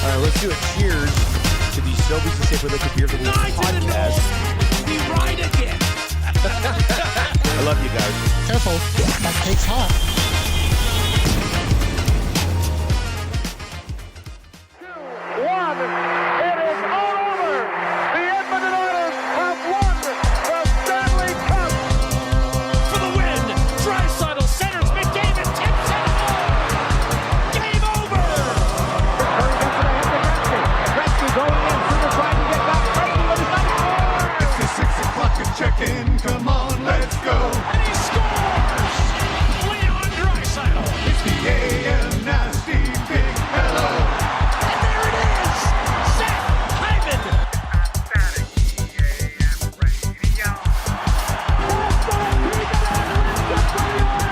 All right, let's do a cheers to the Sobeys and Safer Liquid Beer podcast. We ride again. I love you guys. Careful, that cake's hot. 2-1. It is all over. The Edmonton Oilers have won the Stanley Cup. For the win. Draisaitl centers McDavid tips it home. Game over. Gretzky going in. Super trying to get back. Gretzky with his number 4. It's the 6 o'clock and check-in. Come on, let's go. And he scores. Leon Draisaitl. It's the AM nasty big hello. And there it is. Seth Hyman.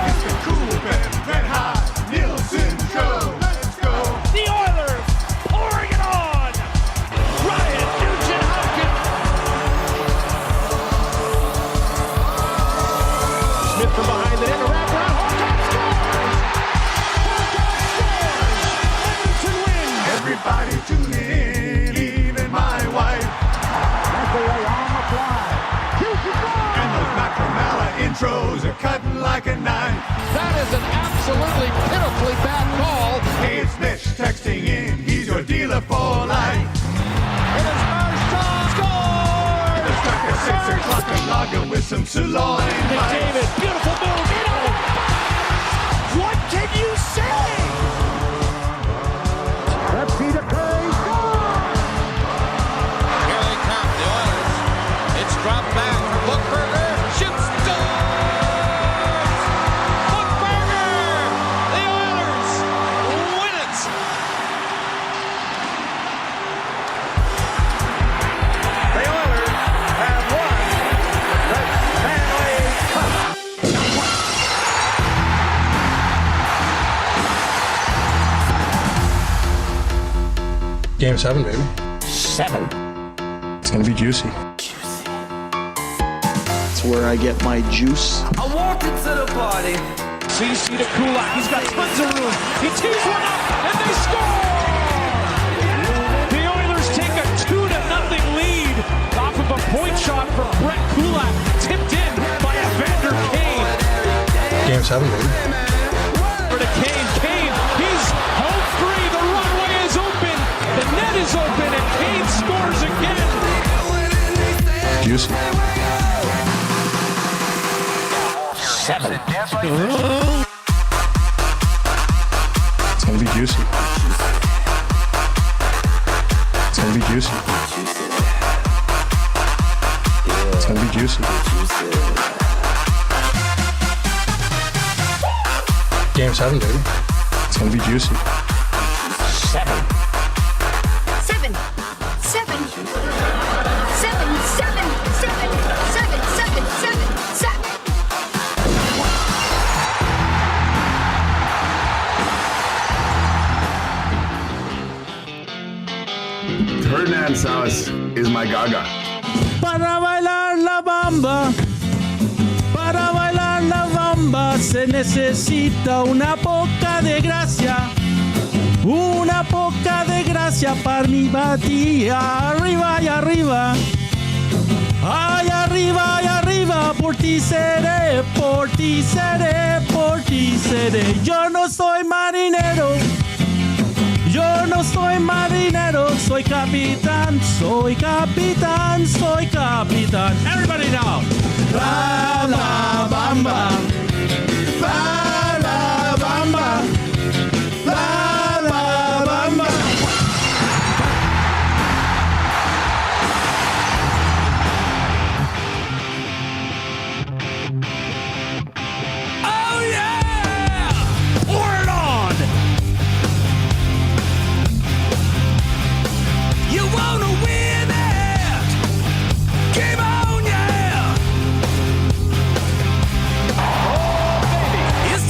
It's the cool band, red hot Nielson show. Let's go. The Oilers pouring it on. Ryan Nugent-Hopkins. Smith from behind the net, a wraparound. Edmonton wins. Everybody tune in, even my wife. And those Macamala intros are cutting like a knife. That is an absolutely pitifully bad call. Hey, it's Mitch texting in. He's your dealer for life. It is Marchand scores. It's like a 6 o'clock and lager with some sirloin. McDavid, beautiful move. In on the box. What can you say? Gretzky to Curry. Here they come, the Oilers. It's dropped back from Bookberger. Shoots, scores! Bookberger! The Oilers win it! The Oilers have won the Stanley Cup. Game 7, baby. 7. It's gonna be juicy. It's where I get my juice. I walked into the party. CC to Kulak. He's got tons of room. He tees one up, and they score! The Oilers take a 2-0 lead off of a point shot from Brett Kulak, tipped in by Evander Kane. Game 7, baby. For to Kane. Kane, he's home free. The runway is open. The net is open, and Kane scores again. Juicy. 7. It's gonna be juicy. It's gonna be juicy. It's gonna be juicy. Game 7, baby. It's gonna be juicy. 7. 7, 7, 7, 7, 7, 7, 7, 7. Ferdinand Salas is my gaga. Para bailar la bamba se necesita una poca de gracia para mi batía. Arriba y arriba, ay arriba y arriba, por ti seré, por ti seré, por ti seré. Yo no soy marinero, yo no soy marinero, soy capitán, soy capitán, soy capitán. Everybody now. La la bamba, la la bamba, la la bamba. Oh yeah! Word on! You wanna win it? Game on, yeah! Oh, baby! It's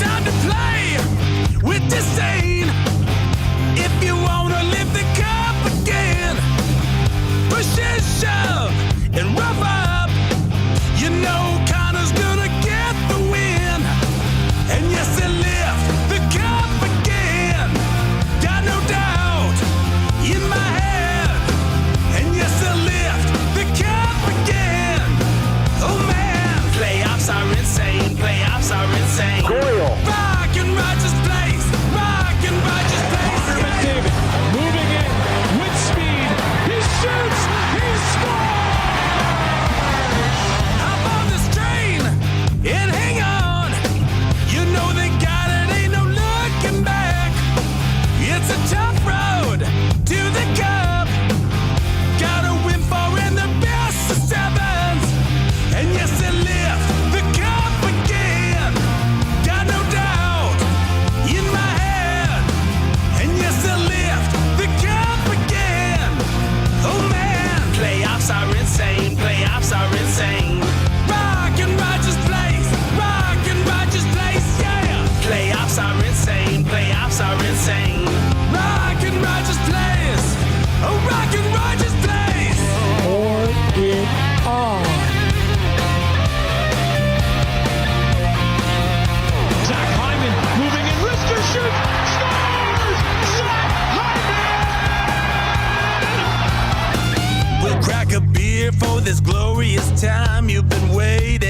here for this glorious time. You've been waiting.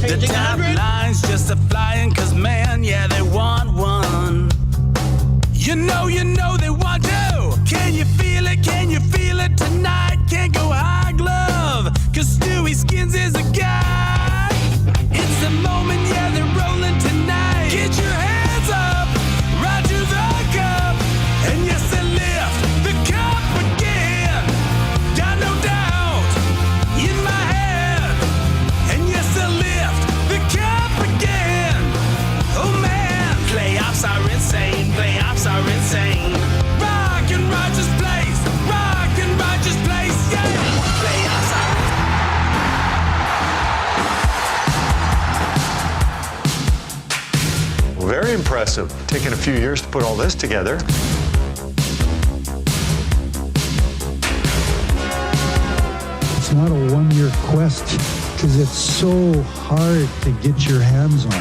The top line's just a flying, cause man, yeah, they want one. You know they want you. Can you feel it? Can you feel it tonight? Can't go high glove, cause Stuart Skins is a guy. It's the moment, yeah, they're rolling tonight. Get your hands up, right to the cup, and yes, they lift the cup again. Got no doubt in my head, and yes, they lift the cup again. Oh man, playoffs are insane, playoffs are insane. Rock and Rogers Place, yeah. Playoffs are Very impressive. Taken a few years to put all this together. It's not a one-year quest because it's so hard to get your hands on.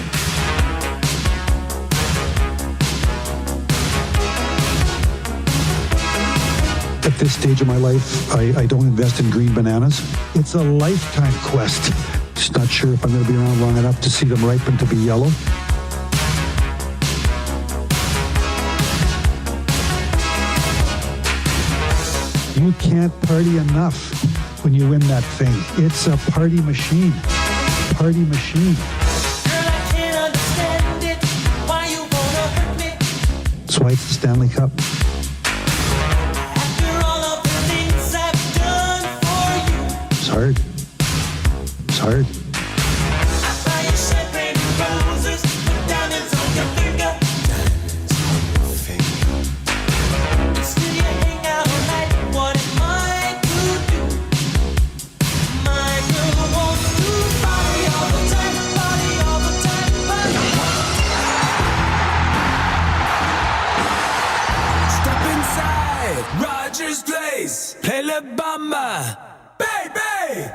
At this stage of my life, I don't invest in green bananas. It's a lifetime quest. Just not sure if I'm going to be around long enough to see them ripen to be yellow. You can't party enough when you win that thing. It's a party machine. Party machine. Girl, I can't understand it. Why you wanna hurt me? That's why it's the Stanley Cup. After all of the things I've done for you. It's hard. It's hard. I buy you champagne and roses, put diamonds on your finger. Still you hang out all night. What am I to do? My girl wants to party all the time, party all the time, Step inside Rogers Place, play La Bamba, baby.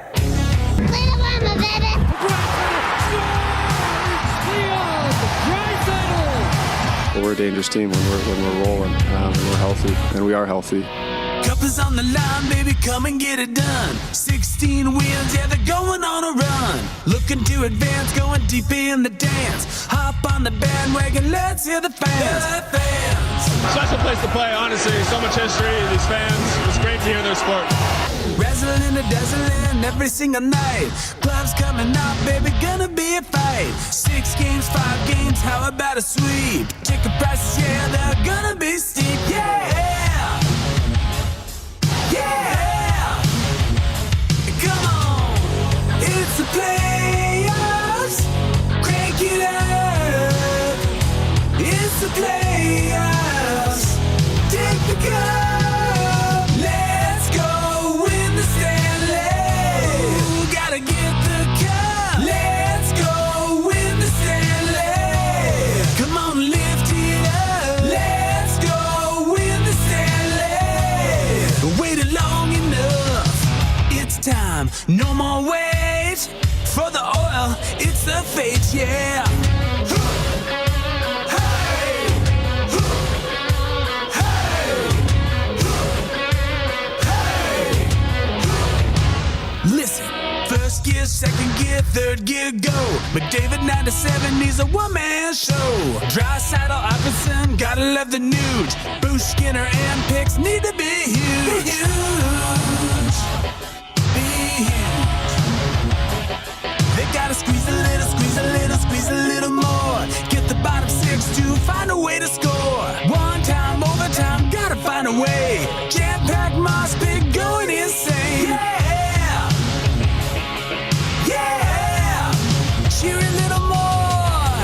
Play the mama, baby. But we're a dangerous team when we're rolling, when we're healthy, and we are healthy. Cup is on the line, baby, come and get it done. 16 wins, yeah, they're going on a run. Looking to advance, going deep in the dance. Hop on the bandwagon, let's hear the fans. The fans. Special place to play, honestly. So much history, these fans. It's great to hear their sport. Wrestling and dazzling every single night. Clubs coming up, baby, gonna be a fight. 6 games, 5 games, how about a sweep? Ticket prices, yeah, they're gonna be steep, yeah. Yeah! Come on! It's the playoffs! Crank it up! It's the playoffs! Take the cup! Let's go win the Stanley! Gotta get the cup! Let's go win the Stanley! Come on, lift it up! Let's go win the Stanley! Waited long enough. It's time. No more wait for the oil. It's the fate, yeah. Hey! Hey! Listen. First gear, second gear, third gear, go. McDavid 97 needs a one-man show. Dry saddle, Iverson, gotta love the nude. Bruce Skinner and picks need to be huge. Be huge. Be huge. They gotta squeeze a little, squeeze a little, squeeze a little more. Get the bottom 6 to find a way to score. One time, overtime, gotta find a way. Jam-packed moss pit going insane. Yeah! Yeah! Cheer a little more.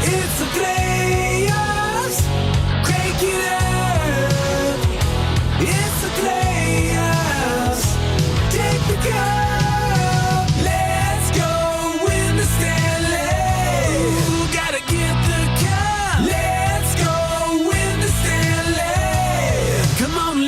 It's the playoffs. Crank it up. It's the playoffs. Take the cup. Let's go win the Stanley. Gotta get the cup. Let's go win the Stanley. Come on,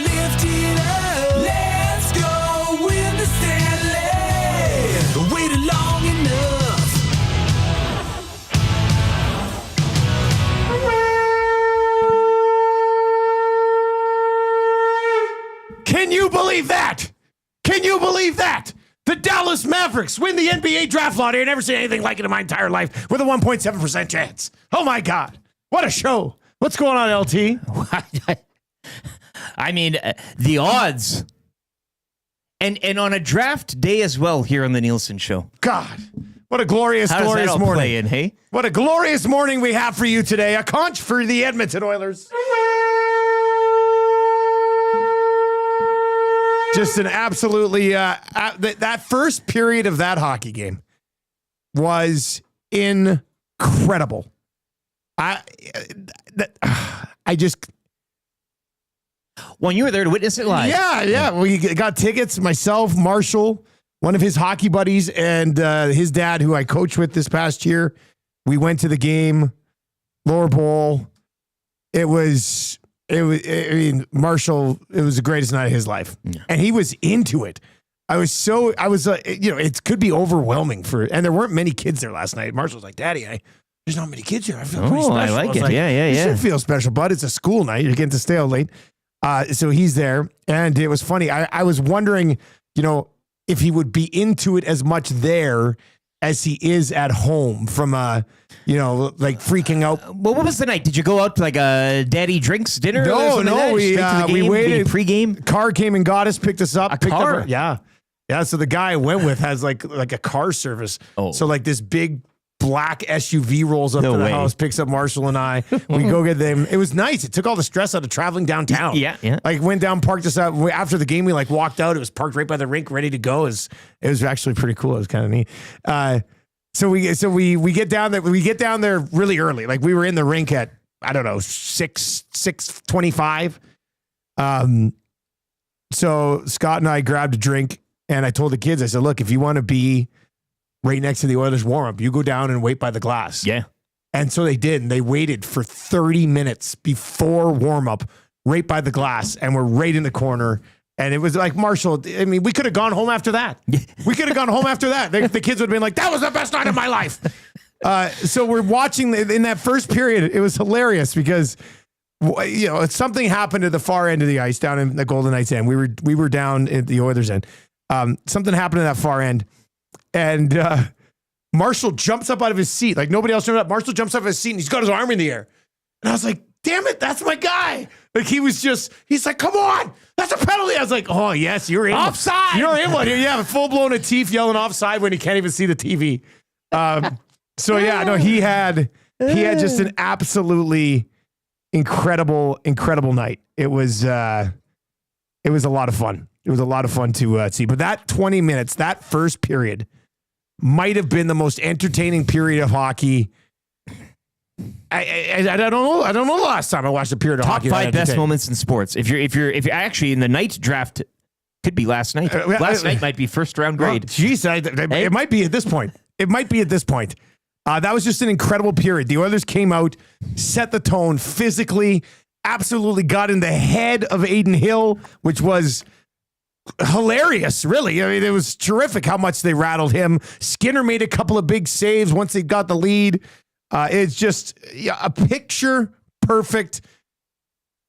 Can you believe that? Can you believe that? The Dallas Mavericks win the NBA draft lottery. I've never seen anything like it in my entire life with a 1.7% chance. Oh, my God. What a show. What's going on, LT? I mean, the odds. And on a draft day as well here on the Nielson Show. God, what a glorious morning. Play in, hey? What a glorious morning we have for you today. A conch for the Edmonton Oilers. Just an absolutely, that first period of that hockey game was incredible. When you were there to witness it live. Yeah. We got tickets, myself, Marshall, one of his hockey buddies, and his dad, who I coached with this past year. We went to the game, lower bowl. Marshall, it was the greatest night of his life. Yeah. And he was into it. It could be overwhelming and there weren't many kids there last night. Marshall was like, Daddy, there's not many kids here. I feel pretty special. I like it. Yeah. You should feel special, bud. It's a school night. You're getting to stay out late. So he's there. And it was funny. I was wondering, if he would be into it as much there as he is at home from like freaking out. Well, what was the night? Did you go out to like a daddy drinks dinner? No, we waited. Pre-game? Car came and got us, picked us up. A car? Up, yeah. So the guy I went with has like a car service. Oh. So like this big black SUV rolls up to the house, picks up Marshall and I. We go get them. It was nice. It took all the stress out of traveling downtown. Yeah. Like went down, parked us out. After the game, we like walked out. It was parked right by the rink, ready to go. It was actually pretty cool. It was kind of neat. So we get down there. We get down there really early. Like we were in the rink at 6:25. So Scott and I grabbed a drink, and I told the kids, I said, look, if you want to be right next to the Oilers warm-up, you go down and wait by the glass. Yeah. And so they did, and they waited for 30 minutes before warm-up right by the glass, and we're right in the corner. And it was like, Marshall, I mean, we could have gone home after that. We could have gone home after that. The kids would have been like, that was the best night of my life. So we're watching in that first period. It was hilarious because, something happened at the far end of the ice down in the Golden Knights end. We were down at the Oilers end. Something happened at that far end. And Marshall jumps up out of his seat. Like nobody else jumped up. Marshall jumps up out of his seat and he's got his arm in the air. And I was like, damn it, that's my guy. Like he's like, come on, that's a penalty. I was like, oh yes, you're in. Offside. You're in one here. Yeah, full blown Atif yelling offside when he can't even see the TV. He had just an absolutely incredible night. It was a lot of fun. It was a lot of fun to see. But that 20 minutes, that first period, might have been the most entertaining period of hockey. I don't know. I don't know the last time I watched a period of hockey. Top 5 best moments in sports. If you're actually in the night draft, could be last night. Last night might be first round grade. It might be at this point. That was just an incredible period. The Oilers came out, set the tone physically, absolutely got in the head of Aiden Hill, which was hilarious, really. I mean, it was terrific how much they rattled him. Skinner made a couple of big saves once they got the lead. It's just a picture-perfect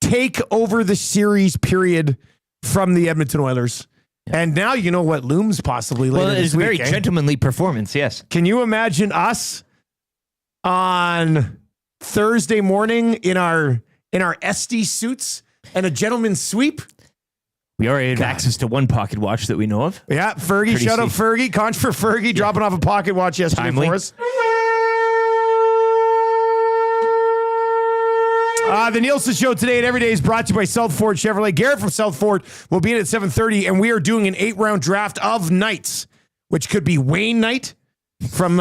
take over the series period from the Edmonton Oilers. Yeah. And now you know what looms possibly later this week. Well, it's a very gentlemanly performance, yes. Can you imagine us on Thursday morning in our SD suits and a gentleman's sweep? We already have access to one pocket watch that we know of. Yeah, Fergie. Shout out Fergie. Conch for Fergie, dropping off a pocket watch yesterday for us. The Nielson Show today and every day is brought to you by South Ford Chevrolet. Garrett from South Ford will be in at 7:30, and we are doing an 8-round draft of Nites, which could be Wayne Knight from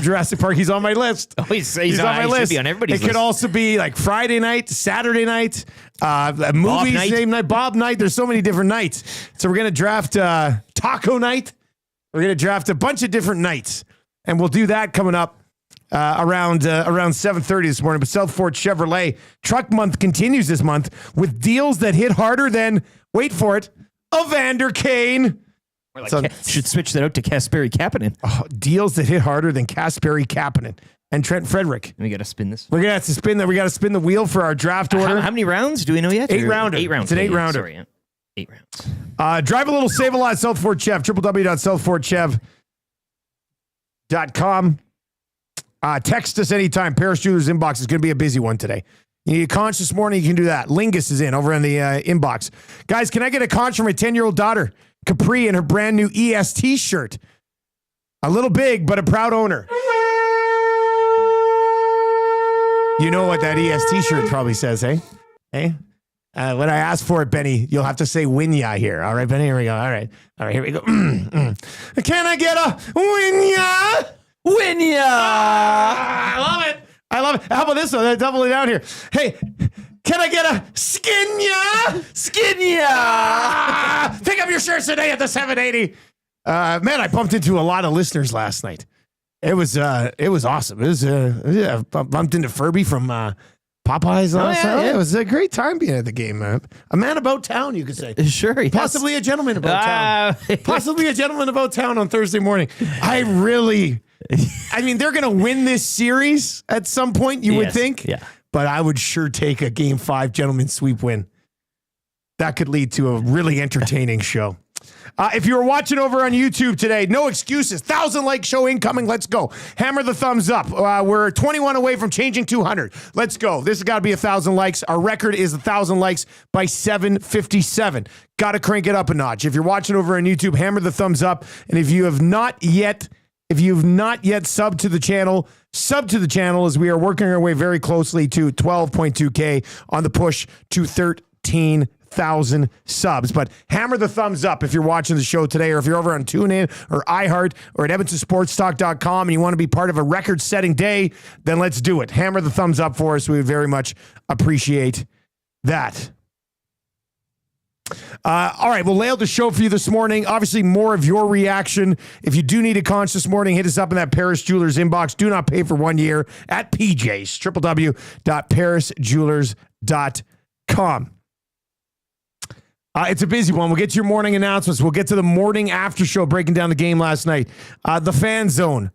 Jurassic Park. He's on my list. Oh, he's on my list. Should be on everybody's list. It could also be like Friday night, Saturday night, movies name night, Bob night. There's so many different nights. So we're going to draft Taco Night. We're going to draft a bunch of different nights, and we'll do that coming up around 7:30 this morning. But South Ford Chevrolet Truck Month continues this month with deals that hit harder than, wait for it, Evander Kane. Should switch that out to Kasperi Kapanen. Oh, deals that hit harder than Kasperi Kapanen and Trent Frederick. We got to spin this. We're going to have to spin that. We got to spin the wheel for our draft order. How many rounds do we know yet? 8 rounder. 8 rounds. It's an 8 rounder. Sorry, yeah. 8 rounds. Drive a little, save a lot. South Fort Chev. www.southfortchev.com. Text us anytime. Paris Jewelers inbox is going to be a busy one today. You need a conch this morning, you can do that. Lingus is in over in the inbox. Guys, can I get a conch for my 10-year-old daughter, Capri, in her brand new EST shirt? A little big, but a proud owner. You know what that EST shirt probably says, hey? Hey? When I ask for it, Benny, you'll have to say Winya here. All right, Benny, here we go. All right, here we go. Can I get a Winya? Winya! I love it. How about this one? Double it down here. Hey, can I get a Skinya? Skinya! Pick up your shirts today at the 780. Man, I bumped into a lot of listeners last night. It was awesome. It was I bumped into Furby from Popeyes last night. Yeah, it was a great time being at the game. A man about town, you could say. Sure, yes. Possibly a gentleman about town. Possibly a gentleman about town on Thursday morning. I mean, they're going to win this series at some point, you would think. Yeah. But I would sure take a Game 5 gentleman sweep win. That could lead to a really entertaining show. If you were watching over on YouTube today, no excuses. 1,000-like show incoming. Let's go. Hammer the thumbs up. We're 21 away from changing 200. Let's go. This has got to be 1,000 likes. Our record is 1,000 likes by 7:57. Got to crank it up a notch. If you're watching over on YouTube, hammer the thumbs up. And if you've not yet subbed to the channel, sub to the channel as we are working our way very closely to 12.2K on the push to 13,000 subs. But hammer the thumbs up if you're watching the show today, or if you're over on TuneIn or iHeart or at EdmontonSportsTalk.com and you want to be part of a record-setting day, then let's do it. Hammer the thumbs up for us. We would very much appreciate that. All right, we'll lay out the show for you this morning. Obviously, more of your reaction. If you do need a conch this morning, hit us up in that Paris Jewelers inbox. Do not pay for 1 year at PJ's, www.parisjewelers.com. It's a busy one. We'll get to your morning announcements. We'll get to the morning after show breaking down the game last night. The Fan Zone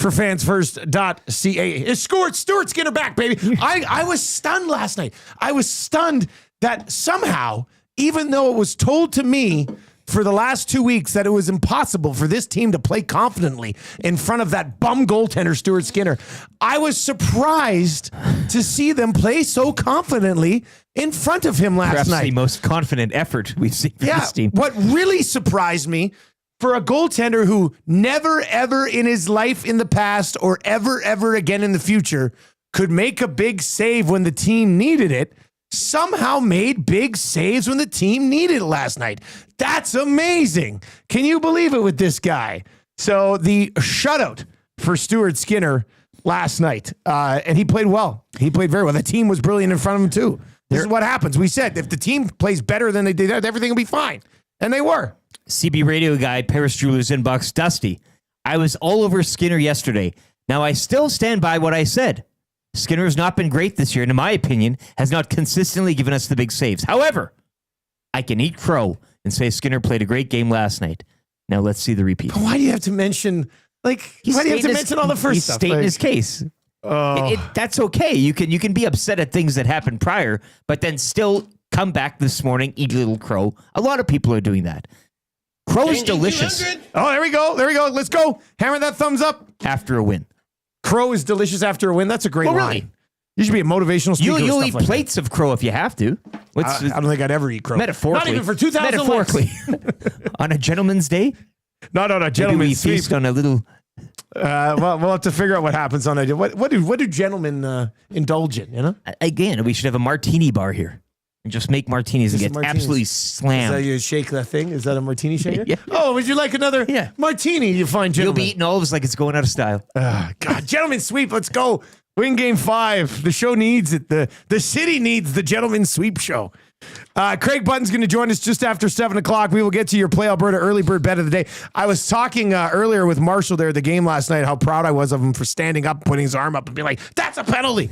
for fansfirst.ca. It's Stuart Skinner back, baby. I was stunned last night. I was stunned that somehow, even though it was told to me for the last 2 weeks that it was impossible for this team to play confidently in front of that bum goaltender, Stuart Skinner, I was surprised to see them play so confidently in front of him last Perhaps night. the most confident effort we've seen from this team. What really surprised me, for a goaltender who never, ever in his life in the past or ever, ever again in the future could make a big save when the team needed it, somehow made big saves when the team needed it last night. That's amazing. Can you believe it with this guy? So the shutout for Stuart Skinner last night, and he played well. He played very well. The team was brilliant in front of him too. This is what happens. We said if the team plays better than they did, everything will be fine. And they were. CB radio guy, Paris Jewelers inbox, Dusty. I was all over Skinner yesterday. Now I still stand by what I said. Skinner has not been great this year, and in my opinion, has not consistently given us the big saves. However, I can eat crow and say Skinner played a great game last night. Now let's see the repeat. But why do you have to mention, why do you have to mention all the first stuff? He's stating his case. That's okay. You can be upset at things that happened prior, but then still come back this morning, eat a little crow. A lot of people are doing that. Crow is delicious. Oh, there we go. Let's go. Hammer that thumbs up. After a win. Crow is delicious after a win. That's a great line. Really? You should be a motivational speaker. You'll eat like plates of crow if you have to. I don't think I'd ever eat crow. Metaphorically. Not even for 2,000 Metaphorically. On a gentleman's day? Not on a gentleman's sweep. Feast on a little... well, we'll have to figure out what happens on a... What do gentlemen indulge in, you know? Again, we should have a martini bar here. And just make martinis and get absolutely slammed. Is that you shake that thing? Is that a martini shaker? Yeah. Oh, would you like another martini, you fine gentleman? You'll be eating all of us like it's going out of style. God, gentlemen sweep, let's go. Win game 5. The show needs it. The city needs the gentleman sweep show. Craig Button's going to join us just after 7 o'clock. We will get to your Play Alberta early bird bet of the day. I was talking earlier with Marshall there at the game last night, how proud I was of him for standing up, putting his arm up and being like, that's a penalty.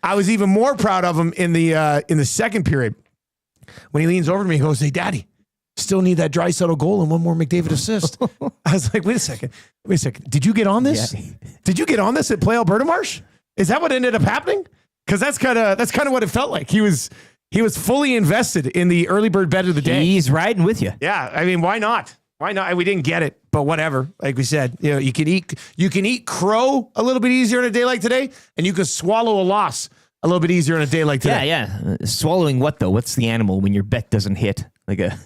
I was even more proud of him in the second period. When he leans over to me, he goes, hey, Daddy, still need that Draisaitl goal and one more McDavid assist. I was like, wait a second. Did you get on this? Yeah. Did you get on this at Play Alberta, Marsh? Is that what ended up happening? Because that's kind of what it felt like. He was He was fully invested in the early bird bet of the day. He's riding with you. Yeah, I mean, why not? Why not? We didn't get it, but whatever. Like we said, you can eat crow a little bit easier on a day like today, and you can swallow a loss a little bit easier on a day like today. Yeah. Swallowing what though? What's the animal when your bet doesn't hit? Like a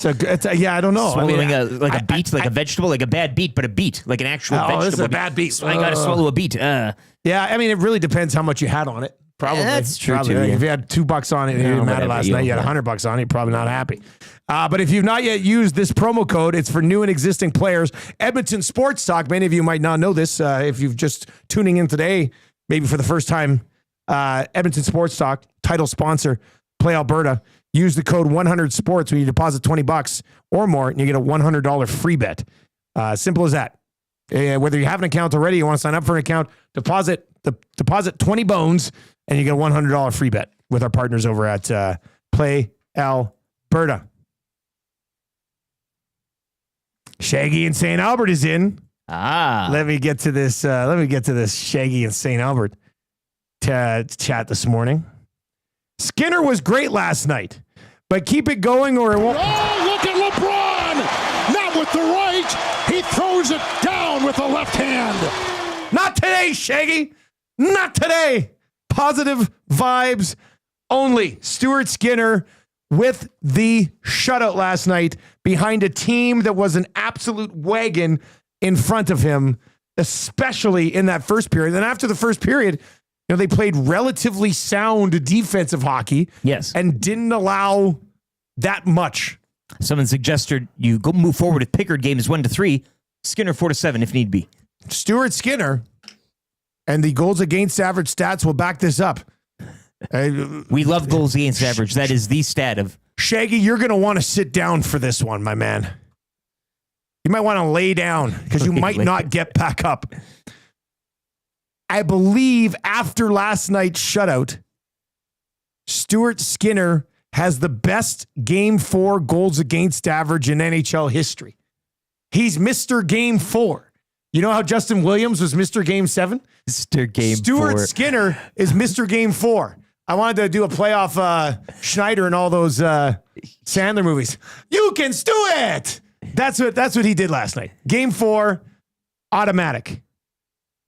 I don't know. Swallowing a beet, like a vegetable, like a bad beet, but a beet, like an actual vegetable. This is a bad beet. So I got to swallow a beet. Yeah, I mean, it really depends how much you had on it. Probably. That's true, too, If yeah. you had $2 on it and it didn't matter last night, you had $100 on it, you're probably not happy. But if you've not yet used this promo code, it's for new and existing players. Edmonton Sports Talk, many of you might not know this. If you've just tuning in today, maybe for the first time, Edmonton Sports Talk, title sponsor, Play Alberta. Use the code 100sports when you deposit $20 or more, and you get a $100 free bet. Simple as that. Whether you have an account already, you want to sign up for an account, deposit 20 bones, and you get a $100 free bet with our partners over at Play Alberta. Shaggy in St. Albert is in. Let me get to this. Shaggy in St. Albert chat this morning. Skinner was great last night, but keep it going or it won't. Oh, look at LeBron! Not with the right. He throws it down with the left hand. Not today, Shaggy. Not today. Positive vibes only. Stuart Skinner with the shutout last night behind a team that was an absolute wagon in front of him, especially in that first period. And after the first period, they played relatively sound defensive hockey. Yes. And didn't allow that much. Someone suggested you go move forward with Pickard games 1-3, Skinner 4-7 if need be. Stuart Skinner and the goals against average stats will back this up. We love goals against average. That is the stat of Shaggy. You're going to want to sit down for this one, my man. You might want to lay down because you might not get back up. I believe after last night's shutout, Stuart Skinner has the best Game 4 goals against average in NHL history. He's Mr. Game 4. You know how Justin Williams was Mr. Game 7? Mr. Game 4. Stuart Skinner is Mr. Game 4. I wanted to do a playoff Schneider and all those Sandler movies. You can do it! That's what he did last night. Game 4, automatic.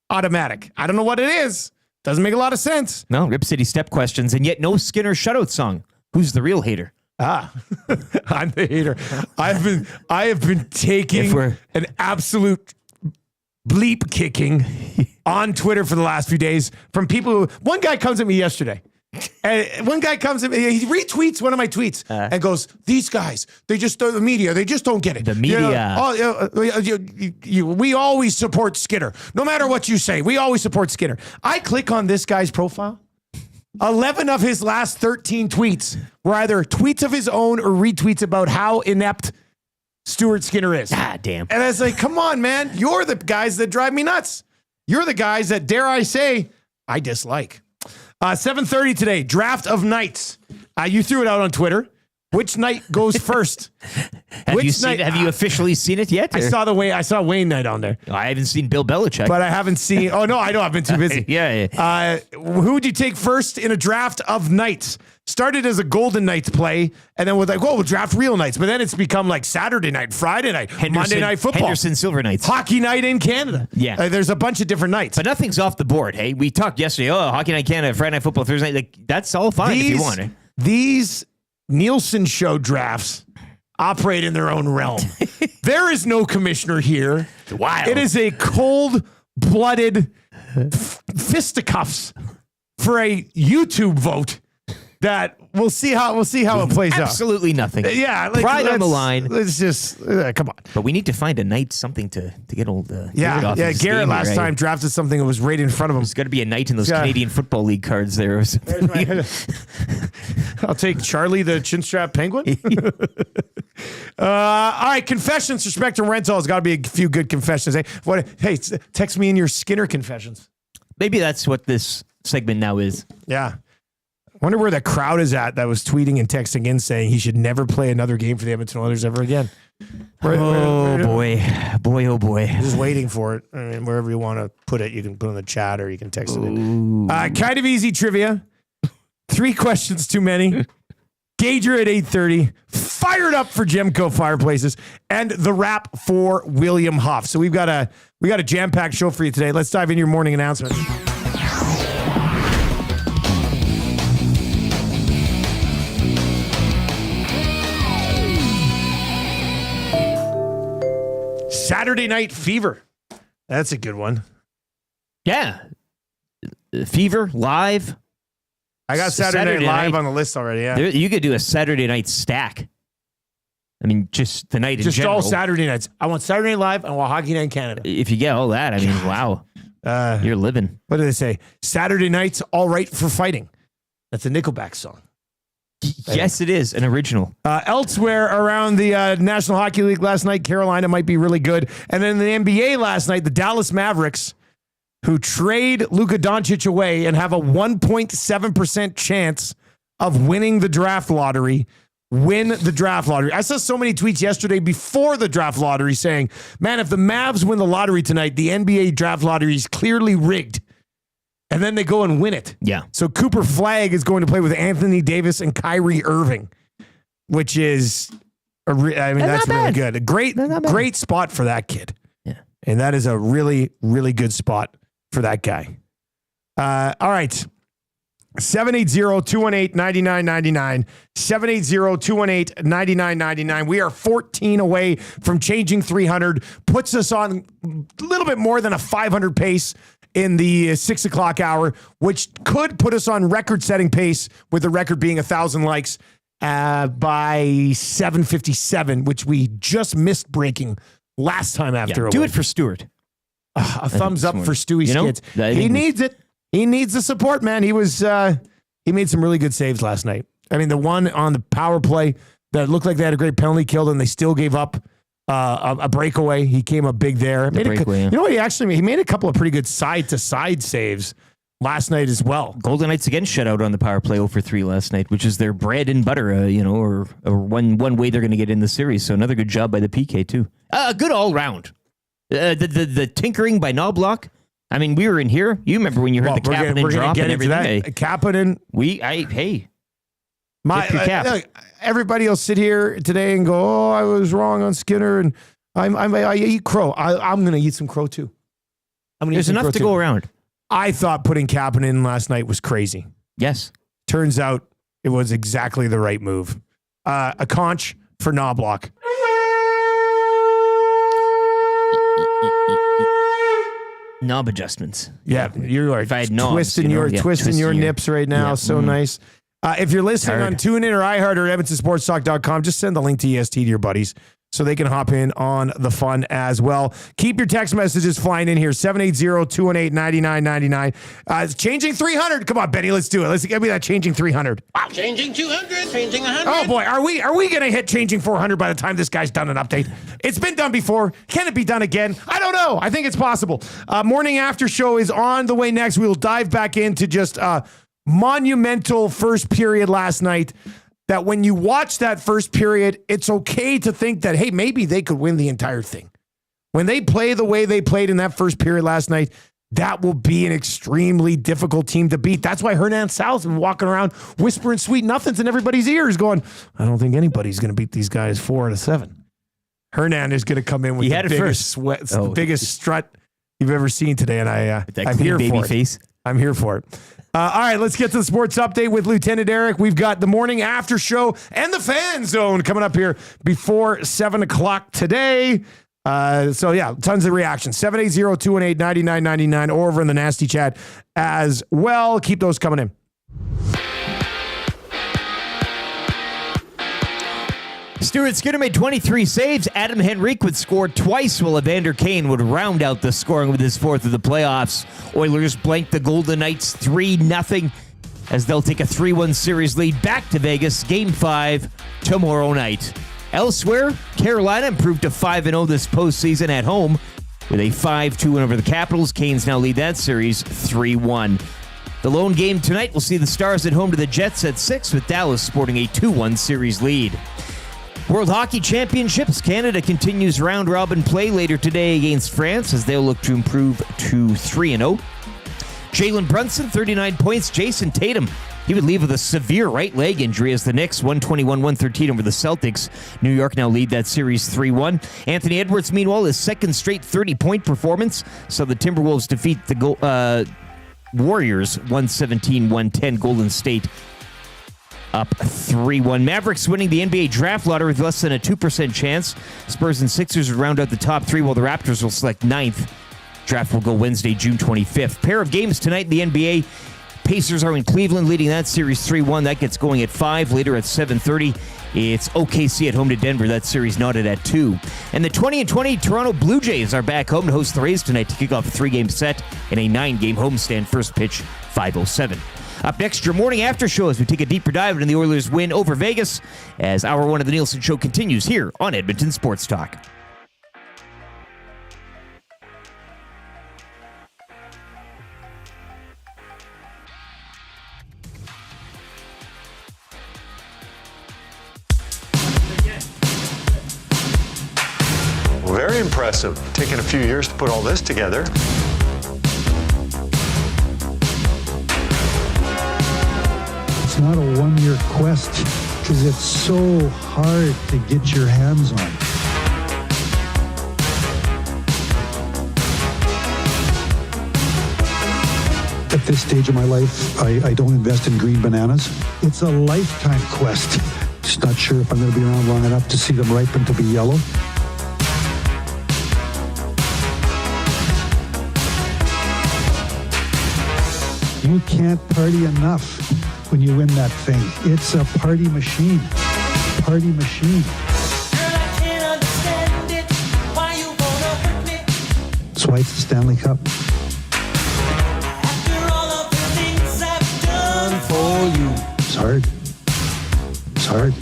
I don't know what it is. Doesn't make a lot of sense. No, Rip City step questions, and yet no Skinner shutout song. Who's the real hater? I'm the hater. I have been taking an absolute bleep kicking on Twitter for the last few days from people who, one guy comes at me yesterday. And one guy comes at me, he retweets one of my tweets and goes, these guys, the media, they just don't get it. The media. We always support Skinner. No matter what you say, we always support Skinner. I click on this guy's profile. 11 of his last 13 tweets were either tweets of his own or retweets about how inept Stuart Skinner is. Damn. And I was like, come on, man. You're the guys that drive me nuts. You're the guys that, dare I say, I dislike. 7:30 today, draft of nights. You threw it out on Twitter. Which night goes first? Have you officially seen it yet? I saw Wayne Night on there. I haven't seen Bill Belichick. But I haven't seen... Oh, no, I know. I've been too busy. Yeah. Who would you take first in a draft of nights? Started as a Golden Knights play, and then we're like, we'll draft real nights. But then it's become like Saturday night, Friday night, Monday night football. Henderson Silver Knights. Hockey night in Canada. Yeah. There's a bunch of different nights. But nothing's off the board, hey? We talked yesterday, Hockey night Canada, Friday night football, Thursday night. Like, that's all fine if you want it. These Nielson show drafts operate in their own realm. There is no commissioner here. Wild. It is a cold-blooded fisticuffs for a YouTube vote that we'll see how it plays out. Absolutely nothing. Yeah, pride on the line. Let's just come on. But we need to find a night something to get old. Garrett last time drafted something that was right in front of him. There's got to be a night in those Canadian Football League cards there. I'll take Charlie the chinstrap penguin. All right, confessions for Spectrum Rental. Has got to be a few good confessions. Hey, text me in your Skinner confessions. Maybe that's what this segment now is. Yeah. I wonder where the crowd is at that was tweeting and texting in saying he should never play another game for the Edmonton Oilers ever again. Boy. Just waiting for it. I mean, wherever you want to put it, you can put it in the chat or you can text it in. Kind of easy trivia. 3 questions too many. Gager at 8:30. Fired up for Gemco Fireplaces. And the wrap for William Huff. So we got a jam-packed show for you today. Let's dive into your morning announcements. Saturday Night Fever. That's a good one. Yeah. Fever, live. I got Saturday Night Live on the list already, yeah. You could do a Saturday night stack. I mean, just the night in just general. All Saturday nights. I want Saturday Night Live and I want Hockey Night in Canada. If you get all that, I mean, wow. You're living. What do they say? Saturday night's all right for fighting. That's a Nickelback song. Yes, it is. An original. Elsewhere around the National Hockey League last night, Carolina might be really good. And then in the NBA last night, the Dallas Mavericks, who trade Luka Doncic away and have a 1.7% chance of winning the draft lottery, win the draft lottery. I saw so many tweets yesterday before the draft lottery saying, man, if the Mavs win the lottery tonight, the NBA draft lottery is clearly rigged. And then they go and win it. Yeah. So Cooper Flagg is going to play with Anthony Davis and Kyrie Irving, which is, that's really good. A great spot for that kid. Yeah. And that is a really, really good spot for that guy. All right. 780-218-9999. 780-218-9999. We are 14 away from changing 300. Puts us on a little bit more than a 500 pace in the 6 o'clock hour, which could put us on record-setting pace, with the record being 1,000 likes by 7:57, which we just missed breaking last time after a do week. it for Stuart. A thumbs up for Stewie's kids. He needs it. He needs the support, man. He made some really good saves last night. I mean, the one on the power play that looked like they had a great penalty kill, and they still gave up a breakaway. He came up big there. You know what? He made a couple of pretty good side-to-side saves last night as well. Golden Knights again shut out on the power play 0-for-3 last night, which is their bread and butter, or one way they're going to get in the series. So another good job by the PK too. Good all round. The tinkering by Knobloch. I mean, we were in here. You remember when you heard the Kapanen drop and everything? Kapanen. Look, everybody will sit here today and go, "Oh, I was wrong on Skinner," and I eat crow. I'm going to eat some crow too. There's enough to go around. I thought putting Kapanen in last night was crazy. Yes. Turns out it was exactly the right move. A conch for Knobloch. Knob adjustments. Yeah, you are twisting your nips right now. Yeah. So nice. If you're listening on TuneIn or iHeart or EdmontonSportsTalk.com, just send the link to EST to your buddies so they can hop in on the fun as well. Keep your text messages flying in here. 780-218-9999. Changing 300. Come on, Benny, let's do it. Let's give me that changing 300. Wow. Changing 200, changing 100. Oh boy, are we going to hit changing 400 by the time this guy's done an update? It's been done before. Can it be done again? I don't know. I think it's possible. Morning after show is on the way next. We will dive back into just monumental first period last night, that when you watch that first period, it's okay to think that, hey, maybe they could win the entire thing. When they play the way they played in that first period last night, that will be an extremely difficult team to beat. That's why Hernan Sal's been walking around whispering sweet nothings in everybody's ears going, I don't think anybody's going to beat these guys 4-7. Hernan is going to come in with the biggest strut you've ever seen today, and I'm here for it. I'm here for it. All right, let's get to the sports update with Lieutenant Eric. We've got the morning after show and the fan zone coming up here before 7 o'clock today. Tons of reactions. 780-218-9999 or over in the nasty chat as well. Keep those coming in. Stuart Skinner made 23 saves. Adam Henrique would score twice, while Evander Kane would round out the scoring with his fourth of the playoffs. Oilers blanked the Golden Knights 3-0 as they'll take a 3-1 series lead back to Vegas, Game 5 tomorrow night. Elsewhere, Carolina improved to 5-0 this postseason at home with a 5-2 win over the Capitals. Canes now lead that series 3-1. The lone game tonight will see the Stars at home to the Jets at 6, with Dallas sporting a 2-1 series lead. World Hockey Championships, Canada continues round-robin play later today against France as they'll look to improve to 3-0. Jalen Brunson, 39 points. Jason Tatum, He would leave with a severe right leg injury as the Knicks 121-113 over the Celtics. New York now lead that series 3-1. Anthony Edwards, meanwhile, his second straight 30-point performance. So the Timberwolves defeat the Warriors 117-110. Golden State up 3-1. Mavericks winning the NBA draft lottery with less than a 2% chance. Spurs and Sixers would round out the top three while the Raptors will select 9th. Draft will go Wednesday, June 25th. Pair of games tonight in the NBA. Pacers are in Cleveland, leading that series 3-1. That gets going at 5. Later at 7:30, it's OKC at home to Denver. That series knotted at 2. And the 20-20 Toronto Blue Jays are back home to host the Rays tonight to kick off a 3-game set in a 9-game homestand. First pitch, 5:07. Up next, your morning after show as we take a deeper dive into the Oilers' win over Vegas as Hour 1 of the Nielson Show continues here on Edmonton Sports Talk. Very impressive. Taking a few years to put all this together. It's not a one-year quest because it's so hard to get your hands on. At this stage of my life, I don't invest in green bananas. It's a lifetime quest. Just not sure if I'm going to be around long enough to see them ripen to be yellow. You can't party enough when you win that thing. It's a party machine. Party machine. That's why it's the Stanley Cup. For you. It's hard. It's hard.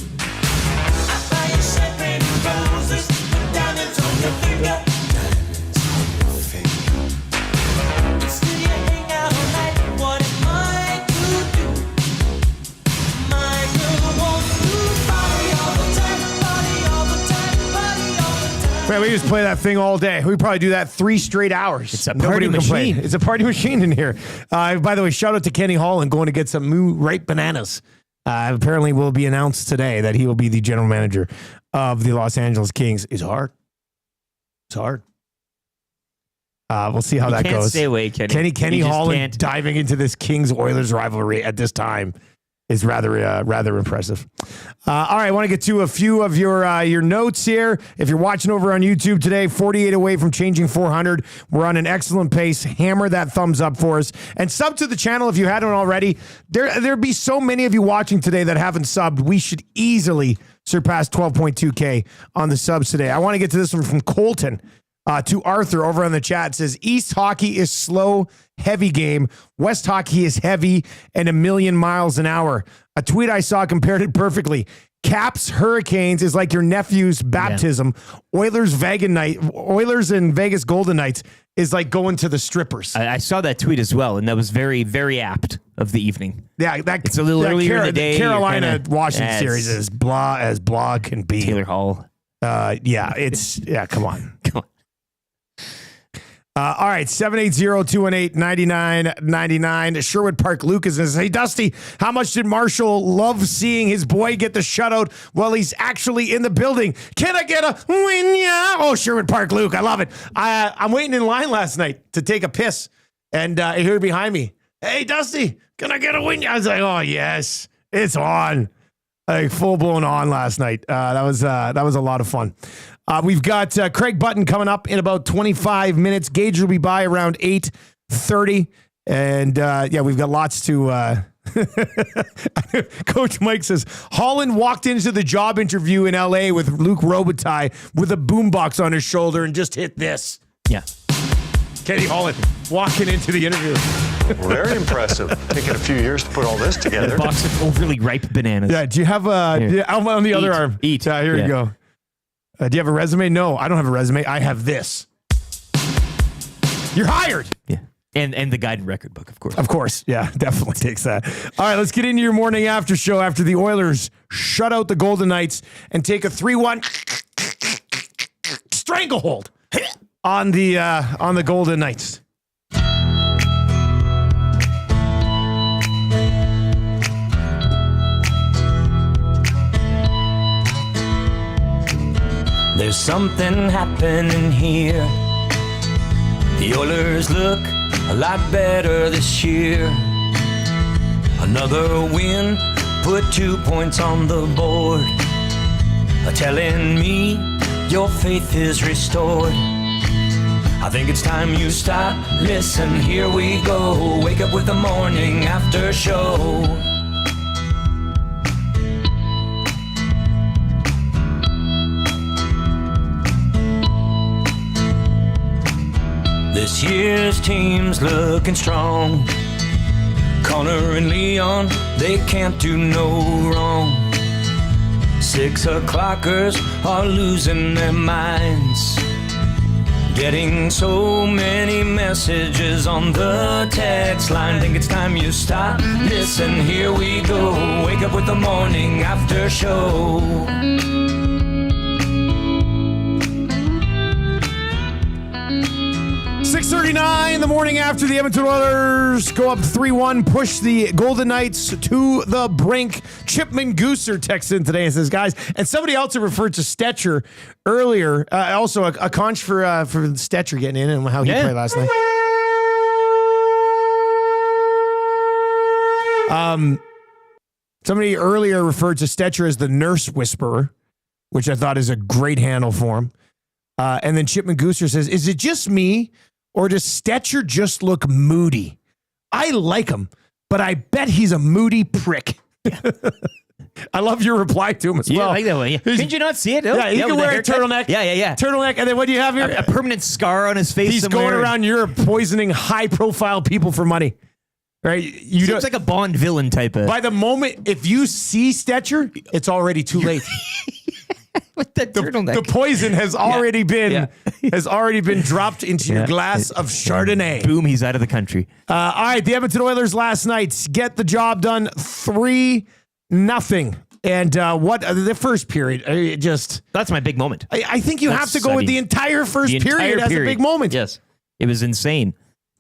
Man, we just play that thing all day. We probably do that 3 straight hours. It's a party machine. It's a party machine in here. By the way, shout out to Kenny Holland going to get some ripe bananas. Apparently will be announced today that he will be the general manager of the Los Angeles Kings. It's hard. It's hard. We'll see how that goes. Stay away, Kenny. Kenny Holland diving into this Kings-Oilers rivalry at this time is rather impressive. All right, I want to get to a few of your notes here. If you're watching over on YouTube today, 48 away from changing 400. We're on an excellent pace. Hammer that thumbs up for us. And sub to the channel if you hadn't already. There'd be so many of you watching today that haven't subbed. We should easily surpass 12.2K on the subs today. I want to get to this one from Colton. To Arthur over on the chat. It says, East hockey is slow, heavy game. West hockey is heavy and 1,000,000 miles an hour. A tweet I saw compared it perfectly. Caps Hurricanes is like your nephew's baptism. Yeah. Oilers and Vegas Golden Knights is like going to the strippers. I saw that tweet as well, and that was very, very apt of the evening. Yeah, it's a little earlier in the day. The Carolina-Washington series is blah as blah can be. Taylor Hall. Come on. All right, 780-218-9999. Sherwood Park Lucas says, hey, Dusty, how much did Marshall love seeing his boy get the shutout while he's actually in the building? Can I get a win? Yeah. Oh, Sherwood Park Luke, I love it. I'm waiting in line last night to take a piss, and I heard behind me, hey, Dusty, can I get a win? I was like, oh, yes, it's on. Like full-blown on last night. That was a lot of fun. We've got Craig Button coming up in about 25 minutes. Gage will be by around 8:30. And we've got lots to... Coach Mike says, Holland walked into the job interview in LA with Luke Robitaille with a boombox on his shoulder and just hit this. Yeah. Kenny Holland walking into the interview. Very impressive. Taking a few years to put all this together. A box of overly ripe bananas. Yeah, do you have on the other arm? Eat. Here you go. Do you have a resume? No, I don't have a resume. I have this. You're hired. Yeah. And the guided record book, of course. Of course. Yeah, definitely takes that. All right, let's get into your morning after show after the Oilers shut out the Golden Knights and take a 3-1 stranglehold on the Golden Knights. There's something happening here. The Oilers look a lot better this year. Another win, put 2 points on the board. Telling me your faith is restored. I think it's time you stop. Listen, here we go. Wake up with the morning after show. This year's team's looking strong. Connor and Leon, they can't do no wrong. 6 o'clockers are losing their minds. Getting so many messages on the text line. Think it's time you stop. Listen, here we go. Wake up with the morning after show. 6:39 the morning after. The Edmonton Oilers go up 3-1, push the Golden Knights to the brink. Chipman Gooser texts in today and says, guys, and somebody else had referred to Stetcher earlier. Also a conch for Stetcher getting in and how he played last night. Somebody earlier referred to Stetcher as the nurse whisperer, which I thought is a great handle for him. And then Chipman Gooser says, is it just me? Or does Stetcher just look moody? I like him, but I bet he's a moody prick. I love your reply to him as well. I like that one. Yeah. Did you not see it? Yeah, he can wear a turtleneck. Yeah. Turtleneck, and then what do you have here? A permanent scar on his face. He's somewhere. going around Europe poisoning high-profile people for money. Right? You Seems like a Bond villain type of. By the moment, if you see Stetcher, it's already too late. With the turtleneck. The poison has already been dropped into your glass of Chardonnay. Boom, he's out of the country. All right, the Edmonton Oilers last night get the job done 3-0. And what the first period, that's my big moment. I think you have to go with the entire first period as a big moment. Yes, it was insane.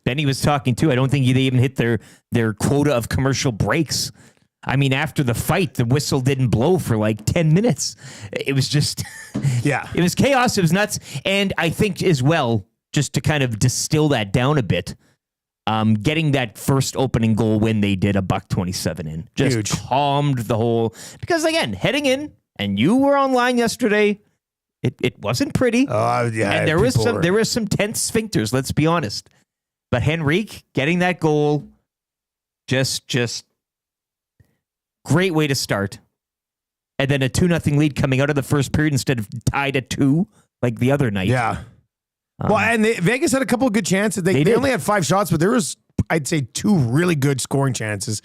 Benny was talking too. I don't think they even hit their quota of commercial breaks. I mean, after the fight, the whistle didn't blow for like 10 minutes. It was just, it was chaos. It was nuts. And I think as well, just to kind of distill that down a bit, getting that first opening goal when they did $1.27 in just huge. Calmed the whole, because again, heading in, and you were online yesterday, it wasn't pretty. Oh, yeah. And there was some tense sphincters, let's be honest. But Henrique getting that goal, just great way to start. And then a 2-0 lead coming out of the first period instead of tied at 2 like the other night. Yeah. Well, and Vegas had a couple of good chances. They only had 5 shots, but there was, I'd say, 2 really good scoring chances.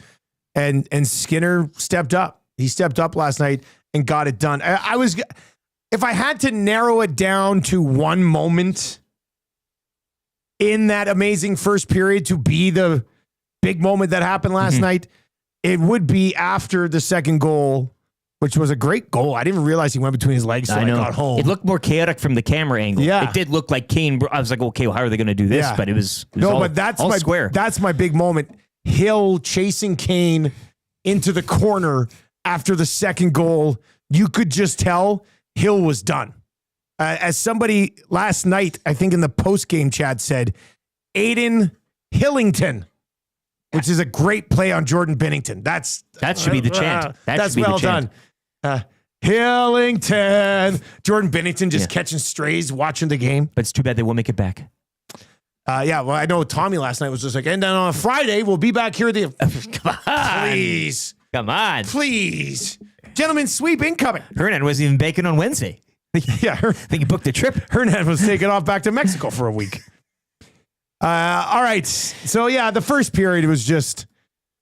And Skinner stepped up. He stepped up last night and got it done. If I had to narrow it down to one moment in that amazing first period to be the big moment that happened last night, it would be after the second goal, which was a great goal. I didn't realize he went between his legs until I got home. It looked more chaotic from the camera angle. Yeah. It did look like Kane. I was like, okay, well, how are they going to do this? Yeah. But it was but that's all my square. That's my big moment. Hill chasing Kane into the corner after the second goal. You could just tell Hill was done. As somebody last night, I think in the post-game chat said, Aiden Hillington, which is a great play on Jordan Binnington. That should be the chant. That's well done. Hillington. Jordan Binnington just catching strays, watching the game. But it's too bad they won't make it back. Well, I know Tommy last night was just like, and then on a Friday, we'll be back here. Come on. Please. Come on. Please. Gentlemen, sweep incoming. Hernan wasn't even baking on Wednesday. Yeah. I think he booked a trip. Hernan was taken off back to Mexico for a week. All right. So, yeah, the first period was just...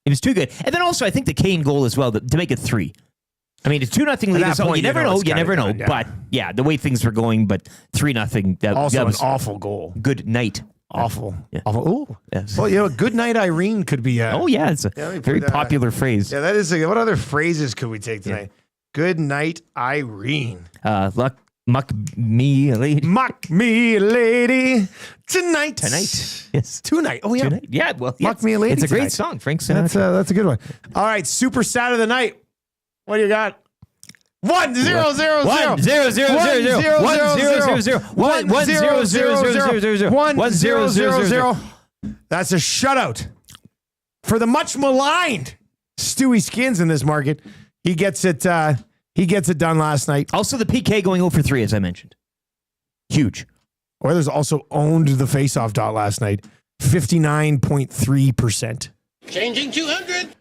It was too good. And then also, I think the Kane goal as well, to make it 3. I mean, it's 2-0 lead. So you never know. You never know. Yeah. But, yeah, the way things were going, but 3-0. Also that was an awful goal. Good night. Awful. Yeah. Awful. Ooh. Yes. Well, good night, Irene could be... it's a very popular phrase. Yeah, that is... What other phrases could we take tonight? Yeah. Good night, Irene. Muck me, lady. Muck me, lady. Tonight. Yes. Tonight. Oh, yeah. Tonight. Yeah, well, Muck me, lady. It's a tonight. great song, Frank Sinatra. That's a good one. All right, Super Saturday Night. What do you got? 1 0 0 1 0 0 0 0 1 0 0 0 1 0 0 0 0 1 0 0 0. That's a shutout for the much maligned Stewie Skins in this market. He gets it done last night. Also, the PK going 0 for 3, as I mentioned. Huge. Oilers also owned the faceoff dot last night, 59.3%. Changing 200.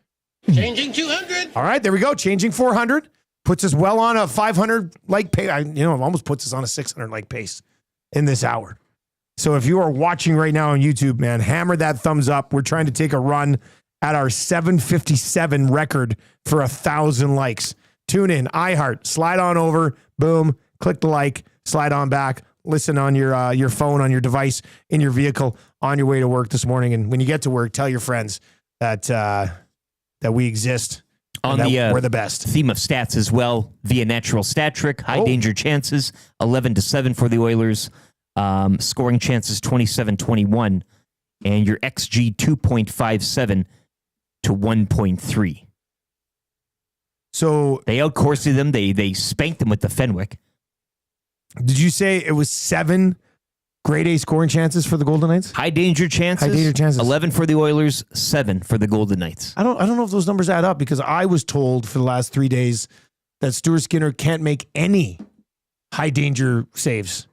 Changing 200. All right, there we go. Changing 400 puts us well on a 500 like pace. It almost puts us on a 600 like pace in this hour. So if you are watching right now on YouTube, man, hammer that thumbs up. We're trying to take a run at our 757 record for 1,000 likes. Tune in, iHeart, slide on over, boom, click the like, slide on back, listen on your phone, on your device, in your vehicle, on your way to work this morning. And when you get to work, tell your friends that we exist. On we're the best. Theme of stats as well, via natural stat trick, high danger chances, 11-7 for the Oilers. Scoring chances 27-21, and your XG 2.57 to 1.3. So they outcoursed them. They spanked them with the Fenwick. Did you say it was 7 grade A scoring chances for the Golden Knights? High danger chances. 11 for the Oilers, 7 for the Golden Knights. I don't know if those numbers add up, because I was told for the last 3 days that Stuart Skinner can't make any high danger saves.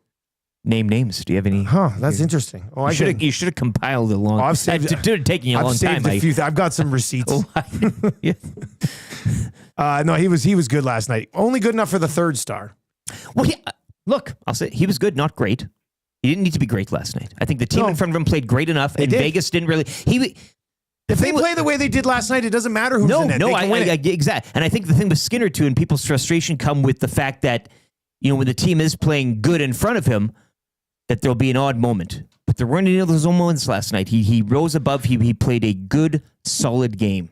Name names. Do you have any? That's interesting. Oh, you should have compiled it long. I've saved it. Taking you a long time. I've got some receipts. No, he was good last night. Only good enough for the 3rd star. Well, look, I'll say he was good, not great. He didn't need to be great last night. I think the team in front of him played great enough, and Vegas didn't really. If they play the way they did last night, it doesn't matter who's in it. No, exactly. And I think the thing with Skinner too, and people's frustration come with the fact that when the team is playing good in front of him, that there'll be an odd moment. But there weren't any of those moments last night. He rose above. He played a good, solid game.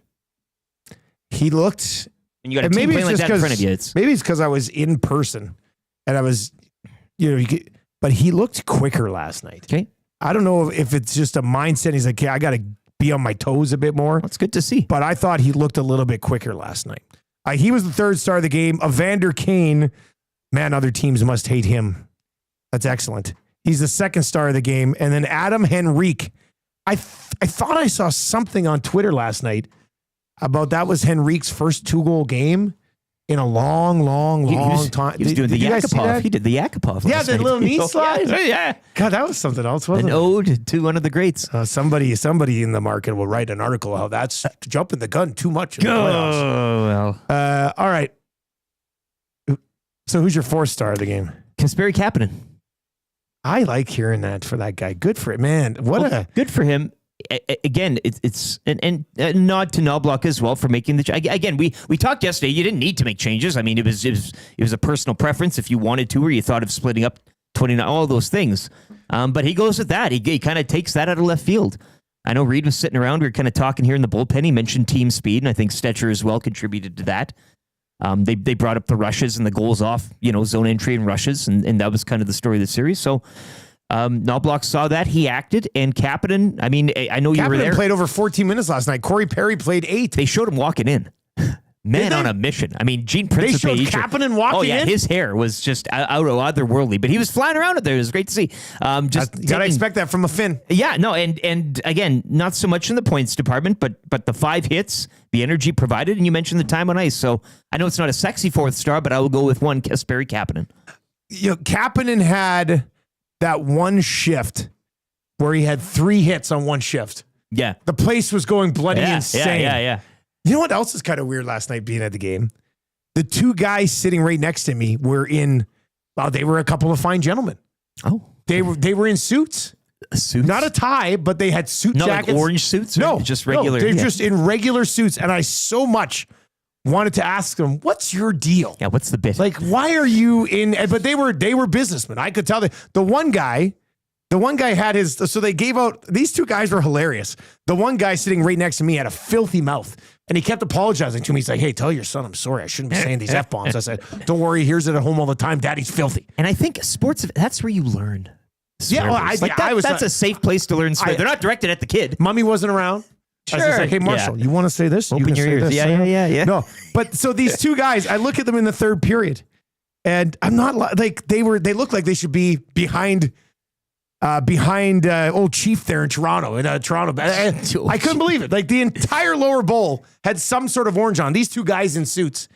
He looked. And you got a team playing like that in front of you. Maybe it's because I was in person, and I was, but he looked quicker last night. Okay. I don't know if it's just a mindset. He's like, I got to be on my toes a bit more. That's good to see. But I thought he looked a little bit quicker last night. He was the 3rd star of the game. Evander Kane, man, other teams must hate him. That's excellent. He's the 2nd star of the game. And then Adam Henrique. I thought I saw something on Twitter last night about that was Henrique's first 2-goal game in a long time. He was doing the Yakupov. He did the Yakupov. Yeah, the little knee slide. Yeah. God, that was something else, wasn't it? An ode to one of the greats. Somebody in the market will write an article how that's jumping the gun too much in the playoffs. Oh, well. All right. So who's your 4th star of the game? Kasperi Kapanen. I like hearing that for that guy. Good for it, man. Good for him. Again, it's and nod to Knobloch as well for making the. Again, we talked yesterday. You didn't need to make changes. I mean, it was a personal preference if you wanted to, or you thought of splitting up 29, all those things. But he goes with that. He kind of takes that out of left field. I know Reed was sitting around. We were kind of talking here in the bullpen. He mentioned team speed, and I think Stetcher as well contributed to that. They brought up the rushes and the goals off, zone entry and rushes, and that was kind of the story of the series. So Knobloch saw that. He acted, and Kapanen, I mean, I know you were there. Kapanen played over 14 minutes last night. Corey Perry played 8. They showed him walking in. Man on a mission. I mean, Gene Principe. They showed Kapanen walking in? His hair was just out of otherworldly, but he was flying around out there. It was great to see. You gotta expect that from a Finn. Yeah, no, and again, not so much in the points department, but the 5 hits, the energy provided, and you mentioned the time on ice. So I know it's not a sexy 4th star, but I will go with one, Kasperi Kapanen. Kapanen had that one shift where he had 3 hits on one shift. Yeah. The place was going bloody insane. Yeah. You know what else is kind of weird last night being at the game? The 2 guys sitting right next to me were they were a couple of fine gentlemen. Oh. They were in suits. Suits? Not a tie, but they had suit jackets. Like orange suits? No. Just regular. No, they're just in regular suits. And I so much wanted to ask them, what's your deal? Yeah, what's the bit? Like, why are you in? But they were businessmen. I could tell the one guy had his, so they gave out, these 2 guys were hilarious. The one guy sitting right next to me had a filthy mouth. And he kept apologizing to me. He's like, hey, tell your son I'm sorry. I shouldn't be saying these F-bombs. I said, don't worry. He hears it at home all the time. Daddy's filthy. And I think sports, that's where you learn. Yeah, well, that's a safe place to learn swear. They're not directed at the kid. Mummy wasn't around. I was just like, hey, Marshall, you want to say this? Open you can your say ears. this. Yeah. No, but so these two guys, I look at them in the third period, and I'm not like they look like they should be behind old Chief there in Toronto. I couldn't believe it. Like the entire lower bowl had some sort of orange on. These two guys in suits.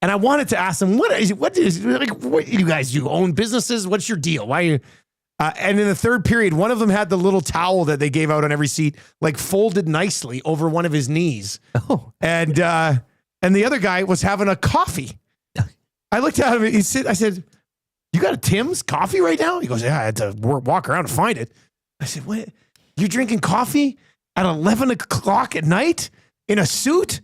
And I wanted to ask them, what you guys do? Own businesses? What's your deal? Why are you? And in the third period, one of them had the little towel that they gave out on every seat, like folded nicely over one of his knees. Oh. And the other guy was having a coffee. I looked at him. I said, you got a Tim's coffee right now? He goes, yeah, I had to walk around to find it. I said, what? You're drinking coffee at 11 o'clock at night in a suit?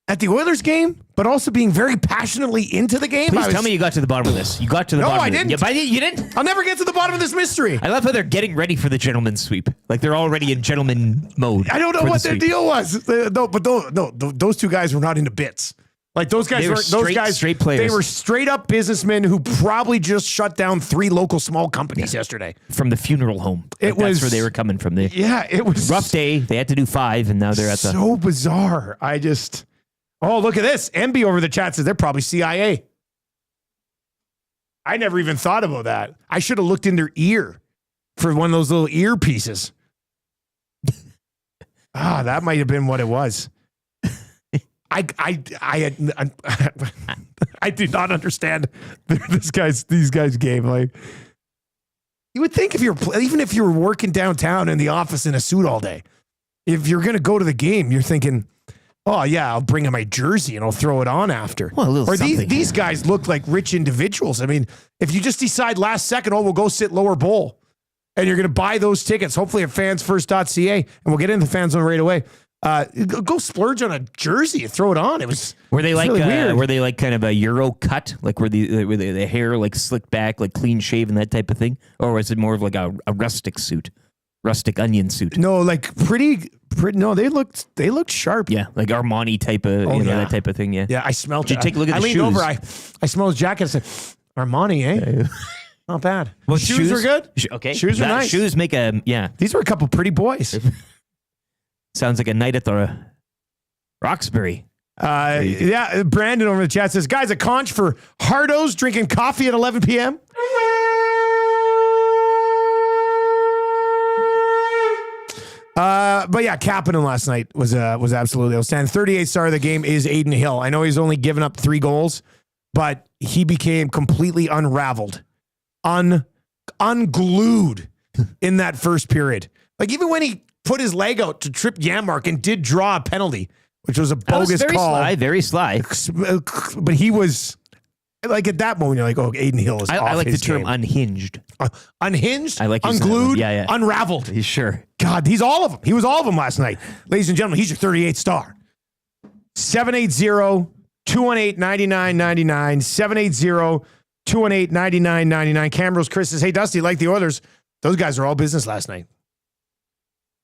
At the Oilers game, but also being very passionately into the game. Please tell me you got to the bottom of this. You got to the bottom of it. No, I didn't. You didn't? I'll never get to the bottom of this mystery. I love how they're getting ready for the gentleman's sweep. Like they're already in gentleman mode. I don't know what their deal was. Those two guys were not into bits. Like those guys weren't straight players. They were straight up businessmen who probably just shut down 3 local small companies yesterday. From the funeral home. That's where they were coming from. It was rough day. They had to do 5 and now they're at so bizarre. Oh, look at this. MB over the chat says they're probably CIA. I never even thought about that. I should have looked in their ear for one of those little earpieces. That might have been what it was. I did not understand these guys' game. Like, you would think even if you were working downtown in the office in a suit all day, if you're going to go to the game, you're thinking, oh, yeah, I'll bring in my jersey and I'll throw it on after. Well, these guys look like rich individuals. I mean, if you just decide last second, we'll go sit lower bowl, and you're going to buy those tickets, hopefully at fansfirst.ca, and we'll get into the fan zone right away. Go splurge on a jersey and throw it on. Were they like really weird. were they like kind of a Euro cut, like were the hair like slicked back, like clean shaven, that type of thing, or was it more of like a rustic suit? Rustic onion suit. No, like pretty. No, they looked sharp. Yeah, like Armani type of, that type of thing. Yeah. Yeah, I smelled. Did you take a look at the shoes? I leaned over. I smelled his jacket. I said, Armani, eh? Not bad. Well, shoes were good. Okay, shoes were nice. Shoes make a These were a couple pretty boys. Sounds like a night at the Roxbury. Yeah, Brandon over the chat says, guys, a conch for hardos drinking coffee at 11 p.m. But yeah, Kapanen last night was absolutely outstanding. 38th star of the game is Aiden Hill. I know he's only given up 3 goals, but he became completely unraveled, unglued in that first period. Like even when he put his leg out to trip Janmark and did draw a penalty, which was a bogus call. Very sly. But he was like at that moment, you're like, oh, Aiden Hill is off I like the his term game. unhinged. Unhinged? I like unglued? Yeah. Unraveled. He's sure. God, he's all of them. He was all of them last night. Ladies and gentlemen, he's your 38th star. 780-218-9999. 780-218-9999. Camrose Chris says, hey, Dusty, like the Oilers, those guys are all business last night.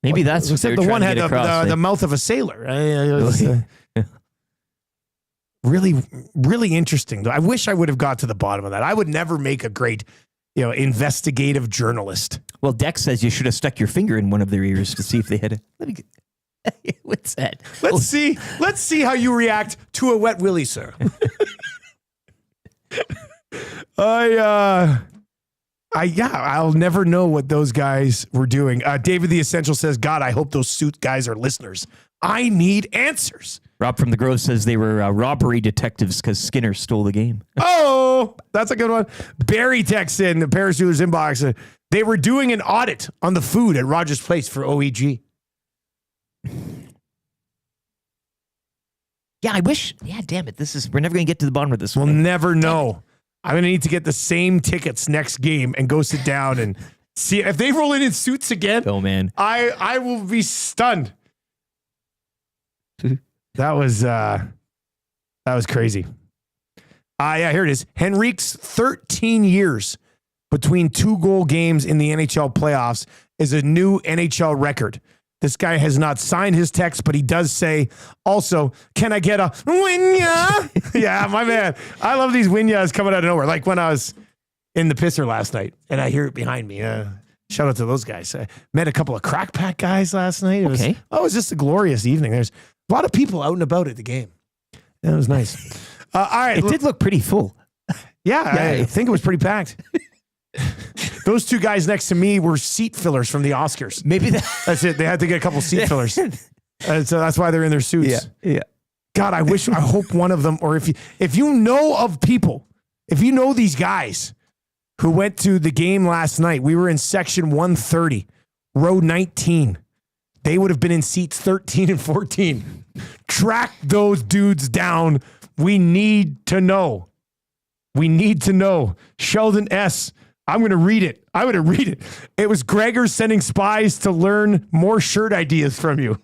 Maybe that's what except the one had the mouth of a sailor. Really, really interesting. I wish I would have got to the bottom of that. I would never make a great, investigative journalist. Well, Dex says you should have stuck your finger in one of their ears to see if they had what's that? Let's see how you react to a wet willy, sir. I'll never know what those guys were doing. David the Essential says, God, I hope those suit guys are listeners. I need answers. Rob from the Grove says they were robbery detectives because Skinner stole the game. Oh, that's a good one. Barry texts in the Paris Jewelers inbox. They were doing an audit on the food at Rogers Place for OEG. Yeah, I wish. Yeah, damn it. We're never going to get to the bottom of this. We'll never know. I'm going to need to get the same tickets next game and go sit down and see if they roll in suits again. Oh, man. I will be stunned. That was crazy. Yeah, here it is. Henrique's 13 years between 2-goal games in the NHL playoffs is a new NHL record. This guy has not signed his text, but he does say, also, can I get a winya? Yeah, my man. I love these winyas coming out of nowhere. Like when I was in the pisser last night and I hear it behind me. Shout out to those guys. I met a couple of crack pack guys last night. It was just a glorious evening. There's a lot of people out and about at the game. That was nice. All right. It did look pretty full. Yeah, I think it was pretty packed. Those two guys next to me were seat fillers from the Oscars. Maybe that's it. They had to get a couple seat fillers. So that's why they're in their suits. Yeah. God, I hope one of them, or if you know of people, if you know these guys who went to the game last night, we were in section 130, row 19. They would have been in seats 13 and 14. Track those dudes down. We need to know. Sheldon S. I'm going to read it. It was Gregor sending spies to learn more shirt ideas from you.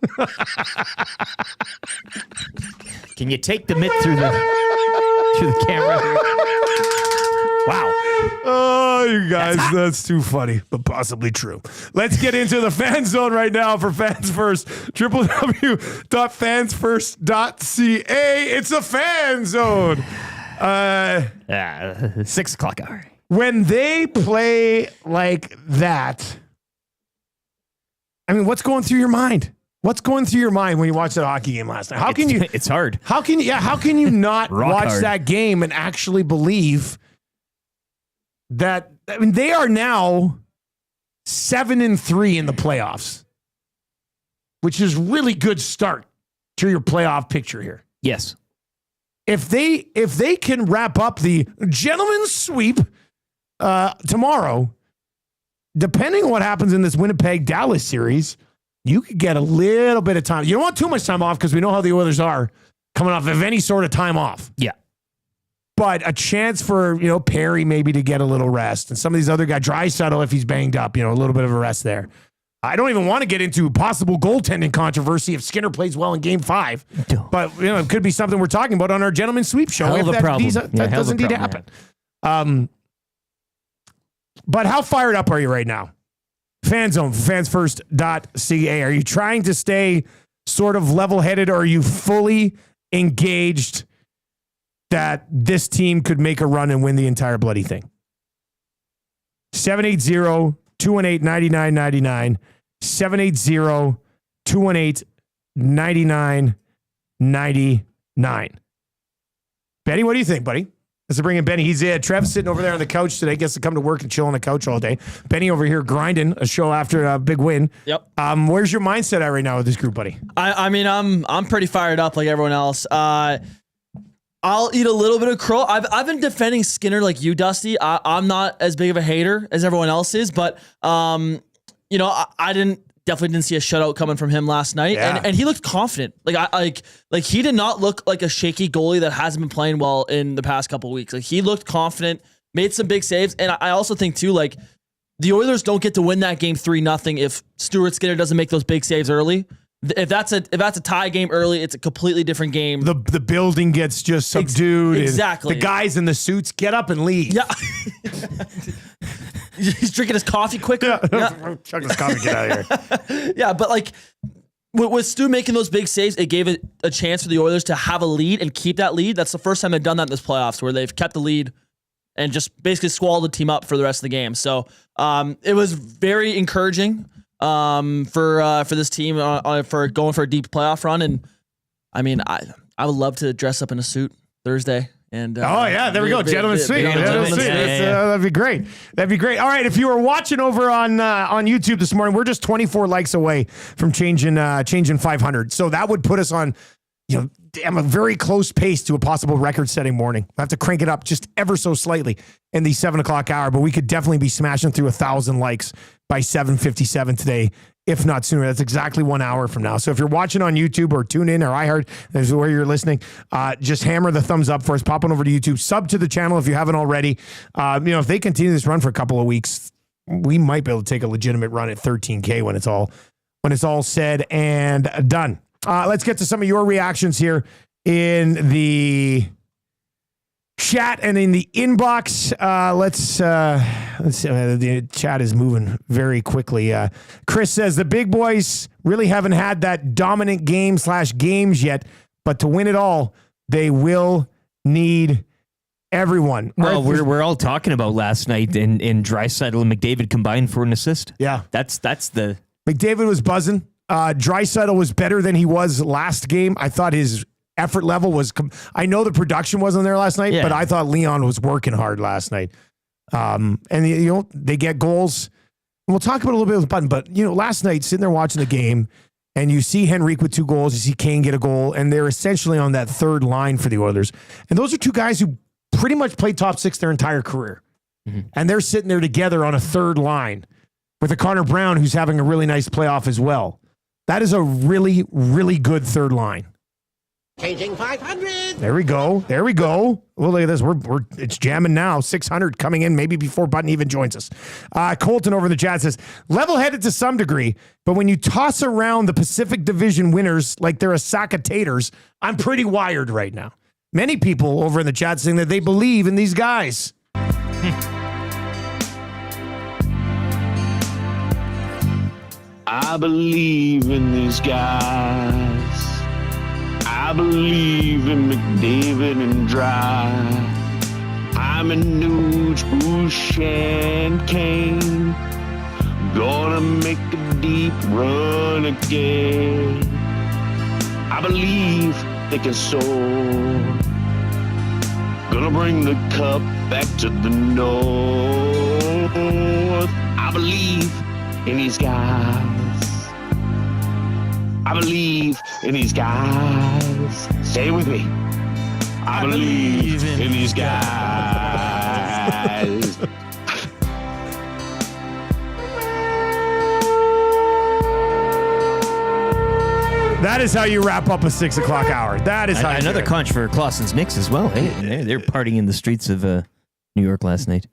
Can you take the mitt through the camera here? Wow. Oh, you guys, that's too funny, but possibly true. Let's get into the fan zone right now for Fans First. www.fansfirst.ca. It's a fan zone. 6 o'clock hour. When they play like that, I mean, what's going through your mind? What's going through your mind when you watch that hockey game last night? It's hard. How can you not watch hard. that game and actually believe that? I mean, they are now 7-3 in the playoffs, which is really good start to your playoff picture here. Yes. If they can wrap up the gentleman's sweep tomorrow, depending on what happens in this Winnipeg-Dallas series, you could get a little bit of time. You don't want too much time off because we know how the Oilers are coming off of any sort of time off. Yeah. But a chance for, Perry maybe to get a little rest. And some of these other guys, Draisaitl, if he's banged up, a little bit of a rest there. I don't even want to get into possible goaltending controversy if Skinner plays well in Game 5. But, it could be something we're talking about on our Gentleman's Sweep show. Hell of a problem. That does indeed happen. Yeah. But how fired up are you right now? Fanzone, fansfirst.ca. Are you trying to stay sort of level-headed, or are you fully engaged that this team could make a run and win the entire bloody thing? 780-218-9999. 780-218-9999. Benny, what do you think, buddy? Let's bring in Benny. He's Trev's sitting over there on the couch today. Gets to come to work and chill on the couch all day. Benny over here grinding a show after a big win. Yep. Where's your mindset at right now with this group, buddy? I mean, I'm pretty fired up like everyone else. I'll eat a little bit of crow. I've been defending Skinner like you, Dusty. I'm not as big of a hater as everyone else is, but I definitely didn't see a shutout coming from him last night, and he looked confident. Like he did not look like a shaky goalie that hasn't been playing well in the past couple of weeks. Like he looked confident, made some big saves, and I also think too, like the Oilers don't get to win that game 3-0 if Stuart Skinner doesn't make those big saves early. If that's a tie game early, it's a completely different game. The building gets just subdued. Exactly. The guys in the suits get up and leave. Yeah. He's drinking his coffee quicker. Yeah. Chuck his coffee, get out of here. Yeah, but like with Stu making those big saves, it gave it a chance for the Oilers to have a lead and keep that lead. That's the first time they've done that in this playoffs, where they've kept the lead and just basically swallowed the team up for the rest of the game. So it was very encouraging for this team for going for a deep playoff run. And I mean, I would love to dress up in a suit Thursday. And there we go, gentlemen's suite. That'd be great. All right, if you were watching over on YouTube this morning, we're just 24 likes away from changing 500. So that would put us on, a very close pace to a possible record-setting morning. I have to crank it up just ever so slightly in the 7 o'clock hour, but we could definitely be smashing through 1,000 likes by 7:57 today, if not sooner. That's exactly 1 hour from now. So if you're watching on YouTube or tune in or iHeart, is where you're listening, just hammer the thumbs up for us. Pop on over to YouTube. Sub to the channel if you haven't already. If they continue this run for a couple of weeks, we might be able to take a legitimate run at 13K when it's all said and done. Let's get to some of your reactions here in the chat and in the inbox. Let's see. The chat is moving very quickly. Chris says the big boys really haven't had that dominant game/games yet, but to win it all, they will need Everyone. Well, we're all talking about last night in Draisaitl and McDavid combined for an assist. Yeah. That's the... McDavid was buzzing. Draisaitl was better than he was last game. I thought his effort level was... I know the production wasn't there last night, but I thought Leon was working hard last night. And, they get goals. And we'll talk about it a little bit with Button, but, last night, sitting there watching the game, and you see Henrique with 2 goals, you see Kane get a goal, and they're essentially on that third line for the Oilers. And those are 2 guys who pretty much played top 6 their entire career. Mm-hmm. And they're sitting there together on a third line with a Connor Brown who's having a really nice playoff as well. That is a really, really good third line. Changing 500. There we go. Well, look at this. It's jamming now. 600 coming in maybe before Button even joins us. Colton over in the chat says, level-headed to some degree, but when you toss around the Pacific Division winners like they're a sack of taters, I'm pretty wired right now. Many people over in the chat saying that they believe in these guys. I believe in these guys. I believe in McDavid and Dry. I'm in Nuge, Bush, and Kane. Gonna make a deep run again. I believe they can soar. Gonna bring the cup back to the north. I believe in these guys. I believe in these guys. Say it with me. I believe in these guys. That is how you wrap up a 6 o'clock hour. That is how another conch for Clausen's Knicks as well. Hey, they're partying in the streets of New York last night.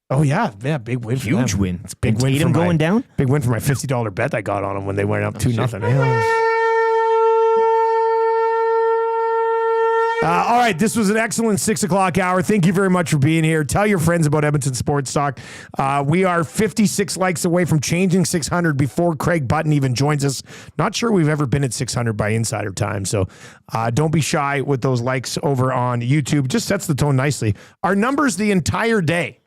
Oh, yeah, big win for Huge them. win. It's a big win for going down? Big win for my $50 bet I got on them when they went up 2-0. All right, this was an excellent 6 o'clock hour. Thank you very much for being here. Tell your friends about Edmonton Sports Talk. We are 56 likes away from changing 600 before Craig Button even joins us. Not sure we've ever been at 600 by insider time, so don't be shy with those likes over on YouTube. Just sets the tone nicely. Our numbers the entire day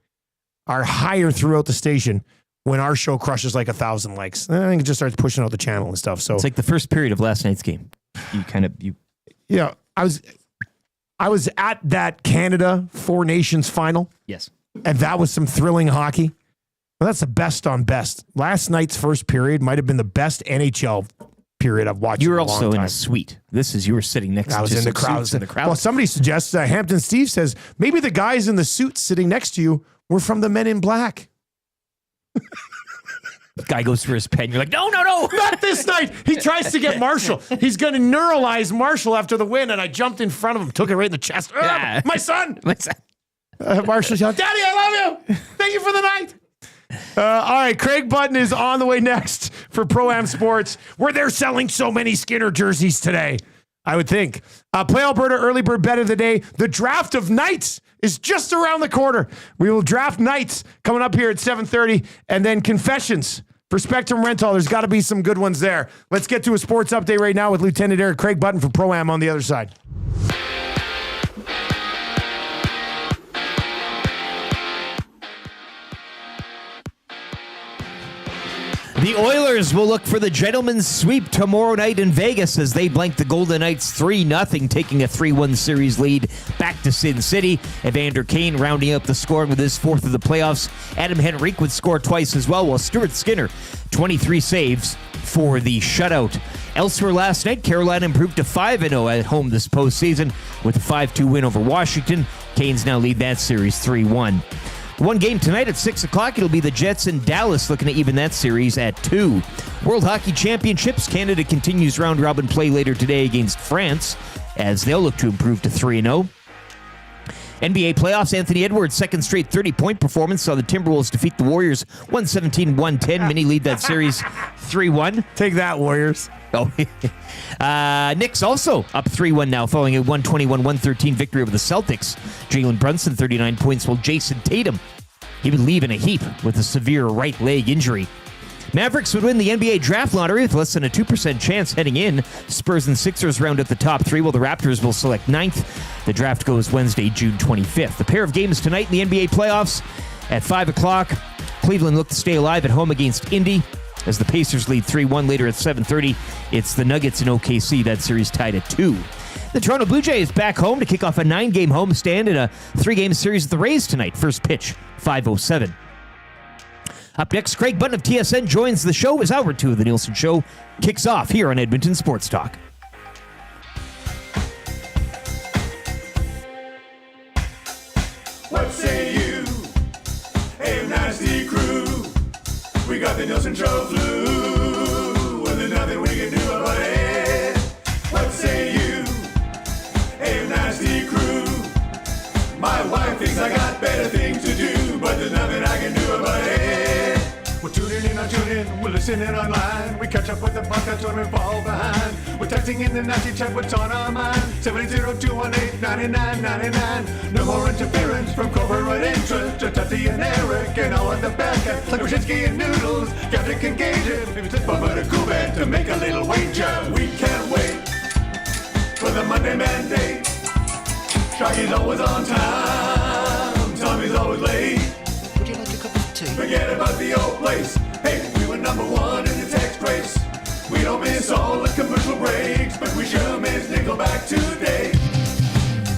are higher throughout the station when our show crushes like 1,000 likes. I think it just starts pushing out the channel and stuff. So it's like the first period of last night's game. Yeah, I was at that Canada Four Nations final. Yes. And that was some thrilling hockey. Well, that's the best on best. Last night's first period might have been the best NHL period I've watched. You were in a long also time. in a suite. You were sitting next to I was in the crowd. Well, somebody suggests, Hampton Steve says, maybe the guys in the suits sitting next to you were from the Men in Black. Guy goes for his pen. You're like, no. Not this night. He tries to get Marshall. He's going to neuralize Marshall after the win, and I jumped in front of him, took it right in the chest. Yeah. My son. Marshall's yelling, Daddy, I love you. Thank you for the night. All right, Craig Button is on the way next for Pro-Am Sports, where they're selling so many Skinner jerseys today, I would think. Play Alberta early bird bet of the day. The draft of Nites is just around the corner. We will draft Nites coming up here at 7:30, and then confessions for Spectrum Rental. There's got to be some good ones there. Let's get to a sports update right now with Lieutenant Eric Craig Button for Pro-Am on the other side. The Oilers will look for the gentleman's sweep tomorrow night in Vegas as they blank the Golden Knights 3-0, taking a 3-1 series lead back to Sin City. Evander Kane rounding up the scoring with his 4th of the playoffs. Adam Henrique would score twice as well, while Stuart Skinner, 23 saves for the shutout. Elsewhere last night, Carolina improved to 5-0 at home this postseason with a 5-2 win over Washington. Canes now lead that series 3-1. One game tonight at 6 o'clock. It'll be the Jets in Dallas looking to even that series at 2. World Hockey Championships. Canada continues round-robin play later today against France as they'll look to improve to 3-0. NBA playoffs. Anthony Edwards' second straight 30-point performance saw the Timberwolves defeat the Warriors 117-110. Mini lead that series 3-1. Take that, Warriors. Oh, Knicks also up 3-1 now following a 121-113 victory over the Celtics. Jalen Brunson, 39 points, while Jason Tatum, he would leave in a heap with a severe right leg injury. Mavericks would win the NBA draft lottery with less than a 2% chance heading in. Spurs and Sixers round out the top 3, while the Raptors will select 9th. The draft goes Wednesday, June 25th. The pair of games tonight in the NBA playoffs at 5 o'clock. Cleveland look to stay alive at home against Indy as the Pacers lead 3-1. Later at 7:30, it's the Nuggets and OKC. That series tied at 2. The Toronto Blue Jays back home to kick off a 9-game homestand in a 3-game series with the Rays tonight. First pitch, 5:07. Up next, Craig Button of TSN joins the show as Hour 2 of the Nielson Show kicks off here on Edmonton Sports Talk. What say you? Hey, nasty crew. We got the Nielson Show flu, and there's nothing we can do about it. What say you? Hey, nasty crew. My wife thinks I got better things to do, but there's nothing I can do about it. We're tuning in on TuneIn, we're listening online. We catch up with the podcast when we fall behind. We're texting in the nasty chat, what's on our mind. 780-218-9999. No more interference from corporate interest. Just Dusty and Eric and all at the back. Like Wyshynski and Noodles, Garrett and Gage. Maybe it's Bubba to Kuban to make a little wager. We can't wait for the Monday Mandate. Shaggy's always on time. Tommy's always late. Would you like a cup of tea? Forget about the old place. Hey, we were number 1 in the text race. We don't miss all the commercial breaks, but we sure miss Nickelback today.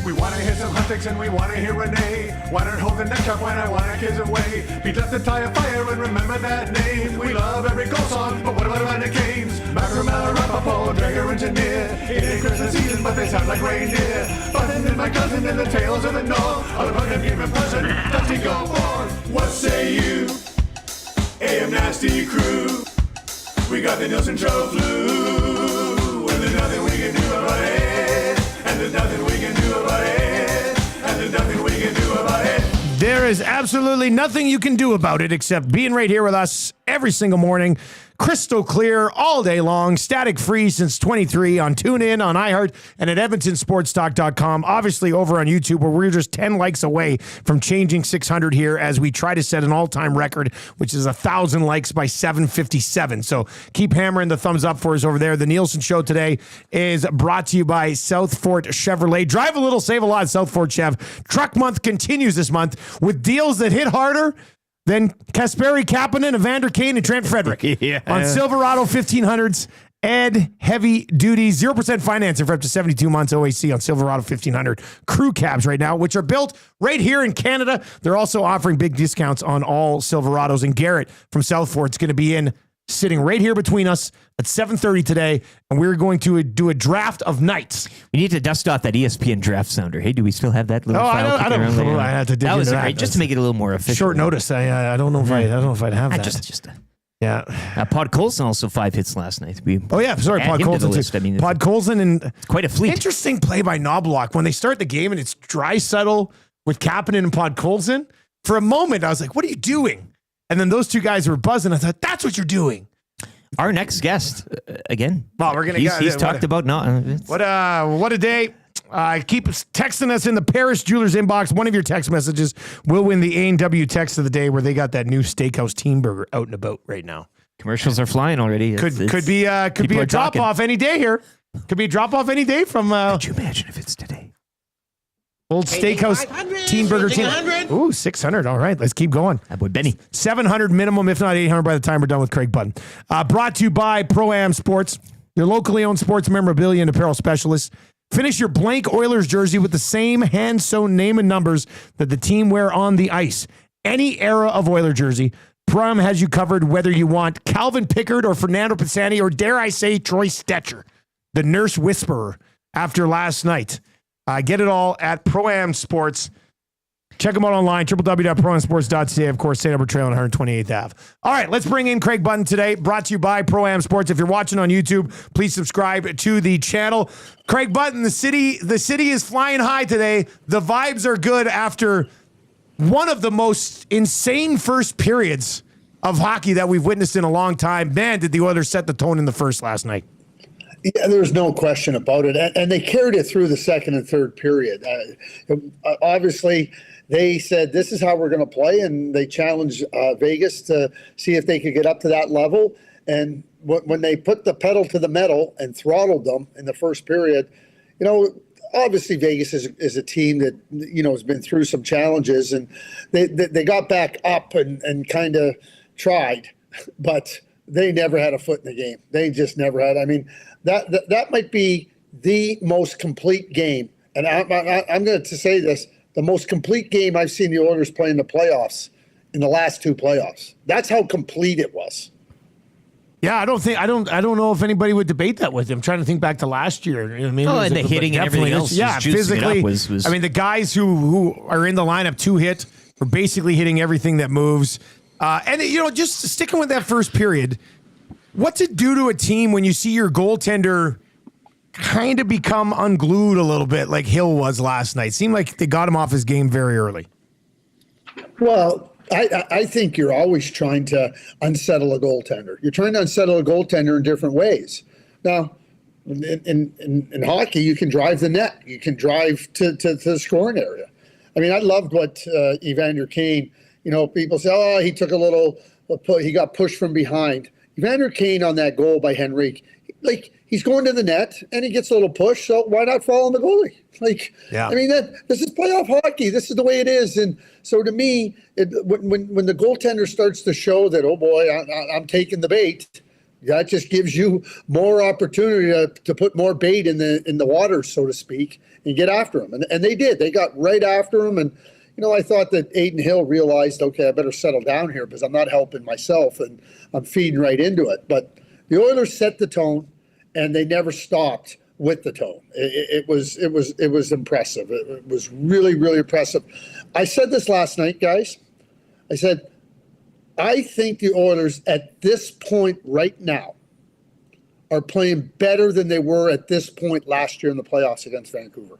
We want to hear some hot takes and we want to hear Renee. Why not hold the neck up when I want to kiss away? Beat up the tire fire and remember that name. We love every goal song, but what about the games? Macramel, Rapaport, Dragger, Engineer. It ain't Christmas season, but they sound like reindeer. Button and my cousin and the tales of the North. All about them game in person, Dusty go on. What say you? AM Nasty Crew. We got the Nielson Show flu, and there's nothing we can do about it. And there's nothing we can do about it. And there's nothing we can do about it. There is absolutely nothing you can do about it except being right here with us every single morning. Crystal clear all day long, static free since 23 on TuneIn, on iHeart, and at EdmontonSportsTalk.com. Obviously over on YouTube, where we're just 10 likes away from changing 600 here as we try to set an all-time record, which is 1,000 likes by 7:57. So keep hammering the thumbs up for us over there. The Nielsen Show today is brought to you by South Fort Chevrolet. Drive a little, save a lot. South Fort Chev. Truck Month continues this month with deals that hit harder than Kasperi Kapanen, Evander Kane, and Trent Frederick. Yeah. On Silverado 1500s, Ed Heavy Duty, 0% financing for up to 72 months OAC on Silverado 1500 crew cabs right now, which are built right here in Canada. They're also offering big discounts on all Silverados. And Garrett from South Fort's going to be sitting right here between us at 7:30 today, and we're going to do a draft of Nites. We need to dust off that ESPN draft sounder. Hey, do we still have that little file? I don't know. I have to dig that was into great, just to make it a little more official. Short notice. I don't know if I have that. Yeah. Pod Colson also 5 hits last night. Sorry, Pod Colson too. I mean, Pod Colson, and it's quite a fleet. Interesting play by Knobloch when they start the game and it's dry settle with Kapanen and Pod Colson. For a moment, I was like, "What are you doing?" And then those two guys were buzzing. I thought, "That's what you're doing." Our next guest, again. Well, we're gonna. He's talked about what a day. Keep texting us in the Paris Jewelers inbox. One of your text messages will win the A&W text of the day, where they got that new steakhouse teen burger out and about right now. Commercials are flying already. Could be a drop off any day here. Could be a drop off any day from. Could you imagine if it's today? Old Steakhouse Teen Burger Team. Ooh, 600. All right, let's keep going. That boy Benny. 700 minimum, if not 800 by the time we're done with Craig Button. Brought to you by Pro-Am Sports, your locally owned sports memorabilia and apparel specialist. Finish your blank Oilers jersey with the same hand-sewn name and numbers that the team wear on the ice. Any era of Oiler jersey, Pro-Am has you covered, whether you want Calvin Pickard or Fernando Pisani, or dare I say Troy Stetcher, the nurse whisperer after last night. Get it all at Pro-Am Sports. Check them out online, www.proamsports.ca. Of course, St. Albert Trail on 128th Ave. All right, let's bring in Craig Button today, brought to you by Pro-Am Sports. If you're watching on YouTube, please subscribe to the channel. Craig Button, the city is flying high today. The vibes are good after one of the most insane first periods of hockey that we've witnessed in a long time. Man, did the Oilers set the tone in the first last night. Yeah, there's no question about it. And they carried it through the second and third period. Obviously, they said, this is how we're going to play. And they challenged Vegas to see if they could get up to that level. And when they put the pedal to the metal and throttled them in the first period, obviously Vegas is a team that, has been through some challenges, and they got back up and kind of tried, but they never had a foot in the game. They just never had. I mean, that might be the most complete game. And I'm going to say this, the most complete game I've seen the Oilers play in the playoffs in the last 2 playoffs. That's how complete it was. Yeah, I don't know if anybody would debate that with him. I'm trying to think back to last year. You know what I mean? And the hitting and everything else. Yeah, physically. Was I mean, the guys who are in the lineup to hit were basically hitting everything that moves. And just sticking with that first period, what's it do to a team when you see your goaltender kind of become unglued a little bit, like Hill was last night? Seemed like they got him off his game very early. Well, I think you're always trying to unsettle a goaltender. You're trying to unsettle a goaltender in different ways. Now, in hockey, you can drive the net. You can drive to the scoring area. I mean, I loved what Evander Kane, people say, he took he got pushed from behind. Evander Kane on that goal by Henrique, he's going to the net and he gets a little push, so why not fall on the goalie? I mean, this is playoff hockey. This is the way it is. And so to me, when the goaltender starts to show that, oh boy, I'm taking the bait, that just gives you more opportunity to put more bait in the water, so to speak, and get after him. And they did. They got right after him. And I thought that Aiden Hill realized, okay, I better settle down here because I'm not helping myself and I'm feeding right into it. But the Oilers set the tone, and they never stopped with the tone. It was impressive. It was really, really impressive. I said this last night, guys. I said, I think the Oilers at this point right now are playing better than they were at this point last year in the playoffs against Vancouver.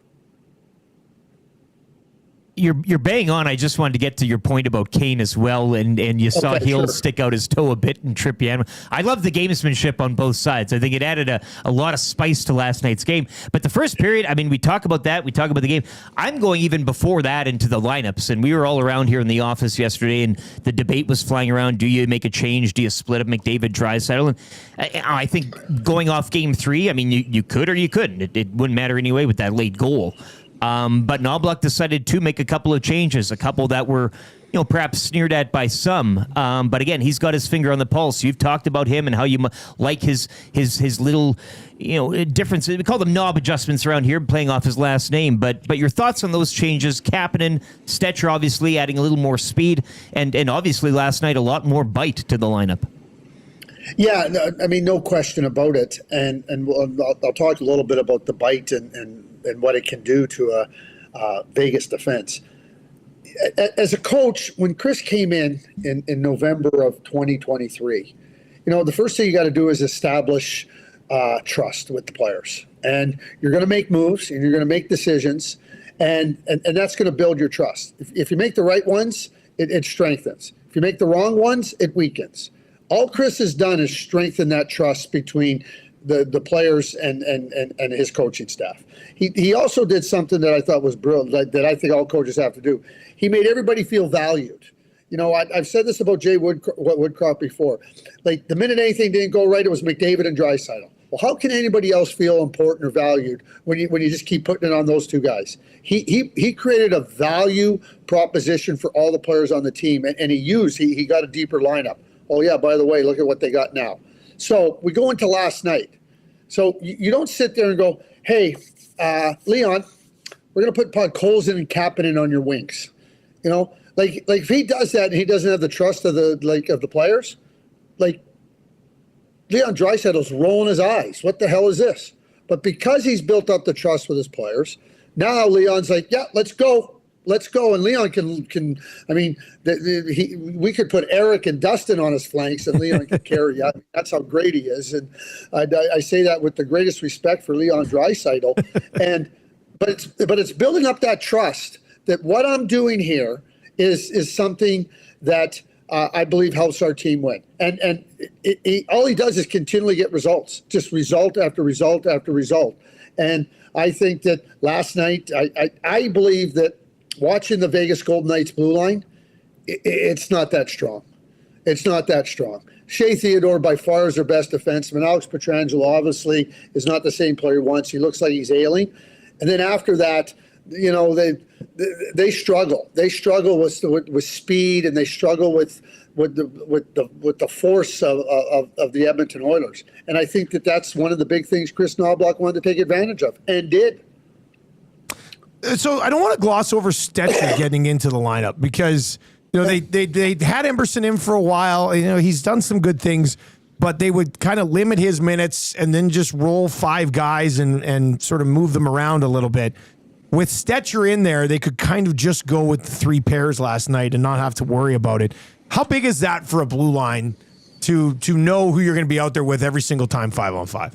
You're bang on. I just wanted to get to your point about Kane as well, and you saw Hill stick out his toe a bit and trip you. I love the gamesmanship on both sides. I think it added a lot of spice to last night's game. But the first period, I mean, we talk about that. We talk about the game. I'm going even before that into the lineups, and we were all around here in the office yesterday, and the debate was flying around. Do you make a change? Do you split up McDavid, Draisaitl? And I think going off game 3, I mean, you could or you couldn't. It wouldn't matter anyway with that late goal. But Knoblauch decided to make a couple of changes, a couple that were, perhaps sneered at by some. But again, he's got his finger on the pulse. You've talked about him and how you like his little, differences. We call them knob adjustments around here, playing off his last name. But your thoughts on those changes? Kapanen, Stetcher, obviously adding a little more speed, and obviously last night a lot more bite to the lineup. Yeah, I mean, no question about it. And I'll talk a little bit about the bite and what it can do to a Vegas defense. As a coach, when Chris came in November of 2023, the first thing you got to do is establish trust with the players. And you're going to make moves and you're going to make decisions, and that's going to build your trust. If you make the right ones, it strengthens. If you make the wrong ones, it weakens. All Chris has done is strengthen that trust between the players and his coaching staff. He also did something that I thought was brilliant, that I think all coaches have to do. He made everybody feel valued. I've said this about Jay Woodcroft before. The minute anything didn't go right, it was McDavid and Draisaitl. Well, how can anybody else feel important or valued when you just keep putting it on those two guys? He created a value proposition for all the players on the team, and he got a deeper lineup. Oh, yeah, by the way, look at what they got now. So we go into last night. So you don't sit there and go, hey, Leon, we're going to put Podkolzin and Kapanen on your wings. If he does that and he doesn't have the trust of the players, Leon Draisaitl's rolling his eyes. What the hell is this? But because he's built up the trust with his players, now Leon's like, yeah, let's go. And Leon can. I mean, we could put Eric and Dustin on his flanks, and Leon can carry. That's how great he is, and I say that with the greatest respect for Leon Draisaitl. But it's building up that trust that what I'm doing here is something that I believe helps our team win. And all he does is continually get results, just result after result after result. And I think that last night, I believe that watching the Vegas Golden Knights blue line, it's not that strong. It's not that strong. Shea Theodore by far is their best defenseman. Alex Pietrangelo obviously is not the same player once. He looks like he's ailing. And then after that, you know, they struggle. They struggle with speed, and they struggle with the force of the Edmonton Oilers. And I think that's one of the big things Chris Knobloch wanted to take advantage of, and did. So I don't want to gloss over Stetcher getting into the lineup, because you know they had Emerson in for a while. You know, he's done some good things, but they would kind of limit his minutes and then just roll 5 guys and sort of move them around a little bit. With Stetcher in there, they could kind of just go with the 3 pairs last night and not have to worry about it. How big is that for a blue line to know who you're going to be out there with every single time 5-on-5?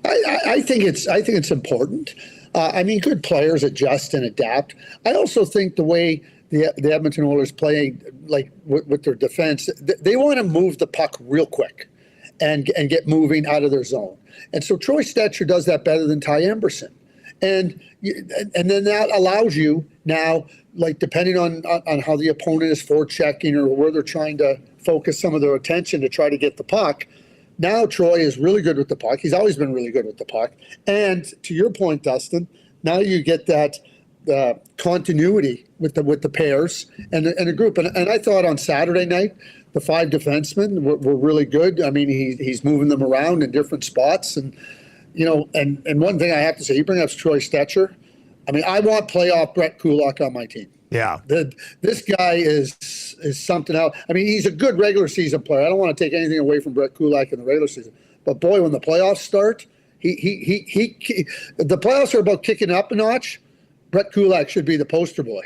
I think it's important. I mean, good players adjust and adapt. I also think the way the Edmonton Oilers play, like with their defense, they want to move the puck real quick and get moving out of their zone. And so Troy Stetcher does that better than Ty Emberson. And then that allows you now, like depending on how the opponent is forechecking or where they're trying to focus some of their attention to try to get the puck. Now Troy is really good with the puck. He's always been really good with the puck. And to your point, Dustin, now you get that continuity with the pairs and the group. And I thought on Saturday night, the 5 defensemen were really good. I mean, he's moving them around in different spots. And, you know, and one thing I have to say, you bring up Troy Stetcher. I mean, I want playoff Brett Kulak on my team. Yeah. This guy is something else. I mean, he's a good regular season player. I don't want to take anything away from Brett Kulak in the regular season. But boy, when the playoffs start, the playoffs are about kicking up a notch. Brett Kulak should be the poster boy.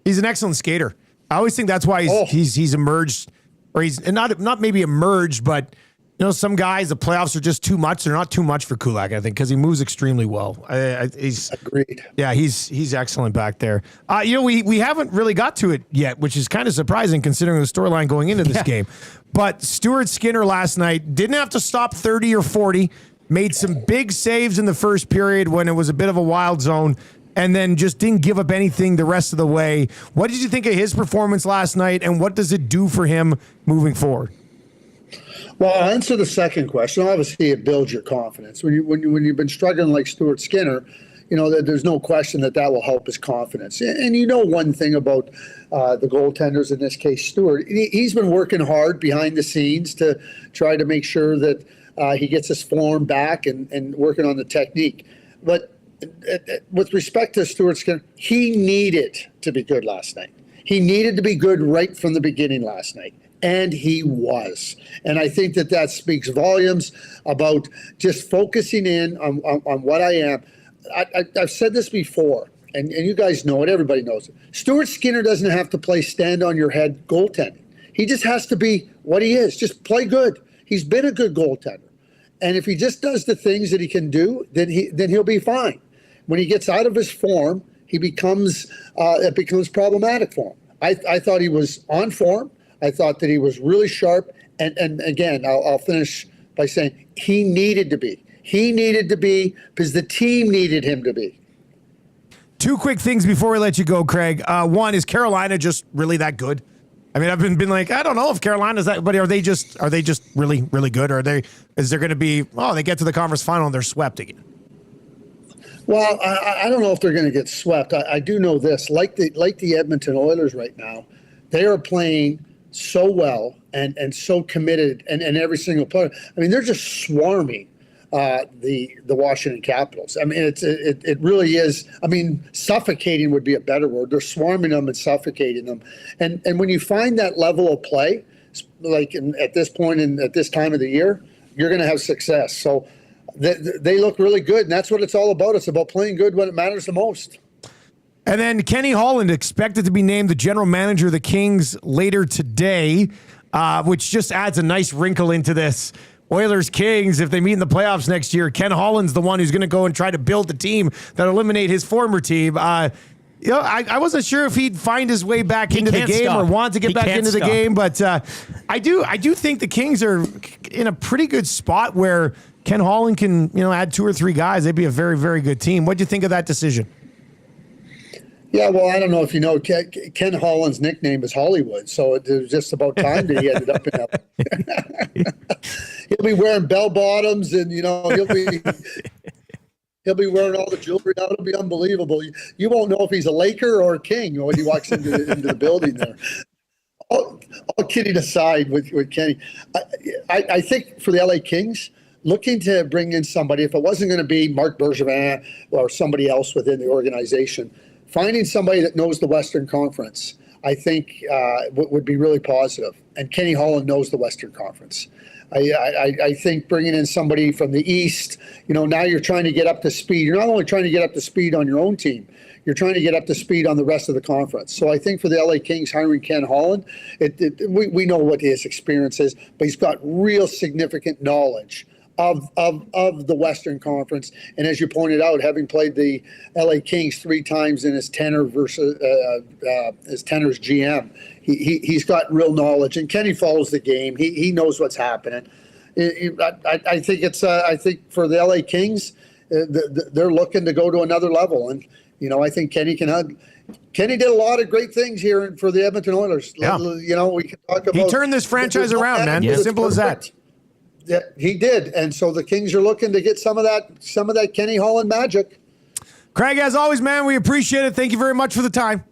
He's an excellent skater. I always think that's why he's emerged, or he's not maybe emerged, but you know, some guys, the playoffs are just too much. They're not too much for Kulak, I think, because he moves extremely well. He's agreed. Yeah, he's excellent back there. You know, we haven't really got to it yet, which is kind of surprising considering the storyline going into this game. But Stuart Skinner last night didn't have to stop 30 or 40, made some big saves in the first period when it was a bit of a wild zone, and then just didn't give up anything the rest of the way. What did you think of his performance last night, and what does it do for him moving forward? Well, I'll answer the second question. Obviously, it builds your confidence. When you've been struggling like Stuart Skinner, you know, there's no question that will help his confidence. And you know one thing about the goaltenders, in this case, Stuart, he's been working hard behind the scenes to try to make sure that he gets his form back and working on the technique. But with respect to Stuart Skinner, he needed to be good last night. He needed to be good right from the beginning last night. And he was. And I think that speaks volumes about just focusing in on what I am. I've said this before, and you guys know it. Everybody knows it. Stuart Skinner doesn't have to play stand-on-your-head goaltending. He just has to be what he is. Just play good. He's been a good goaltender. And if he just does the things that he can do, then he'll be fine. When he gets out of his form, it becomes problematic for him. I thought he was on form. I thought that he was really sharp. And again, I'll finish by saying he needed to be. He needed to be because the team needed him to be. 2 quick things before we let you go, Craig. One, is Carolina just really that good? I mean, I've been like, I don't know if Carolina's that, but are they just really, really good? Or is there going to be, they get to the conference final and they're swept again? Well, I don't know if they're going to get swept. I do know this, like the Edmonton Oilers right now, they are playing so well and so committed and every single player. I mean, they're just swarming the Washington Capitals. I mean, it really is. I mean, suffocating would be a better word. They're swarming them and suffocating them. And when you find that level of play, like at this point and at this time of the year, you're going to have success. So they look really good, and that's what it's all about. It's about playing good when it matters the most. And then Kenny Holland expected to be named the general manager of the Kings later today, which just adds a nice wrinkle into this. Oilers Kings, if they meet in the playoffs next year, Ken Holland's the one who's going to go and try to build the team that eliminate his former team. I wasn't sure if he'd find his way back into the game or want to get back into the game, but I do think the Kings are in a pretty good spot where Ken Holland can add 2 or 3 guys. They'd be a very, very good team. What do you think of that decision? Yeah, well, I don't know if you know, Ken Holland's nickname is Hollywood, so it was just about time that he ended up in He'll be wearing bell bottoms, and he'll be wearing all the jewelry. That'll be unbelievable. You won't know if he's a Laker or a King when he walks into the building there. All kidding aside with Kenny, I think for the LA Kings, looking to bring in somebody, if it wasn't going to be Marc Bergevin or somebody else within the organization, finding somebody that knows the Western Conference, I think would be really positive. And Kenny Holland knows the Western Conference. I think bringing in somebody from the East, now you're trying to get up to speed. You're not only trying to get up to speed on your own team, you're trying to get up to speed on the rest of the conference. So I think for the LA Kings hiring Ken Holland, we know what his experience is, but he's got real significant knowledge of the Western Conference. And as you pointed out, having played the LA Kings 3 times in his tenure versus his tenor's GM, he's got real knowledge. And Kenny follows the game. He knows what's happening. I think I think for the LA Kings, they're looking to go to another level. And I think Kenny did a lot of great things here for the Edmonton Oilers. Yeah. We can talk about. He turned this franchise around, man. Yeah. Simple as that. Yeah, he did, and so the Kings are looking to get some of that Kenny Holland magic. Craig, as always, man, we appreciate it. Thank you very much for the time.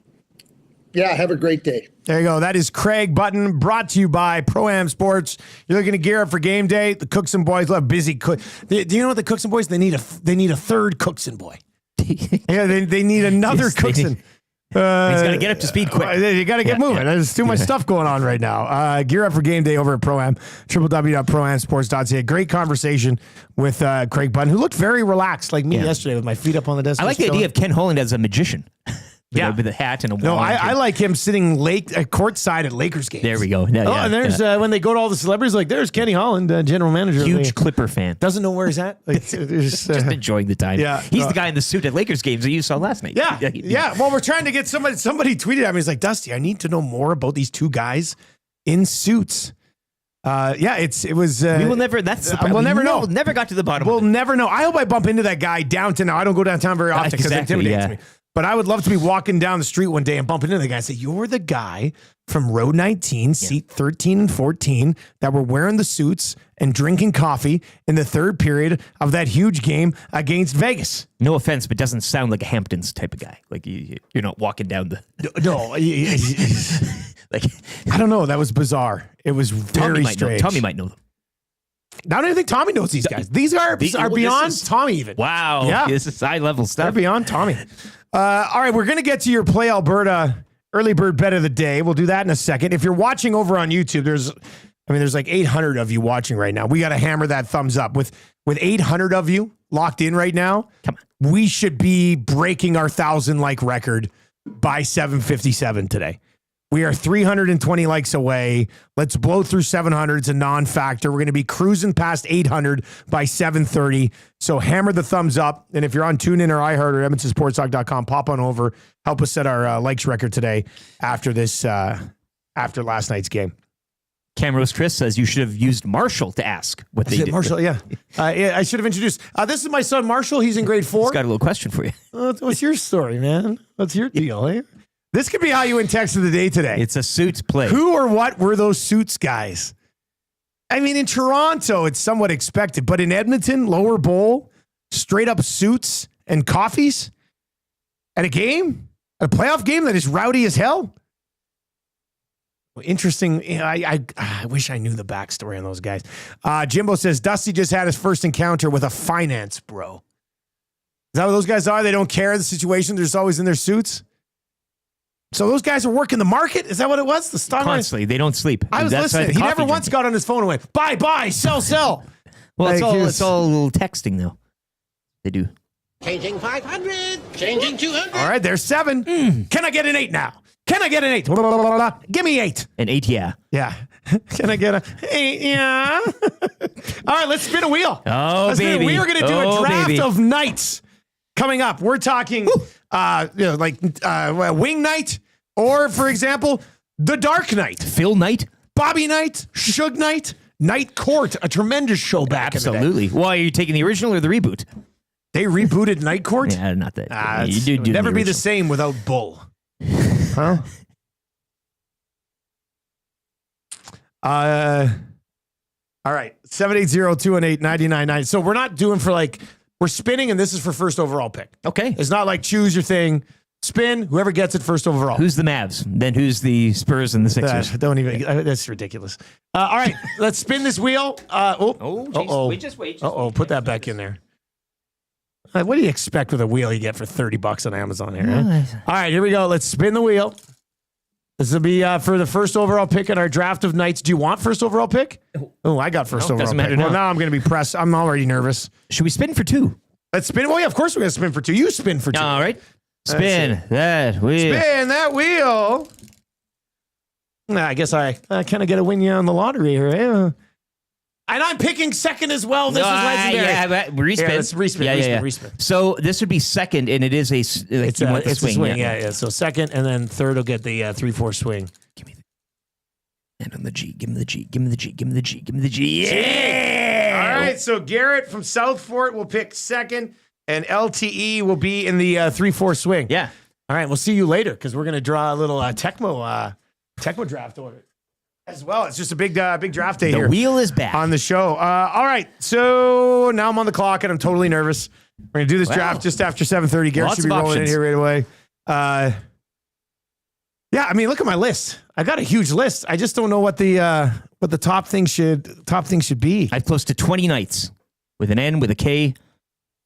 Yeah, have a great day. There you go. That is Craig Button, brought to you by Pro-Am Sports. You're looking to gear up for game day. The Cookson boys love busy cook. Do you know what the Cookson boys? They need a third Cookson boy. Yeah, they need another Cookson. He's got to get up to speed quick. You got to get moving. There's too much stuff going on right now. Gear up for game day over at Pro-Am, www.proamsports.ca. Great conversation with Craig Button, who looked very relaxed like me yesterday with my feet up on the desk. I like the idea of Ken Holland as a magician. Yeah, with a hat and a wand. No, I like him sitting courtside at Lakers games. There we go. And there's when they go to all the celebrities, like there's Kenny Holland, general manager. Huge Clipper fan. Doesn't know where he's at. Like, just enjoying the time. Yeah, he's the guy in the suit at Lakers games that you saw last night. Yeah. Well, we're trying to get somebody tweeted at me. He's like, Dusty, I need to know more about these 2 guys in suits. It was. We will never. That's the problem. We'll never know. Never got to the bottom. We'll never know. I hope I bump into that guy downtown. Now I don't go downtown very often because it intimidates me. But I would love to be walking down the street one day and bump into the guy and say, you're the guy from row 19, seat 13 and 14 that were wearing the suits and drinking coffee in the third period of that huge game against Vegas. No offense, but doesn't sound like a Hamptons type of guy. Like you're not walking down the... No. Like I don't know. That was bizarre. It was very strange. Tommy might know them. I don't even think Tommy knows these guys. These are beyond Tommy even. Wow. Yeah. This is high level stuff. They're beyond Tommy. All right, we're going to get to your Play Alberta early bird bet of the day. We'll do that in a second. If you're watching over on YouTube, there's like 800 of you watching right now. We got to hammer that thumbs up. With 800 of you locked in right now, come on. We should be breaking our 1,000 like record by 7:57 today. We are 320 likes away. Let's blow through 700. It's a non-factor. We're going to be cruising past 800 by 7:30. So hammer the thumbs up. And if you're on TuneIn or iHeart or EdmontonSportsTalk.com, pop on over. Help us set our likes record today after last night's game. Camrose Chris says you should have used Marshall to ask what they did. Marshall, yeah. I should have introduced. This is my son, Marshall. He's in grade 4. He's got a little question for you. What's your story, man? What's your deal, eh? This could be how you win text of the day today. It's a suits play. Who or what were those suits guys? I mean, in Toronto, it's somewhat expected, but in Edmonton, lower bowl, straight up suits and coffees at a game, at a playoff game that is rowdy as hell. Interesting. I wish I knew the backstory on those guys. Jimbo says Dusty just had his first encounter with a finance bro. Is that what those guys are? They don't care the situation. They're just always in their suits. So those guys are working the market? Is that what it was? The stock constantly. They don't sleep. I was listening. He never once got on his phone and went, buy, sell. Well, it's all texting though. They do. Changing 500. Changing 200. All right, there's 7. Can I get an 8 now? Can I get an 8? Blah, blah, blah, blah. Give me 8. An 8, yeah. Yeah. Can I get a 8? Yeah. All right, let's spin a wheel. Oh, baby. We are going to do a draft of nights coming up. We're talking Wing Night or, for example, The Dark Knight. Phil Knight. Bobby Knight. Suge Knight. Night Court. A tremendous show back in the day. Absolutely. Well, are you taking the original or the reboot? They rebooted Night Court? Yeah, not that. It would never be the same without Bull. Huh? All right. 780-218-99.9. So we're not doing for we're spinning, and this is for first overall pick. Okay. It's not like choose your thing. Spin, whoever gets it first overall. Who's the Mavs? Then who's the Spurs and the Sixers? That's ridiculous. All right, let's spin this wheel. Put that back in there. What do you expect with a wheel you get for $30 on Amazon here? Huh? All right, here we go. Let's spin the wheel. This will be for the first overall pick in our draft of nights. Do you want first overall pick? Oh, I got first overall pick. Well, now I'm going to be pressed. I'm already nervous. Should we spin for 2? Let's spin. Oh, yeah, of course we're going to spin for 2. You spin for 2. All right. Spin that wheel. Spin that wheel. I guess I kind of get a win you on the lottery here. Yeah. And I'm picking second as well. This is legendary. Yeah, respin. Yeah, let's respin. Respin. So this would be second, and it is a it's a swing. Yeah. So second, and then third will get the 3-4 swing. Give me the and on the G. Give me the G. Give me the G. Give me the G. Give me the G. Yeah. All right. So Garrett from South Fort will pick second, and LTE will be in the 3-4 swing. Yeah. All right. We'll see you later because we're gonna draw a little Tecmo draft order. As well. It's just a big draft day here. The wheel is back. On the show. All right. So now I'm on the clock and I'm totally nervous. We're going to do this draft just after 7:30. Garrett should be rolling in here right away. Yeah, I mean, look at my list. I got a huge list. I just don't know what the top thing should be. I have close to 20 nights with an N, with a K.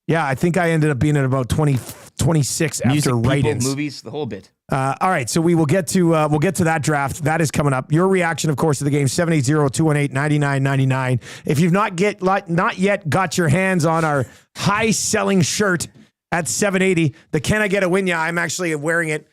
Yeah, I think I ended up being at about 26 after write-ins. Movies, the whole bit. All right, so we'll get to that draft. That is coming up. Your reaction, of course, to the game, 780-218-9999. If you've not yet got your hands on our high-selling shirt at 780, the Can I Get a Win Ya? I'm actually wearing it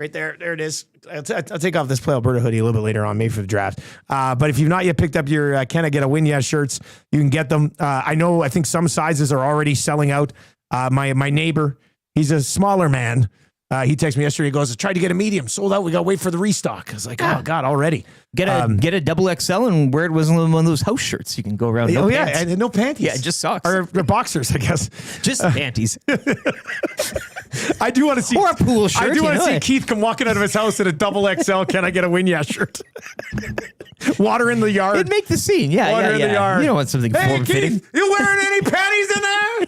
right there. There it is. I'll take off this Play Alberta hoodie a little bit later on, maybe for the draft. But if you've not yet picked up your Can I Get a Win Ya shirts, you can get them. I think some sizes are already selling out. My neighbor, he's a smaller man. He texted me yesterday. He goes, I tried to get a medium, sold out. We got to wait for the restock. I was like, oh God, already. Get a double XL and wear it was one of those house shirts. You can go around. No pants. And no panties. Yeah, just socks or boxers, I guess. Just panties. I do want to see or a pool shirt. I do want to see Keith come walking out of his house in a double XL. Can I get a Win Ya shirt? Water in the yard. It'd make the scene. Yeah, Water in the yard. You don't want something hey, form-fitting. Keith, you wearing any panties in there?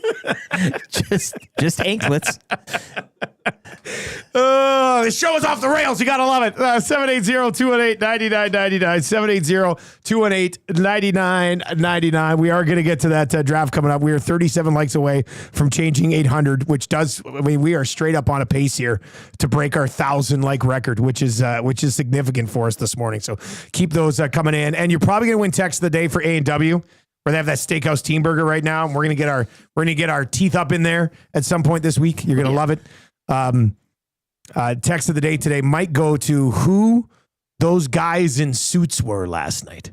just anklets. The show is off the rails. You got to love it. 780-218-9999. 780-218-9999. We are going to get to that draft coming up. We are 37 likes away from changing 800, which we are straight up on a pace here to break our 1,000 like record, which is significant for us this morning. So keep those coming in. And you're probably going to win text of the day for A&W. Where they have that steakhouse team burger right now, and we're gonna get our teeth up in there at some point this week. You're gonna love it. Text of the day today might go to who those guys in suits were last night.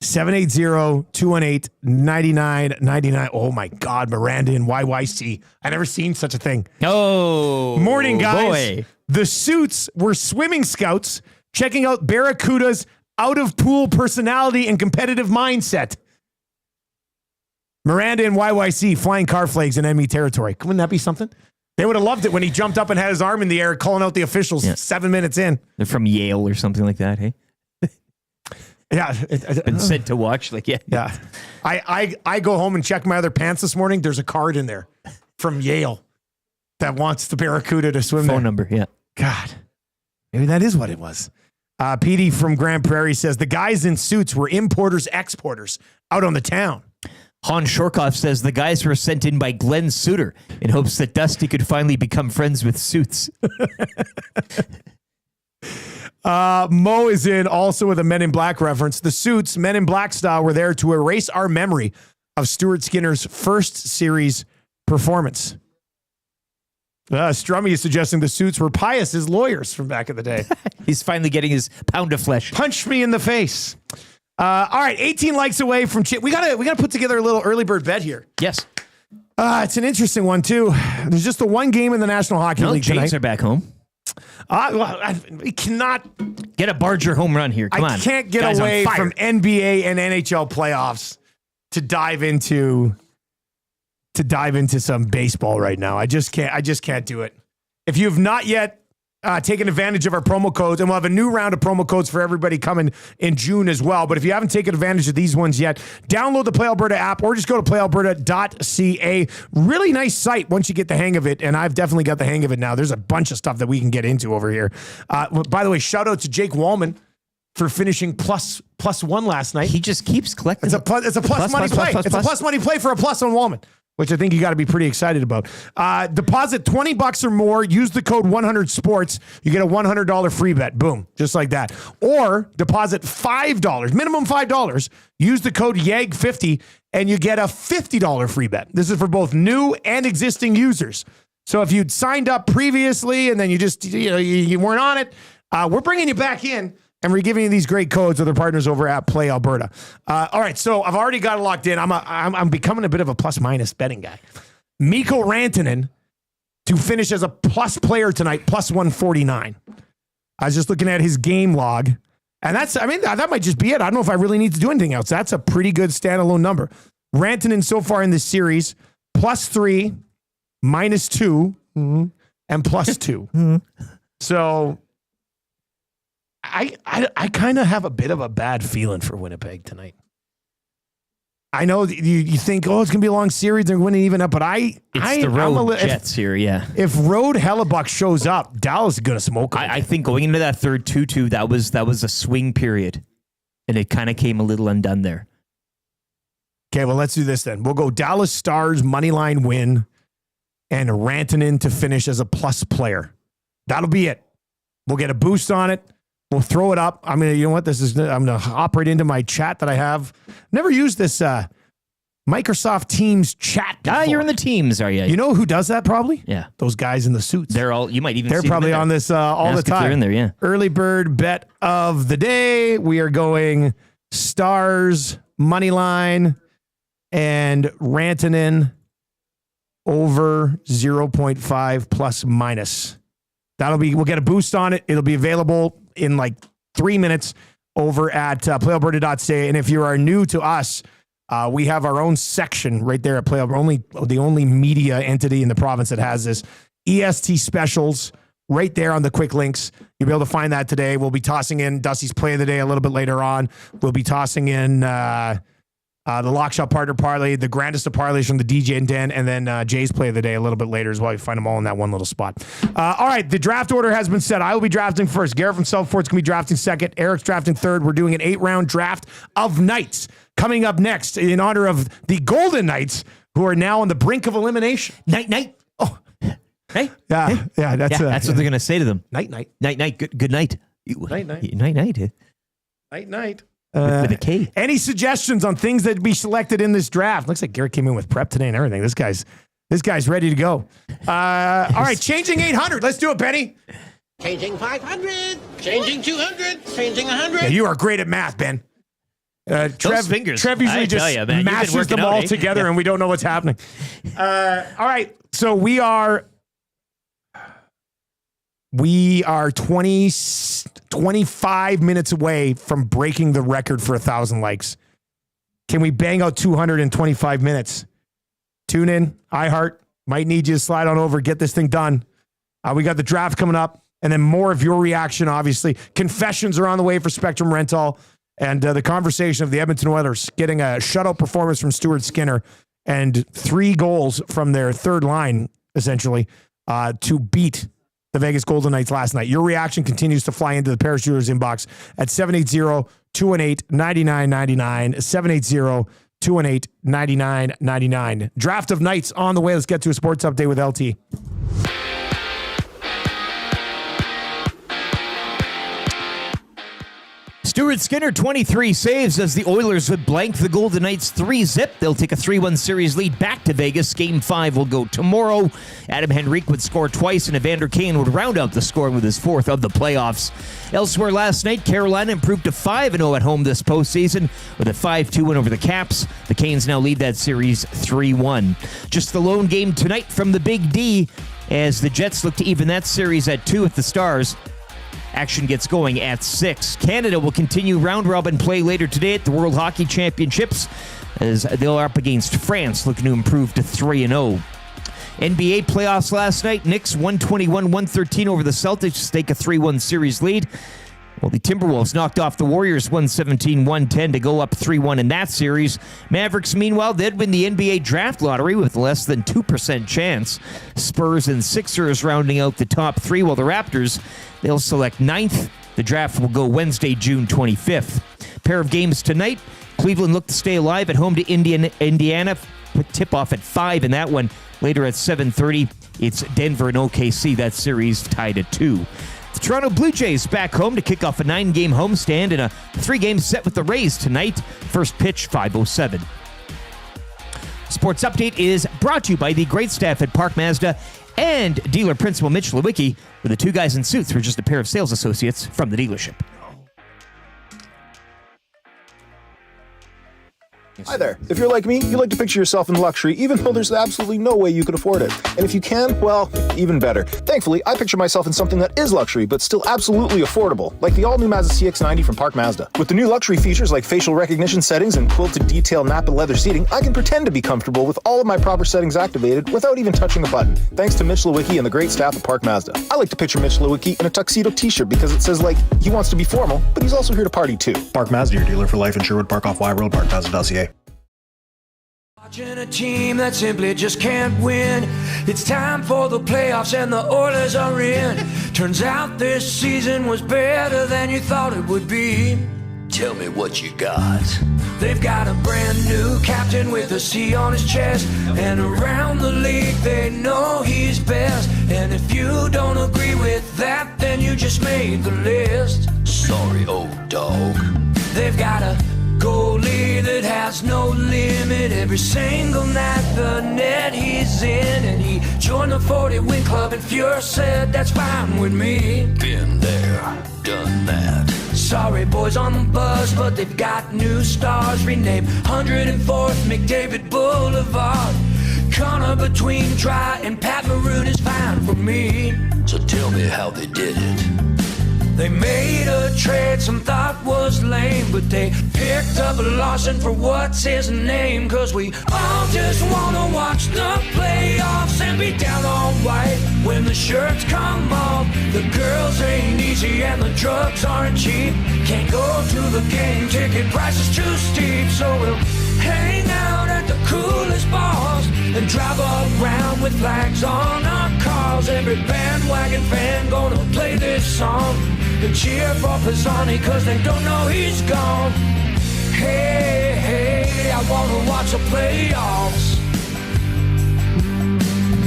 780-218-9999. Oh my God, Miranda and YYC. I never seen such a thing. Oh, morning, guys. Boy. The suits were swimming scouts checking out Barracuda's out of pool personality and competitive mindset. Miranda and YYC flying car flags in enemy territory. Wouldn't that be something? They would have loved it when he jumped up and had his arm in the air calling out the officials 7 minutes in. They're from Yale or something like that, hey? Yeah. Been said to watch, like, yeah. Yeah. I go home and check my other pants this morning. There's a card in there from Yale that wants the Barracuda to swim Phone number, yeah. God. Maybe that is what it was. Petey from Grand Prairie says, the guys in suits were importers, exporters out on the town. Han Shorkoff says the guys were sent in by Glenn Suter in hopes that Dusty could finally become friends with Suits. Mo is in also with a Men in Black reference. The Suits, Men in Black style, were there to erase our memory of Stuart Skinner's first series performance. Strummy is suggesting the Suits were pious as lawyers from back in the day. He's finally getting his pound of flesh. Punch me in the face. All right, 18 likes away from Chip. We gotta put together a little early bird bet here. Yes. It's an interesting one too. There's just the one game in the National Hockey League tonight. Jays are back home. We cannot get a Barger home run here. Come on. I can't get away from NBA and NHL playoffs to dive into to dive into some baseball right now. I just can't do it. If you have not yet taken advantage of our promo codes, and we'll have a new round of promo codes for everybody coming in June as well. But if you haven't taken advantage of these ones yet, download the Play Alberta app or just go to playalberta.ca. Really nice site once you get the hang of it, and I've definitely got the hang of it now. There's a bunch of stuff that we can get into over here. By the way, shout out to Jake Wallman for finishing plus one last night. He just keeps collecting. It's a plus money play. It's a plus money play for a plus on Wallman, which I think you got to be pretty excited about. Deposit $20 or more. Use the code 100sports. You get a $100 free bet. Boom. Just like that. Or deposit $5, minimum $5. Use the code YAG50 and you get a $50 free bet. This is for both new and existing users. So if you'd signed up previously and then you just, you weren't on it, we're bringing you back in. And we're giving you these great codes with our partners over at Play Alberta. All right, so I've already got it locked in. I'm becoming a bit of a plus-minus betting guy. Mikko Rantanen to finish as a plus player tonight, plus 149. I was just looking at his game log. And that might just be it. I don't know if I really need to do anything else. That's a pretty good standalone number. Rantanen so far in this series, +3, -2, and +2. So I kind of have a bit of a bad feeling for Winnipeg tonight. I know you think, it's going to be a long series. They're winning even up, but it's the road Jets here, yeah. If Road Hellebuck shows up, Dallas is going to smoke him. I think going into that third 2-2, that was a swing period, and it kind of came a little undone there. Okay, well, let's do this then. We'll go Dallas Stars moneyline win and Rantanen to finish as a plus player. That'll be it. We'll get a boost on it. We'll throw it up. I'm gonna hop right into my chat that I have. Never used this Microsoft Teams chat before. You're in the Teams, are you? You know who does that probably? Yeah. Those guys in the suits. They're probably on this all the time. They're in there, yeah. Early bird bet of the day. We are going Stars money line and Rantanen over 0.5 plus minus. We'll get a boost on it. It'll be available in like 3 minutes over at playalberta.ca. And if you are new to us, we have our own section right there at Play Alberta. The only media entity in the province that has this. EST specials right there on the quick links. You'll be able to find that today. We'll be tossing in Dusty's play of the day a little bit later on. We'll be tossing in the Lock Shop Partner Parlay, the grandest of parlays from the DJ and Den, and then Jay's play of the day a little bit later as well. You find them all in that one little spot. All right, the draft order has been set. I will be drafting first. Garrett from Southport's going to be drafting second. Eric's drafting third. We're doing an 8-round draft of Knights coming up next in honor of the Golden Knights, who are now on the brink of elimination. Night. Oh, hey. Yeah. That's what they're going to say to them. Night. Good night. Night. With a K. Any suggestions on things that be selected in this draft? Looks like Garrett came in with prep today and everything. This guy's ready to go. All right, changing 800. Let's do it, Benny. Changing 500. Changing 200. Changing 100. Yeah, you are great at math, Ben. Those fingers. Trev usually just mashes them all together and we don't know what's happening. All right, so we are 25 minutes away from breaking the record for 1,000 likes. Can we bang out 225 minutes? Tune in. iHeart. Might need you to slide on over. Get this thing done. We got the draft coming up. And then more of your reaction, obviously. Confessions are on the way for Spectrum Rental. And the conversation of the Edmonton Oilers getting a shutout performance from Stuart Skinner and 3 goals from their third line, essentially, to beat the Vegas Golden Knights last night. Your reaction continues to fly into the Parachuters inbox at 780-218-9999, 780-218-9999. Draft of Knights on the way. Let's get to a sports update with LT. Stuart Skinner, 23 saves as the Oilers would blank the Golden Knights 3-0. They'll take a 3-1 series lead back to Vegas. Game 5 will go tomorrow. Adam Henrique would score twice, and Evander Kane would round out the scoring with his 4th of the playoffs. Elsewhere last night, Carolina improved to 5-0 at home this postseason with a 5-2 win over the Caps. The Canes now lead that series 3-1. Just the lone game tonight from the Big D as the Jets look to even that series at 2 at the Stars. Action gets going at 6. Canada will continue round-robin play later today at the World Hockey Championships. as they're up against France, looking to improve to 3-0. NBA playoffs last night. Knicks 121-113 over the Celtics to stake a 3-1 series lead. Well, the Timberwolves knocked off the Warriors 117-110 to go up 3-1 in that series. Mavericks, meanwhile, they'd win the NBA draft lottery with less than 2% chance. Spurs and Sixers rounding out the top three, while the Raptors, they'll select 9th. The draft will go Wednesday, June 25th. Pair of games tonight. Cleveland look to stay alive at home to Indiana. Tip-off at 5 in that one. Later at 7:30, it's Denver and OKC. That series tied at 2. The Toronto Blue Jays back home to kick off a 9-game homestand in a 3-game set with the Rays tonight. First pitch, 5:07. Sports Update is brought to you by the great staff at Park Mazda and dealer principal Mitch Lewicki, where the two guys in suits were just a pair of sales associates from the dealership. Hi there. If you're like me, you like to picture yourself in luxury, even though there's absolutely no way you could afford it. And if you can, well, even better. Thankfully, I picture myself in something that is luxury, but still absolutely affordable, like the all-new Mazda CX-90 from Park Mazda. With the new luxury features like facial recognition settings and quilted detail Napa leather seating, I can pretend to be comfortable with all of my proper settings activated without even touching a button, thanks to Mitch Lewicki and the great staff at Park Mazda. I like to picture Mitch Lewicki in a tuxedo t-shirt because it says, like, he wants to be formal, but he's also here to party too. Park Mazda, your dealer for life in Sherwood Park off Y Road, parkmazda.ca. Watching a team that simply just can't win. It's time for the playoffs and the Oilers are in. Turns out this season was better than you thought it would be. Tell me what you got. They've got a brand new captain with a C on his chest. And around the league they know he's best. And if you don't agree with that, then you just made the list. Sorry, old dog. They've got a goalie that has no limit. Every single night the net he's in. And he joined the 40-win club and Fuhrer said that's fine with me. Been there, done that. Sorry boys on the bus, but they've got new stars. Renamed 104th McDavid Boulevard. Connor between Dry and Pat Maroon is fine for me. So tell me how they did it. They made a trade some thought was lame, but they picked up Larson for what's his name. Cause we all just wanna watch the playoffs and be down on white when the shirts come off. The girls ain't easy and the drugs aren't cheap. Can't go to the game, ticket price is too steep. So we'll hang out at the coolest bars and drive around with flags on our cars. Every bandwagon fan gonna play this song and cheer for Pisani cause they don't know he's gone. Hey, hey, I wanna watch the playoffs.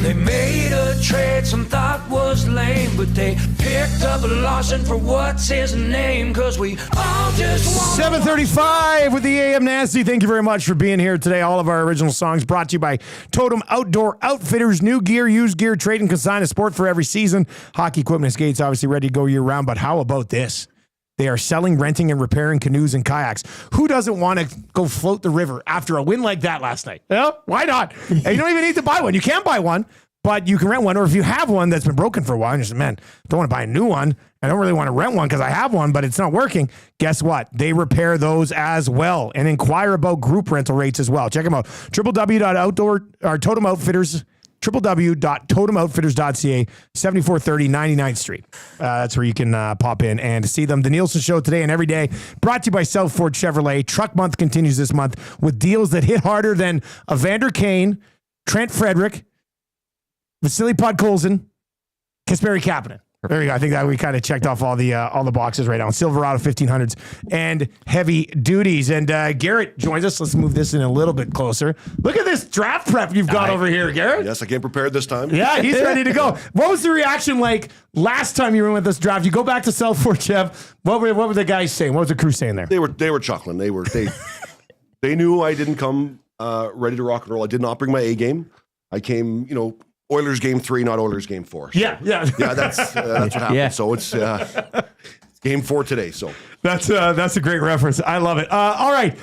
They made a trade some thought was lame, but they picked up Larson for what's his name, cause we all just want 7:35 with the AM Nasty. Thank you very much for being here today. All of our original songs brought to you by Totem Outdoor Outfitters. New gear, used gear, trade and consign, a sport for every season. Hockey equipment and skates obviously ready to go year round, but how about this? They are selling, renting, and repairing canoes and kayaks. Who doesn't want to go float the river after a win like that last night? Yeah, why not? And you don't even need to buy one. You can buy one, but you can rent one. Or if you have one that's been broken for a while, and you say, man, I don't want to buy a new one. I don't really want to rent one because I have one, but it's not working. Guess what? They repair those as well and inquire about group rental rates as well. Check them out. www.totemoutfitters.ca, 7430 99th Street. That's where you can pop in and see them. The Nielson Show today and every day brought to you by South Ford Chevrolet. Truck Month continues this month with deals that hit harder than Evander Kane, Trent Frederick, Vasily Podkolzin, Kasperi Kapanen. There you go. I think that we kind of checked off all the boxes right now. Silverado 1500s and heavy duties. And Garrett joins us. Let's move this in a little bit closer. Look at this draft prep you've got over here, Garrett. Yes, I came prepared this time. Yeah, he's ready to go. What was the reaction like last time you were with this draft? You go back to South Fort Chev. What were the guys saying? What was the crew saying there? They were chuckling. They knew I didn't come ready to rock and roll. I did not bring my A game. I came, Oilers game 3, not Oilers game 4. So, yeah. That's what happened. Yeah. So it's game 4 today. So that's a great reference. I love it. All right.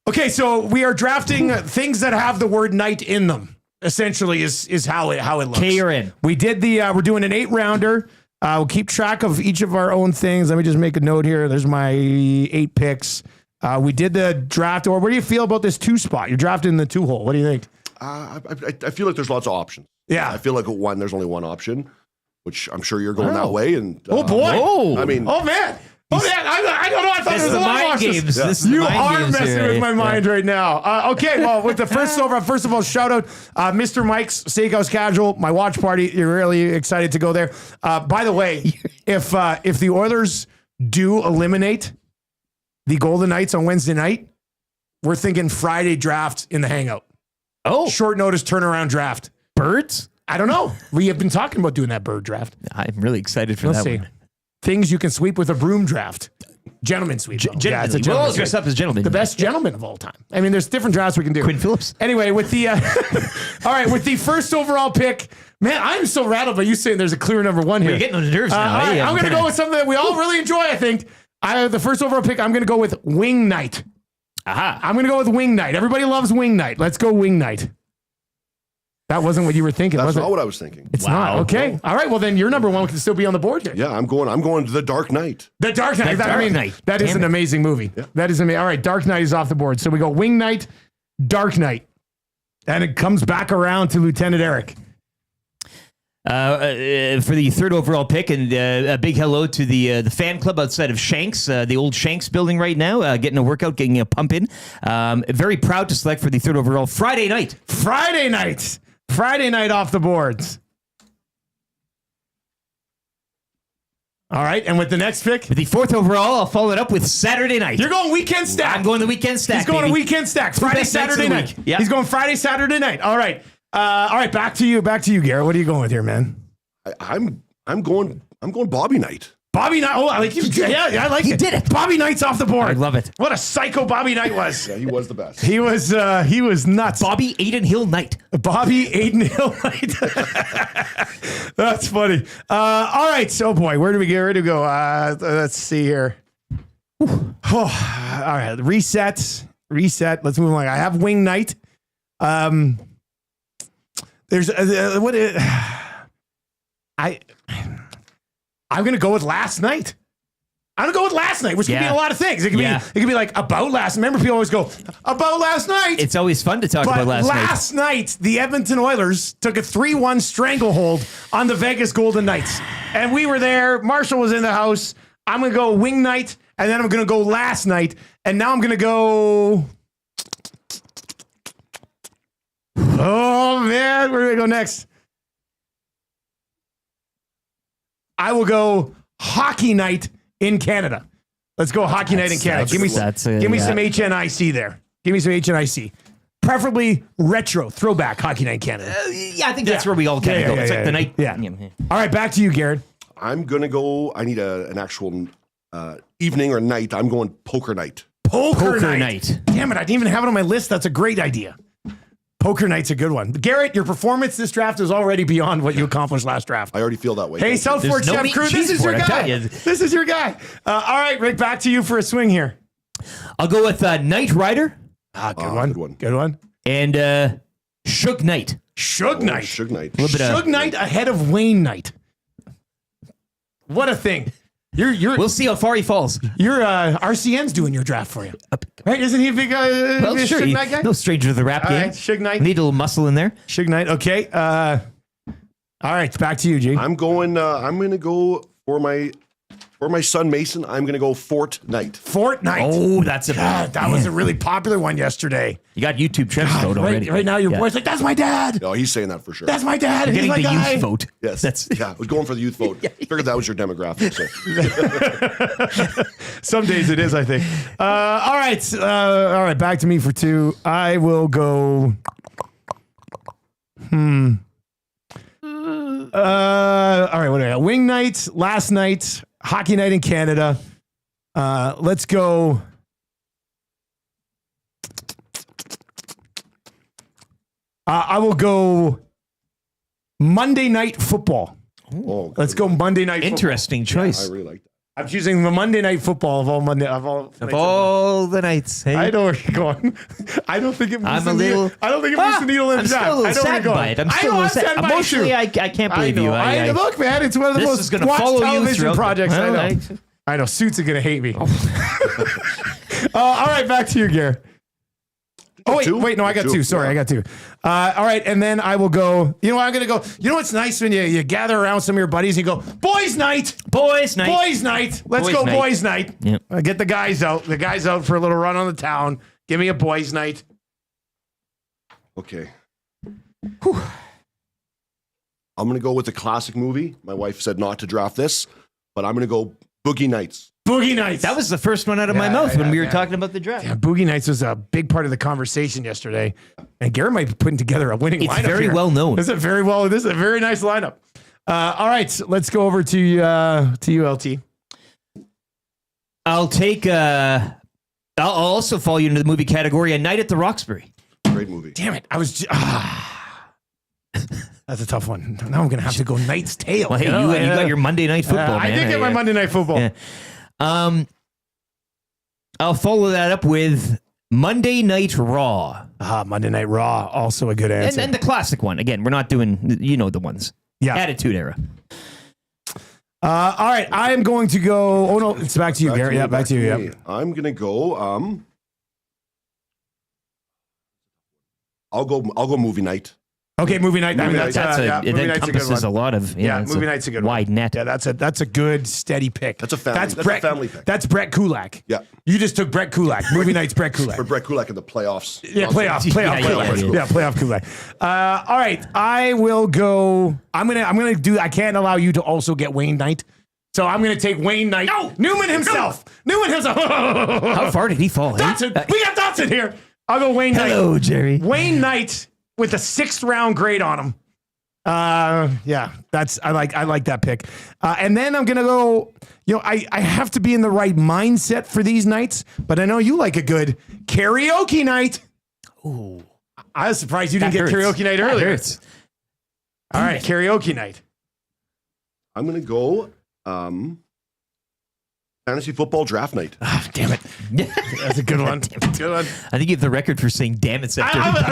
Okay, so we are drafting things that have the word night in them. Essentially, is how it looks. Okay, you're in. We did we're doing an 8-rounder. We'll keep track of each of our own things. Let me just make a note here. There's my 8 picks. We did the draft. Or what do you feel about this 2 spot? You're drafted in the 2 hole. What do you think? I feel like there's lots of options. Yeah. I feel like there's only one option, which I'm sure you're going that way. And oh boy! I mean, oh man! Oh man! I don't know. I thought there was a lot of options. This You are messing with my mind right now. Okay, well, with the first overall, first of all, shout out Mr. Mike's Steakhouse Casual, my watch party. You're really excited to go there. By the way, if the Oilers do eliminate the Golden Knights on Wednesday night, we're thinking Friday draft in the hangout. Oh, short notice turnaround draft. Birds? I don't know. We have been talking about doing that bird draft. I'm really excited for that one. Things you can sweep with a broom draft. Gentleman sweep. Yeah, it's a gentleman. We'll all dress up as gentlemen. The best gentleman of all time. I mean, there's different drafts we can do. Quinn Phillips. Anyway, with the all right, with the first overall pick, man, I'm so rattled by you saying there's a clear number 1 here. You're getting on the nerves now. All right, I'm going to go with something that we all really enjoy, I think. The first overall pick, I'm going to go with Wing Nite. Aha. I'm going to go with Wing Nite. Everybody loves Wing Nite. Let's go Wing Nite. That wasn't what you were thinking, that's was it? not what I was thinking. It's not. Okay. All right. Well, then your number 1 can still be on the board here. Yeah, I'm going to The Dark Knight. The Dark Knight. That is an amazing movie. Yeah. That is amazing. All right. Dark Knight is off the board. So we go Wing Knight, Dark Knight. And it comes back around to Lieutenant Eric. For the third overall pick, and a big hello to the fan club outside of Shanks, the old Shanks building right now, getting a workout, getting a pump in. Very proud to select for the third overall Friday night. Friday night off the boards. All right, and with the next pick? With the fourth overall, I'll follow it up with Saturday night. You're going weekend stack. I'm going the weekend stack, He's going baby. to weekend stack. Friday, Saturday night. Yeah. He's going Friday, Saturday night. All right. Back to you, Garrett. What are you going with here, man? I'm going Bobby Knight. Bobby Knight. Oh, I like you. Yeah, I like it. He did it. Bobby Knight's off the board. I love it. What a psycho Bobby Knight was. Yeah, he was the best. He was nuts. Bobby Aiden Hill Knight. Bobby Aiden Hill Knight. That's funny. All right. So, boy, where do we get ready to go? Let's see here. Oh, all right. Reset. Let's move on. I have Wing Knight. There's I'm going to go with Last Night. I'm going to go with Last Night, which could be a lot of things. It could be like about last. Remember, people always go about last night. It's always fun to talk about last night. Last night, the Edmonton Oilers took a 3-1 stranglehold on the Vegas Golden Knights. And we were there. Marshall was in the house. I'm going to go Wing Night, and then I'm going to go Last Night. And now I'm going to go... Oh, man. Where do we go next? I will go Hockey Night in Canada. Let's go Hockey Night in Canada. Give me some HNIC there. Give me some HNIC. Preferably retro, throwback Hockey Night in Canada. I think that's where we all kind of go. It's like the night. Yeah. All right, back to you, Garrett. I'm going to go, I need an actual evening or night. I'm going Poker Night. Poker night. Damn it, I didn't even have it on my list. That's a great idea. Poker Night's a good one. Garrett, your performance this draft is already beyond what you accomplished last draft. I already feel that way. Hey, Southport Chef Crew, this is your guy. This is your guy. All right, Rick, back to you for a swing here. I'll go with Knight Rider. Good one. And Suge Knight. Suge Knight. Suge Knight. Suge Knight ahead of Wayne Knight. What a thing. We'll see how far he falls. Your RCN's doing your draft for you. Right? Isn't he a big Suge Knight guy? No stranger to the rap game. Right, Suge Knight. Need a little muscle in there. Suge Knight. Okay. All right. Back to you, G. I'm going to go for my son Mason. I'm going to go Fortnite. Fortnite. Oh, that's that was a really popular one yesterday. You got YouTube trends vote already. Right now, your boy's like, "That's my dad." No, he's saying that for sure. That's my dad. You're getting my the guy. youth vote. Yes. I was going for the youth vote. Figured that was your demographic. So. Some days it is, I think. All right. Back to me for two. I will go. All right. What do I got? Wing Night, Last Night, Hockey Night in Canada. Let's go. I will go Monday Night Football. Let's go Monday Night Football. Interesting choice. Yeah, I really like that. I'm choosing the Monday Night Football of all the nights. Hey. I know where you're going. I don't think it moves needle. I don't think it moves the needle in the draft. I'm still a little sad by it. I'm still sad. Emotionally, I can't believe you. Look, man, it's one of the most watched television projects I know. I know. Suits are going to hate me. All right, back to you, Garrett. Oh, wait, no, I got two. Sorry, I got two. All right, and then I will go. You know what I'm going to go? You know what's nice when you gather around some of your buddies and you go, boys' night. Boys' night. Boys' night. Let's go boys' night. Yep. Get the guys out. The guys out for a little run on the town. Give me a boys' night. Okay. Whew. I'm going to go with a classic movie. My wife said not to draft this, but I'm going to go Boogie Nights. Boogie Nights. That was the first one out of my mouth when we were talking about the draft. Yeah, Boogie Nights was a big part of the conversation yesterday. And Garrett might be putting together a winning lineup. It's very well known. This is a very nice lineup. All right, let's go over to you, LT. I'll take I'll also fall you into the movie category, A Night at the Roxbury. Great movie. Damn it. That's a tough one. Now I'm going to have to go Knight's Tale. Well, hey, you got your Monday Night Football, man. I did get my Monday Night Football. Yeah. I'll follow that up with Monday Night Raw. Monday Night Raw, also a good answer. And the classic one. Again, we're not doing, the ones. Yeah. Attitude Era. All right, I am going to go. Oh, no, it's back to you, Garrett. Yeah, back to you. Yeah. I'm going to go. I'll go movie night. Okay, movie night. Movie night. It encompasses a lot of. Movie night's a good wide one. net. Yeah, that's a good steady pick. That's a family pick. That's Brett Kulak. Yeah, you just took Brett Kulak. Movie night's Brett Kulak. For Brett Kulak in the playoffs. Yeah, playoff. Yeah, playoff Kulak. All right, I will go. I'm gonna do. I can't allow you to also get Wayne Knight. So I'm going to take Wayne Knight. No! Newman himself. No. Newman himself. How far did he fall? Dotson. We got Dotson here. I'll go Wayne Knight. Hello, Jerry. Wayne Knight with a 6th round grade on him. Yeah, I like that pick. And then I'm going to go, I have to be in the right mindset for these nights, but I know you like a good karaoke night. Ooh. I was surprised you didn't get karaoke night earlier. Hurts. All right, karaoke night. I'm going to go fantasy football draft night. Oh, damn it. That's a good one. Good one. I think you have the record for saying damn it.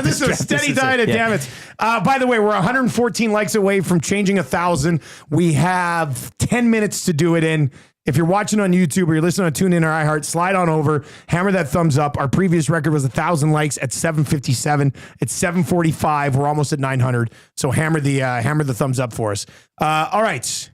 This is a steady diet of damn it. By the way, we're 114 likes away from changing 1,000. We have 10 minutes to do it in. If you're watching on YouTube or you're listening on TuneIn or iHeart, slide on over, hammer that thumbs up. Our previous record was 1,000 likes at 757. It's 745. We're almost at 900. So hammer the thumbs up for us. All right.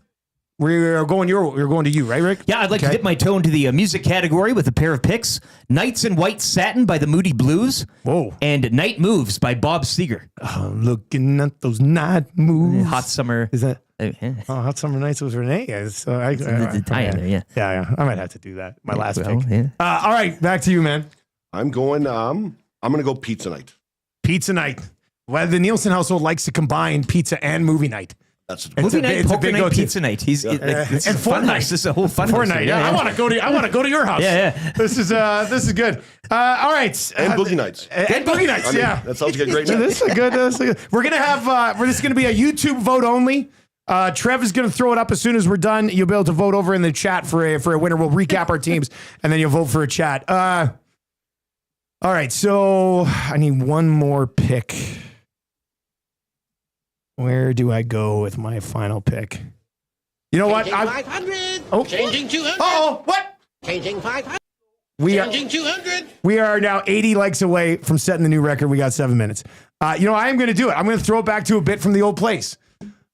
We're going to you, right, Rick? Yeah, I'd like to dip my toe into the music category with a pair of picks. Nights in White Satin by the Moody Blues. Whoa. And Night Moves by Bob Seger. Oh, looking at those night moves. Hot Summer. Is that? Yeah. Oh, Hot Summer Nights was Renee. So I yeah. Yeah. I might have to do that. My last pick. Yeah. All right, back to you, man. I'm going to go pizza night. Pizza night. Well, the Nielson household likes to combine pizza and movie night. That's movie night, poker night, pizza night. It's and a fun house. This is a whole fun house. Fortnite. Yeah. I want to go to your house. Yeah. This is good. All right. And boogie nights. And boogie nights. Yeah. That sounds like a great night. This is good. We're gonna have. This is gonna be a YouTube vote only. Trev is going to throw it up as soon as we're done. You'll be able to vote over in the chat for a winner. We'll recap our teams, and then you'll vote for a chat. All right, so I need one more pick. Where do I go with my final pick? You know what? Changing 500. Oh. Changing 200. Oh, what? Changing 500. Changing 200. We are now 80 likes away from setting the new record. We got 7 minutes. I am going to do it. I'm going to throw it back to a bit from the old place.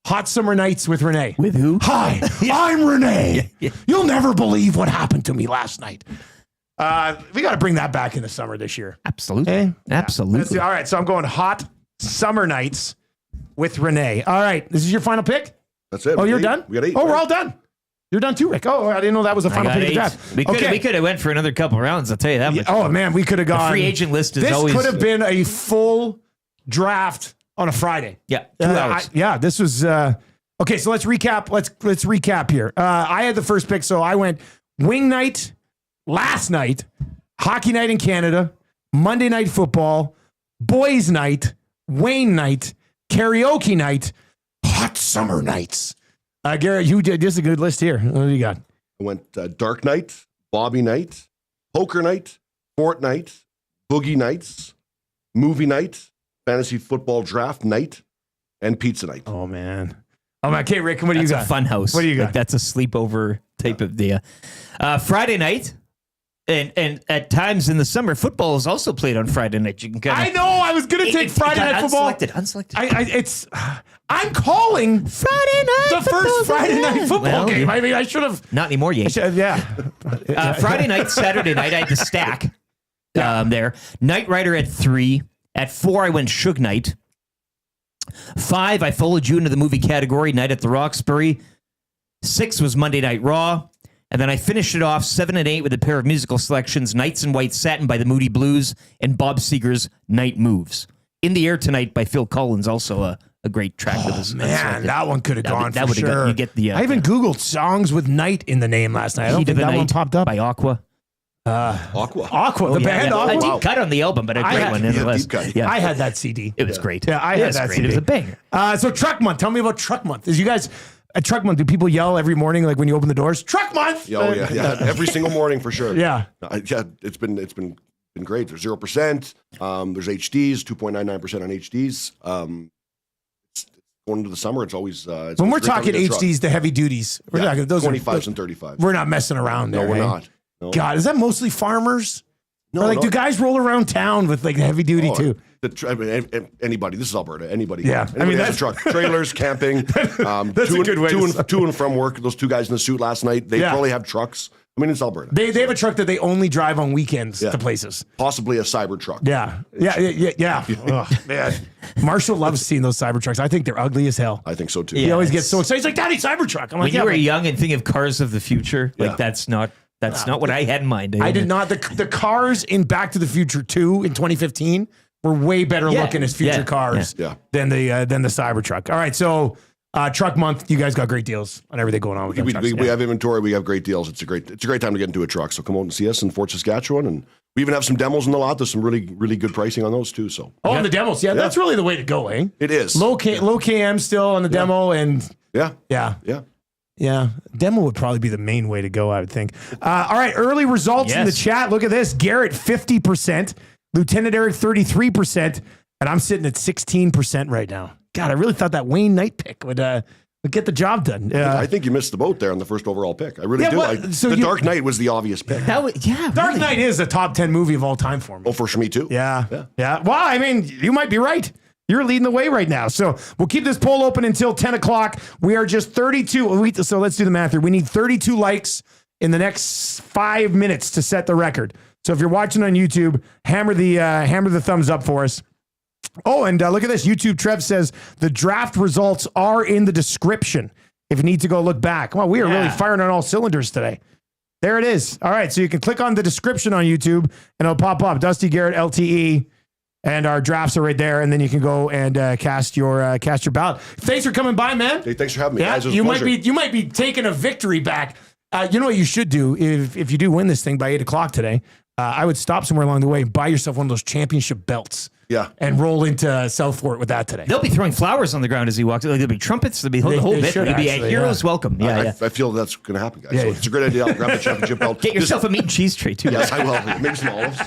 Hot Summer Nights with Renee. With who? Hi, I'm Renee. You'll never believe what happened to me last night. We got to bring that back in the summer this year. Absolutely. Absolutely. All right, so I'm going Hot Summer Nights with Renee. All right, this is your final pick? That's it. Oh, you're done? We got 8. Oh, we're all done. You're done too, Rick. Oh, I didn't know that was a final pick of the draft. We could have went for another couple rounds, I'll tell you that much. Oh, man, we could have gone. The free agent list is always... This could have been a full draft on a Friday. Yeah, 2 hours. This was... okay, so let's recap. Let's recap here. I had the first pick, so I went Wing Night last night, Hockey Night in Canada, Monday Night Football, Boys Night, Wayne Night, Karaoke Night, Hot Summer Nights. Garrett, you did. This is a good list here. What do you got? I went Dark Night, Bobby Night, Poker Night, Fortnite, Boogie Nights, Movie Night, Fantasy Football Draft Night, and Pizza Night. Oh, man. Okay, Rick, what do you got? That's a fun house. What do you got? That's a sleepover type of deal. Friday night, And at times in the summer, football is also played on Friday night. You can kind I know. I was gonna take Friday night football. Unselected. I'm calling Friday night. the first Friday night football game. I mean, I should have. Not anymore, yet. Yeah. Friday night, Saturday night, I had the stack there. Night Rider at 3. At 4, I went Suge Knight. 5, I followed you into the movie category, Night at the Roxbury. 6 was Monday Night Raw. And then I finished it off 7 and 8 with a pair of musical selections, Nights in White Satin by the Moody Blues and Bob Seger's Night Moves. In the Air Tonight by Phil Collins, also a great track. Oh, man, that one could have gone for would've sure. You get the, I even Googled songs with Night in the name last night. I don't think that one popped up. By Aqua. Aqua, the band Aqua. A deep cut on the album, but a great one nonetheless. Yeah, I had that CD. It was great. Yeah, I had that CD. It was a banger. So Truck Month. Tell me about Truck Month. Is you guys at Truck Month? Do people yell every morning, like when you open the doors? Truck Month. Oh yeah. Every single morning for sure. Yeah. It's been great. There's 0%. There's HDs, 2.99% on HDs. It's going into the summer. It's always when we're talking HDs, the heavy duties. We're talking those 25s and 35s. We're not messing around. No, there, we're eh? not. No. God, is that mostly farmers? No, or like, do guys roll around town with like heavy duty too? Anybody. This is Alberta. Anybody. Yeah. Anybody has a truck. Trailers, camping. That's a good way to and from work. Those two guys in the suit last night, they probably have trucks. I mean, it's Alberta. They have a truck that they only drive on weekends to places. Possibly a cyber truck. Yeah. Ugh, man. Marshall loves seeing those Cybertrucks. I think they're ugly as hell. I think so too. He always gets so excited. He's like, Daddy, Cybertruck. I'm like, when you were young and think of cars of the future, like that's not what I had in mind. I did not. The cars in Back to the Future 2 in 2015 were way better looking as future cars than the Cybertruck. All right, so Truck Month, you guys got great deals on everything going on with them trucks. We have inventory. We have great deals. It's a great time to get into a truck. So come out and see us in Fort Saskatchewan, and we even have some demos in the lot. There's some really good pricing on those too. So on the demos, that's really the way to go, eh? It is low KM still on the demo, and demo would probably be the main way to go, I would think. All right, early results in the chat. Look at this: Garrett 50%, Lieutenant Eric 33%, and I'm sitting at 16% right now. God, I really thought that Wayne Knight pick would get the job done. I think you missed the boat there on the first overall pick. I really do. The Dark Knight was the obvious pick. Dark Knight is a top 10 movie of all time for me. Oh, for me too. Yeah. Well, I mean, you might be right. You're leading the way right now. So we'll keep this poll open until 10 o'clock. We are just 32. So let's do the math here. We need 32 likes in the next 5 minutes to set the record. So if you're watching on YouTube, hammer the thumbs up for us. Oh, and look at this. YouTube Trev says the draft results are in the description if you need to go look back. Well, we are really firing on all cylinders today. There it is. All right, so you can click on the description on YouTube, and it'll pop up. Dusty, Garrett, LTE, and our drafts are right there, and then you can go and cast your ballot. Thanks for coming by, man. Hey, thanks for having me. Yeah, guys, it was a pleasure. you might be taking a victory back. You know what you should do if you do win this thing by 8 o'clock today? I would stop somewhere along the way and buy yourself one of those championship belts. Yeah. And roll into South Fort with that today. They'll be throwing flowers on the ground as he walks. There'll be trumpets. There'll be the whole bit. There'll be a hero's welcome. I feel that's going to happen, guys. So it's a great idea. I'll grab the championship belt. Get yourself a meat and cheese tray, too. Yes, I will. Maybe some olives.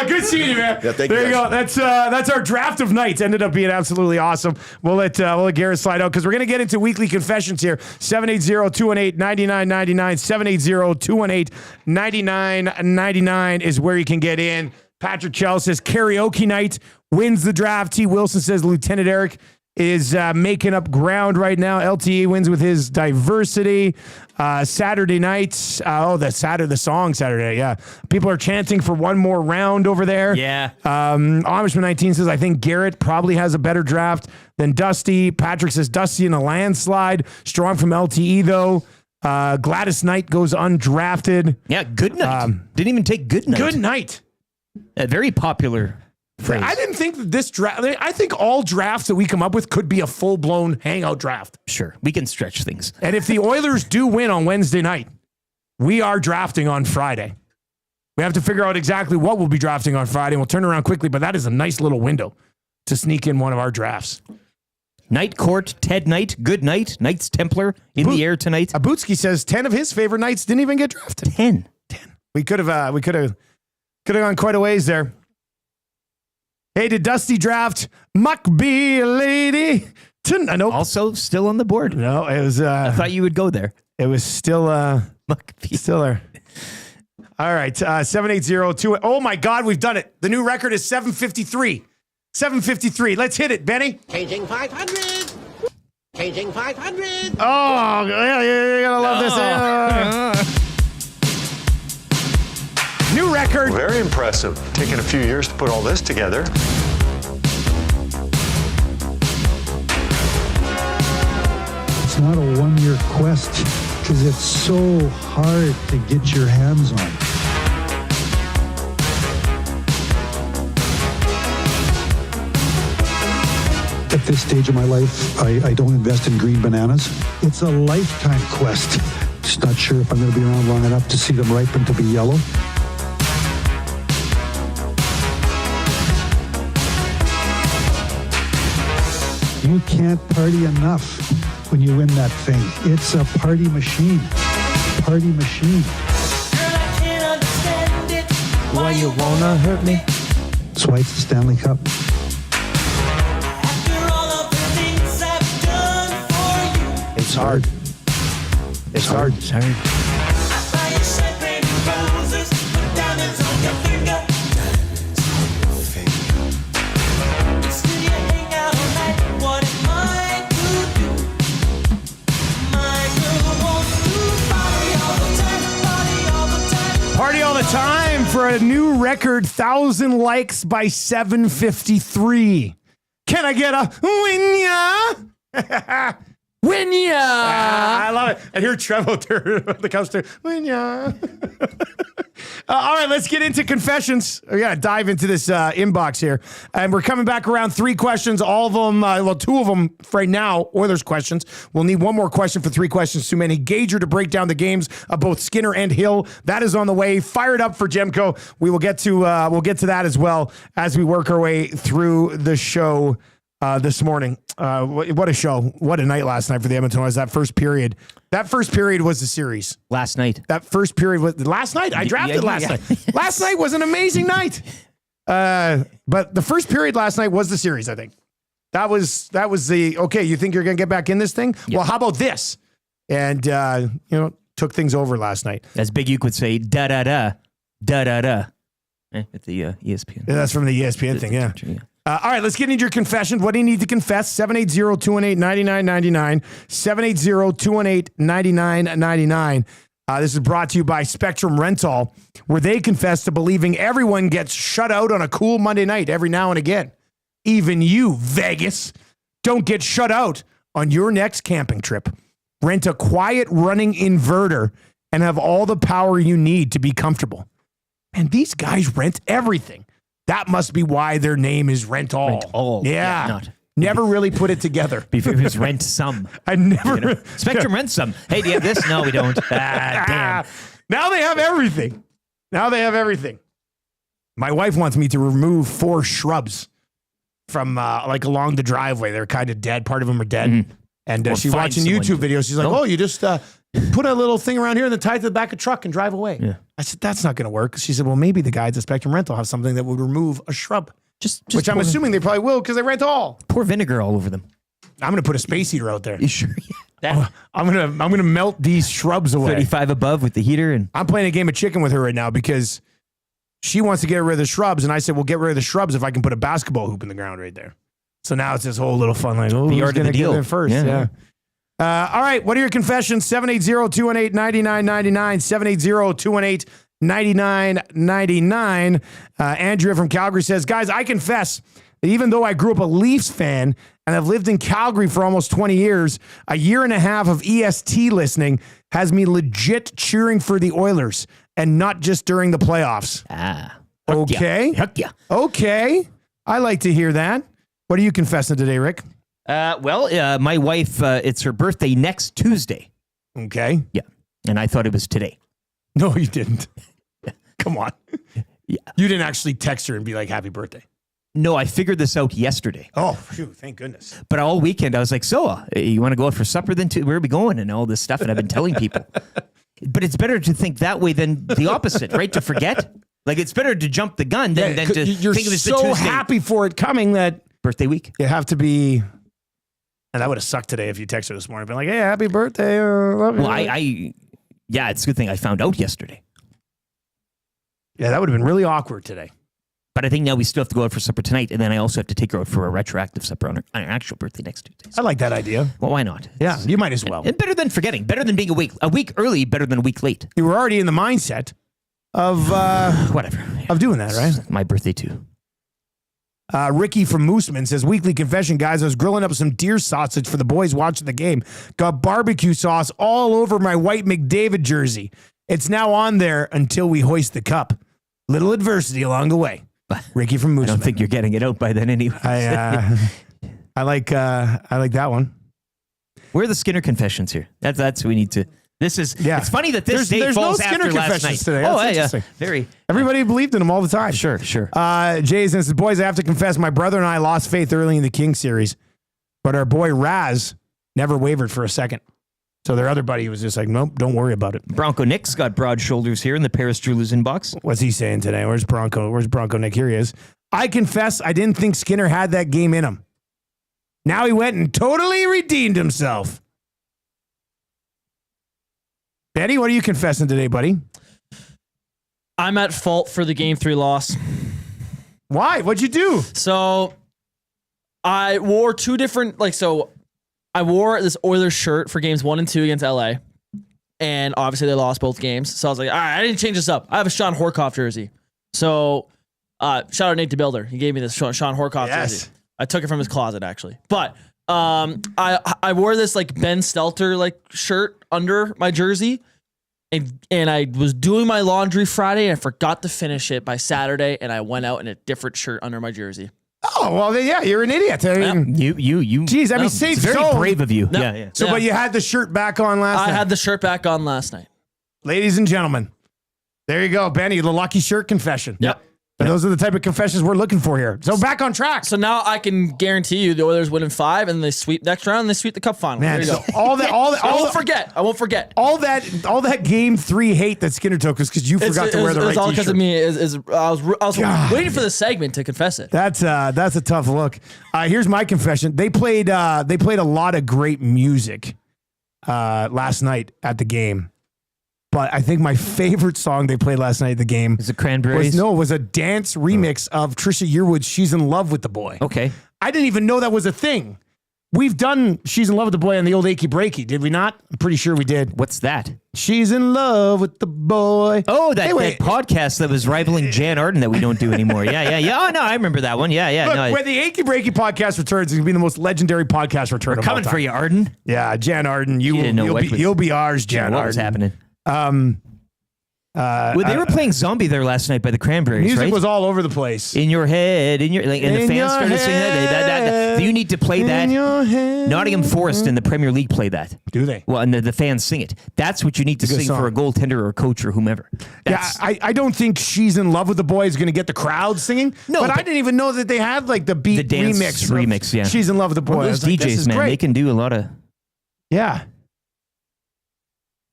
Good seeing you, man. Yeah, thank there you go. That's our draft of nights. Ended up being absolutely awesome. We'll let Garrett slide out because we're going to get into weekly confessions here. 780-218-9999. 780-218-9999 is where you can get in. Patrick Chell says karaoke night wins the draft. T. Wilson says Lieutenant Eric is making up ground right now. LTE wins with his diversity. Saturday nights. The song Saturday. Yeah. People are chanting for one more round over there. Yeah. Amishman 19 says, I think Garrett probably has a better draft than Dusty. Patrick says Dusty in a landslide. Strong from LTE though. Gladys Knight goes undrafted. Yeah. Good night. Didn't even take good night. Good night. A very popular phrase. I didn't think that this draft. I think all drafts that we come up with could be a full-blown hangout draft. Sure, we can stretch things. And if the Oilers do win on Wednesday night, we are drafting on Friday. We have to figure out exactly what we'll be drafting on Friday, and we'll turn around quickly, but that is a nice little window to sneak in one of our drafts. Night Court, Ted Knight, good night. Knights Templar in the air tonight. Abutsky says 10 of his favorite Knights didn't even get drafted. 10. We could have gone quite a ways there. Hey, did Dusty draft Muck be a lady? Nope. Also still on the board. No, it was. I thought you would go there. It was still. Muck still there. All right. 780-2. Oh, my God, we've done it. The new record is 753. 753. Let's hit it, Benny. Changing 500. Changing 500. Oh, yeah, you're going to love this. New record. Very impressive. Taking a few years to put all this together. It's not a one-year quest because it's so hard to get your hands on. At this stage of my life, I don't invest in green bananas. It's a lifetime quest. Just not sure if I'm going to be around long enough to see them ripen to be yellow. You can't party enough when you win that thing. It's a party machine. Party machine. Girl, I can't understand it. Why you wanna hurt me? That's why it's the Stanley Cup. After all of the things I've done for you, It's hard. It's hard. It's hard. I buy you champagne and roses, put diamonds on your finger. Still you hang out all night. What am I to do? My girl wants to party all the time, party all the time. Party all the time for a new record, 1,000 likes by 753. Can I get a win ya? Win ya! I love it. I hear Trev out there at the counter. Win ya? All right, let's get into confessions. We got to dive into this inbox here. And we're coming back around 3 questions. All of them, 2 of them right now, Oilers questions. We'll need one more question for 3 questions too many. Gager to break down the games of both Skinner and Hill. That is on the way. Fired up for Jemko. We will get to that as well as we work our way through the show this morning. What a show. What a night last night for the Edmonton Oilers. That first period was the series. Last night. That first period was last night. I drafted last night. Last night was an amazing night. But the first period last night was the series, I think. That was the, okay, you think you're going to get back in this thing? Yep. Well, how about this? And, took things over last night. As Big Uke would say, da-da-da, da-da-da. At the ESPN. Yeah, that's from the ESPN thing, yeah. All right, let's get into your confession. What do you need to confess? 780-218-9999. 780-218-9999. This is brought to you by Spectrum Rental, where they confess to believing everyone gets shut out on a cool Monday night every now and again. Even you, Vegas, don't get shut out on your next camping trip. Rent a quiet running inverter and have all the power you need to be comfortable. And these guys rent everything. That must be why their name is Rent All. Rent All. Yeah. Never really put it together. Before it was Rent Some. I never. Spectrum Rent Some. Hey, do you have this? No, we don't. Damn. Now they have everything. My wife wants me to remove 4 shrubs from along the driveway. They're kind of dead. Part of them are dead. Mm-hmm. And she's watching YouTube videos. She's like, you just put a little thing around here and then tie it to the back of the truck and drive away. Yeah. I said, that's not going to work. She said, well, maybe the guys at Spectrum Rental have something that would remove a shrub. Which I'm assuming they probably will because they rent all. Pour vinegar all over them. I'm going to put a space heater out there. You sure? I'm gonna melt these shrubs away. 35 above with the heater. And I'm playing a game of chicken with her right now because she wants to get rid of the shrubs. And I said, well, get rid of the shrubs if I can put a basketball hoop in the ground right there. So now it's this whole little fun, like, who's going to get there first? Yeah. All right. What are your confessions? 780-218-9999. 780-218-9999. Andrea from Calgary says, guys, I confess that even though I grew up a Leafs fan and have lived in Calgary for almost 20 years, a year and a half of EST listening has me legit cheering for the Oilers and not just during the playoffs. Okay. Heck yeah. Okay. I like to hear that. What are you confessing today, Rick? My wife, it's her birthday next Tuesday. Okay. Yeah. And I thought it was today. No, you didn't. Come on. Yeah. You didn't actually text her and be like, happy birthday. No, I figured this out yesterday. Oh, phew, thank goodness. But all weekend, I was like, so, you want to go out for supper then? Where are we going? And all this stuff. And I've been telling people. But it's better to think that way than the opposite, right? To forget. Like, it's better to jump the gun than to think of it as the Tuesday. You're so happy for it coming that... Birthday week. You have to be... And that would have sucked today if you texted her this morning. Been like, hey, happy birthday. Love you. Well, yeah, it's a good thing I found out yesterday. Yeah, that would have been really awkward today. But I think now we still have to go out for supper tonight, and then I also have to take her out for a retroactive supper on her actual birthday next Tuesday. I like that idea. Well, why not? Yeah, you might as well. And better than forgetting. Better than being a week early, better than a week late. You were already in the mindset of whatever. Of doing that, right? It's my birthday too. Ricky from Mooseman says, weekly confession, guys. I was grilling up some deer sausage for the boys watching the game. Got barbecue sauce all over my white McDavid jersey. It's now on there until we hoist the cup. Little adversity along the way. Ricky from Mooseman. I don't think you're getting it out by then anyway. I like that one. Where are the Skinner confessions here? That's we need to. This is. Yeah. It's funny that this day falls no Skinner after last confessions night. today. That's interesting. Very. Everybody believed in him all the time. Sure. Jason says, boys, I have to confess, my brother and I lost faith early in the King series, but our boy Raz never wavered for a second. So their other buddy was just like, nope, don't worry about it. Bronco Nick's got broad shoulders here in the Paris Drewlers inbox. What's he saying today? Where's Bronco Nick? Here he is. I confess I didn't think Skinner had that game in him. Now he went and totally redeemed himself. Betty, what are you confessing today, buddy? I'm at fault for the Game 3 loss. Why? What'd you do? So I wore two different, I wore this Oilers shirt for games 1 and 2 against LA. And obviously they lost both games. So I was like, all right, I didn't change this up. I have a Sean Horkoff jersey. So shout out Nate DeBuilder. He gave me this Sean Horkoff jersey. I took it from his closet, actually. But I wore this Ben Stelter shirt under my jersey. And I was doing my laundry Friday and I forgot to finish it by Saturday. And I went out in a different shirt under my jersey. Oh, well, yeah, you're an idiot. I mean, you. Geez, I mean, safe very zone. brave of you. No. Yeah. So, but you had the shirt back on last night? I had the shirt back on last night. Ladies and gentlemen, there you go, Benny, the lucky shirt confession. Yep. And those are the type of confessions we're looking for here. So back on track. So now I can guarantee you the Oilers win in 5 and they sweep next round and they sweep the cup final. Man, there you so go. I won't forget. All that Game 3 hate that Skinner took was because you forgot to wear the right It's all because of t-shirt. me. I was waiting for the segment to confess it. That's a tough look. Here's my confession. They played a lot of great music last night at the game. But I think my favorite song they played last night at the game is the Cranberries. Was a dance remix of Trisha Yearwood's "She's in Love with the Boy." Okay, I didn't even know that was a thing. We've done "She's in Love with the Boy" on the old Achy Breaky, did we not? I'm pretty sure we did. What's that? She's in love with the boy. Oh, that podcast that was rivaling Jan Arden that we don't do anymore. Yeah. Oh no, I remember that one. Yeah. Look, when the Achy Breaky podcast returns, it's gonna be the most legendary podcast return. We're coming for you, Arden. Yeah, Jan Arden, you'll be ours, Jan Arden. What was happening? They were playing Zombie there last night by the Cranberries. Music right? was all over the place. In your head, and the fans started singing that. You need to play that. Nottingham Forest in the Premier League play that. Do they? Well, and the fans sing it. That's what you need to sing for a goaltender or a coach or whomever. I don't think "She's in Love with the Boy" is going to get the crowd singing. No, but I didn't even know that they had the beat dance remix. Yeah, "She's in Love with the Boy." Well, those DJs, man, they can do a lot of. Yeah.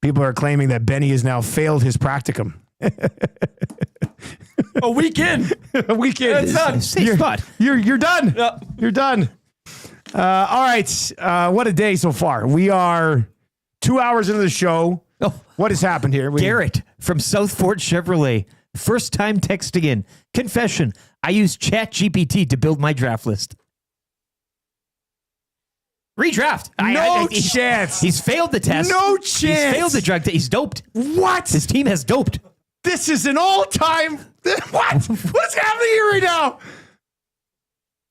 People are claiming that Benny has now failed his practicum. A weekend. It's done. Safe spot. You're done. Yeah. You're done. All right. What a day so far. We are 2 hours into the show. Oh, what has happened here? Garrett from Southport Chevrolet. First time texting in. Confession. I used ChatGPT to build my draft list. Redraft. No chance. He's failed the test. No chance. He's failed the drug test. He's doped. What? His team has doped. This is an all-time. What? What's happening here right now?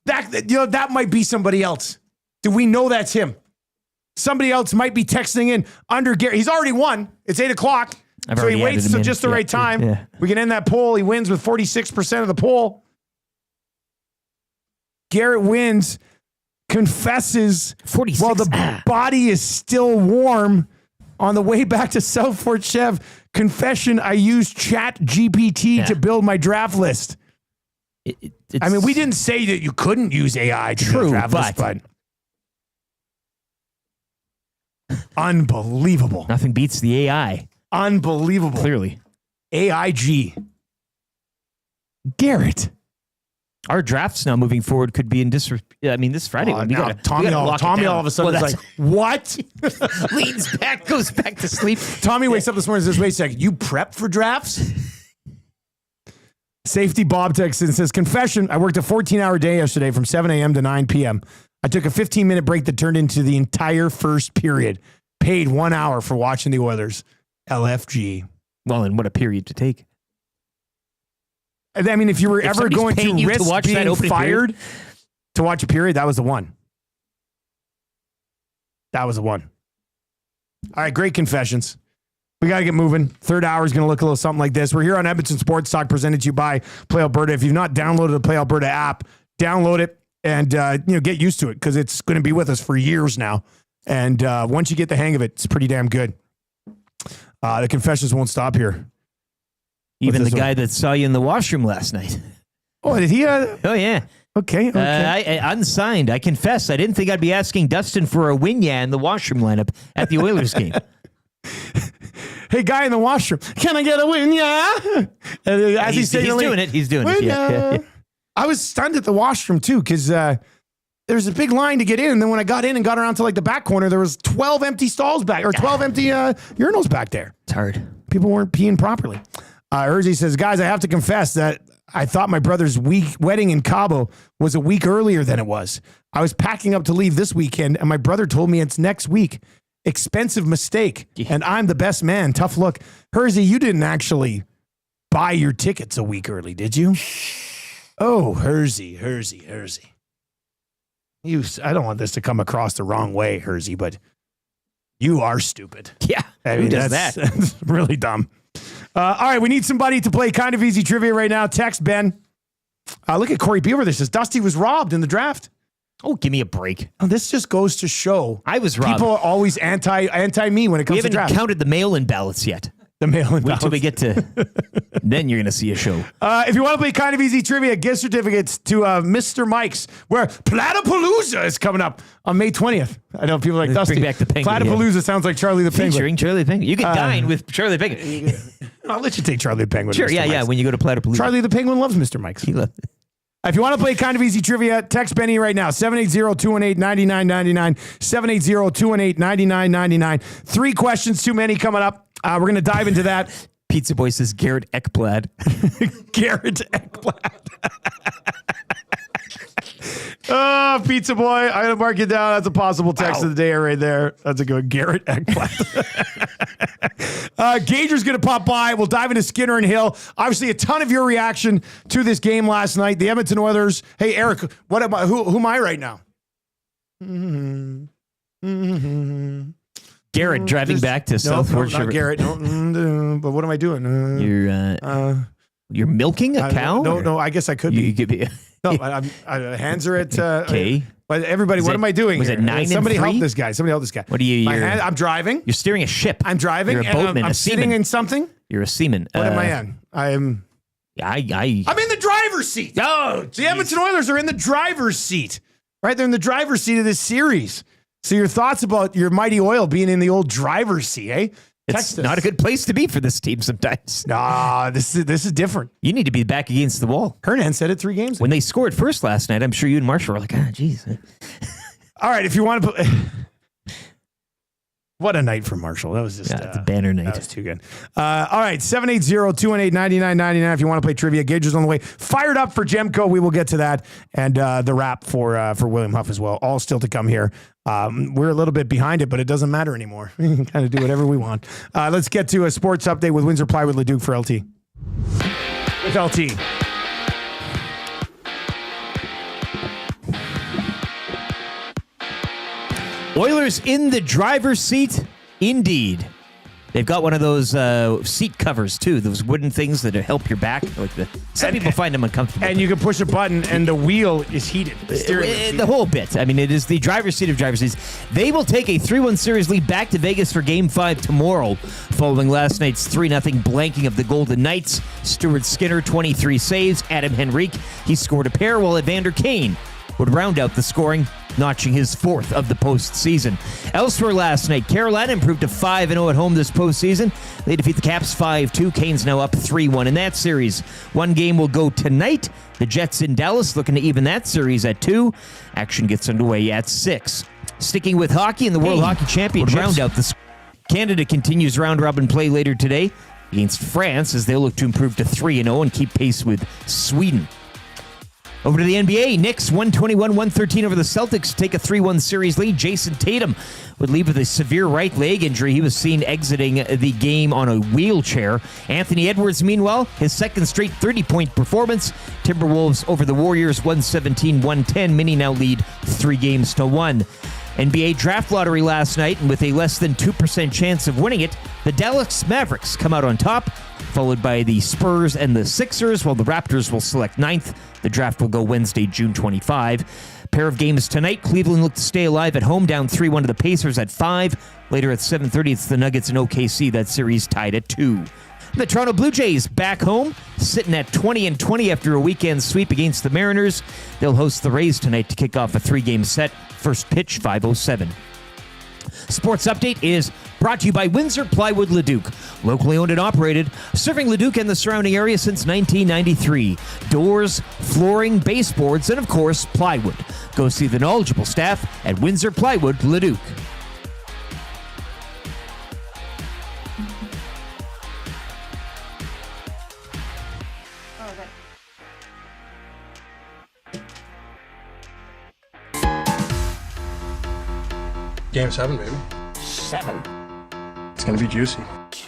That might be somebody else. Do we know that's him? Somebody else might be texting in under Garrett. He's already won. It's 8:00. So he waits till just the right time. Yeah. We can end that poll. He wins with 46% of the poll. Garrett wins. Confesses 46. while the body is still warm on the way back to Southport Chev. Confession, I used ChatGPT to build my draft list. I mean, we didn't say that you couldn't use AI to build a draft list, but unbelievable. Nothing beats the AI. Unbelievable. Clearly. AIG. Garrett. Our drafts now moving forward could be in this Friday. Tommy all of a sudden is like, what? Leans back, goes back to sleep. Tommy wakes up this morning and says, wait a second, you prep for drafts? Safety Bob texts and says, confession, I worked a 14-hour day yesterday from 7 a.m. to 9 p.m. I took a 15-minute break that turned into the entire first period. Paid 1 hour for watching the Oilers. LFG. Well, and what a period to take. I mean, if you were ever going to risk being fired to watch a period, that was the one. That was the one. All right, great confessions. We got to get moving. Third hour is going to look a little something like this. We're here on Edmonton Sports Talk, presented to you by Play Alberta. If you've not downloaded the Play Alberta app, download it and get used to it because it's going to be with us for years now. And once you get the hang of it, it's pretty damn good. The confessions won't stop here. Even the guy that saw you in the washroom last night. Oh, did he? Oh, yeah. Okay. I unsigned. I confess, I didn't think I'd be asking Dustin for a win-ya in the washroom lineup at the Oilers game. Hey, guy in the washroom, can I get a win-ya? As he's doing it. He's doing it. Yeah. I was stunned at the washroom, too, because there's a big line to get in. And then when I got in and got around to like the back corner, there was 12 empty stalls back, or 12 empty urinals back there. It's hard. People weren't peeing properly. Hersey says, guys, I have to confess that I thought my brother's wedding in Cabo was a week earlier than it was. I was packing up to leave this weekend, and my brother told me it's next week. Expensive mistake, and I'm the best man. Tough look. Hersey, you didn't actually buy your tickets a week early, did you? Oh, Hersey. I don't want this to come across the wrong way, Hersey, but you are stupid. Yeah, I mean, who does that? That's really dumb. All right, we need somebody to play kind of easy trivia right now. Text Ben. Look at Corey Beaver. This says Dusty was robbed in the draft. Oh, give me a break. Oh, this just goes to show I was robbed. People are always anti me when it comes to draft. We haven't counted the mail-in ballots yet. The mail-in Wait ballots. till we get to... then you're going to see a show. If you want to play kind of easy trivia, gift certificates to Mr. Mike's, where Platypalooza is coming up on May 20th. I know people are like, Dusty. Bring back the penguin. Platypalooza sounds like Charlie the Penguin. Featuring Charlie the Penguin. You can dine with Charlie the Penguin. I'll let you take Charlie the Penguin. Sure, yeah, when you go to Platypalooza. Charlie the Penguin loves Mr. Mike's. He loves it. If you want to play kind of easy trivia, text Benny right now, 780-218-9999, 780-218-9999. 3 questions too many coming up. We're going to dive into that. Pizza Boy says Garrett Ekblad. Garrett Ekblad. Oh, Pizza Boy. I'm going to mark it down. That's a possible text of the day right there. That's a good Garrett Ekblad. Gager's going to pop by. We'll dive into Skinner and Hill. Obviously, a ton of your reaction to this game last night. The Edmonton Oilers. Hey, Eric, what am I? Who am I right now? Garrett driving back to Southport. No, not Garrett. No, but what am I doing? You're milking a cow? No, I guess I could be. You could be. No, hands are at... Okay. But everybody, what am I doing? Was here? it 9 Somebody and 3? help this guy. Somebody help this guy. What are you? I'm driving. You're steering a ship. I'm driving. You're a boatman, I'm a sitting seaman. in something. You're a seaman. What am I in? I'm in the driver's seat. Oh, the Edmonton Oilers are in the driver's seat. Right? They're in the driver's seat of this series. So your thoughts about your mighty Oil being in the old driver's seat, eh? It's not a good place to be for this team sometimes. Nah, this is different. You need to be back against the wall. Hernan said it 3 games ago. When they scored first last night, I'm sure you and Marshall were like, geez. All right, if you want to put... What a night for Marshall. That was just it's a banner night. That was too good. All right, 780-218-9999 if you want to play trivia. Gage is on the way. Fired up for Gemco. We will get to that. And the wrap for William Huff as well. All still to come here. We're a little bit behind it, but it doesn't matter anymore. We can kind of do whatever we want. Let's get to a sports update with Windsor Plywood Leduc for LT. With LT. Oilers in the driver's seat, indeed. They've got one of those seat covers, too, those wooden things that help your back. Some people find them uncomfortable. And you can push a button, and the wheel is heated. The whole bit. I mean, it is the driver's seat of driver's seats. They will take a 3-1 series lead back to Vegas for Game 5 tomorrow, following last night's 3-0 blanking of the Golden Knights. Stuart Skinner, 23 saves. Adam Henrique, he scored a pair, while Evander Kane would round out the scoring, notching his 4th of the postseason. Elsewhere last night, Carolina improved to 5-0 at home this postseason. They defeat the Caps 5-2. Kane's now up 3-1 in that series. One game will go tonight. The Jets in Dallas looking to even that series at 2. Action gets underway at 6. Sticking with hockey in the World Hockey Championship, round out the Canada continues round-robin play later today. against France as they look to improve to 3-0 and keep pace with Sweden. Over to the NBA, Knicks 121-113 over the Celtics to take a 3-1 series lead. Jason Tatum would leave with a severe right leg injury. He was seen exiting the game on a wheelchair. Anthony Edwards, meanwhile, his second straight 30-point performance. Timberwolves over the Warriors 117-110. Mini now lead 3-1. NBA draft lottery last night, and with a less than 2% chance of winning it, the Dallas Mavericks come out on top, followed by the Spurs and the Sixers, while the Raptors will select 9th. The draft will go Wednesday, June 25. Pair of games tonight. Cleveland look to stay alive at home, down 3-1 to the Pacers at 5. Later at 7:30, it's the Nuggets and OKC. That series tied at 2. The Toronto Blue Jays back home, sitting at 20-20 after a weekend sweep against the Mariners. They'll host the Rays tonight to kick off a 3-game set. First pitch, 5:07. Sports Update is brought to you by Windsor Plywood Leduc. Locally owned and operated, serving Leduc and the surrounding area since 1993. Doors, flooring, baseboards, and of course, plywood. Go see the knowledgeable staff at Windsor Plywood Leduc. Game 7, baby. 7. It's gonna be juicy. It's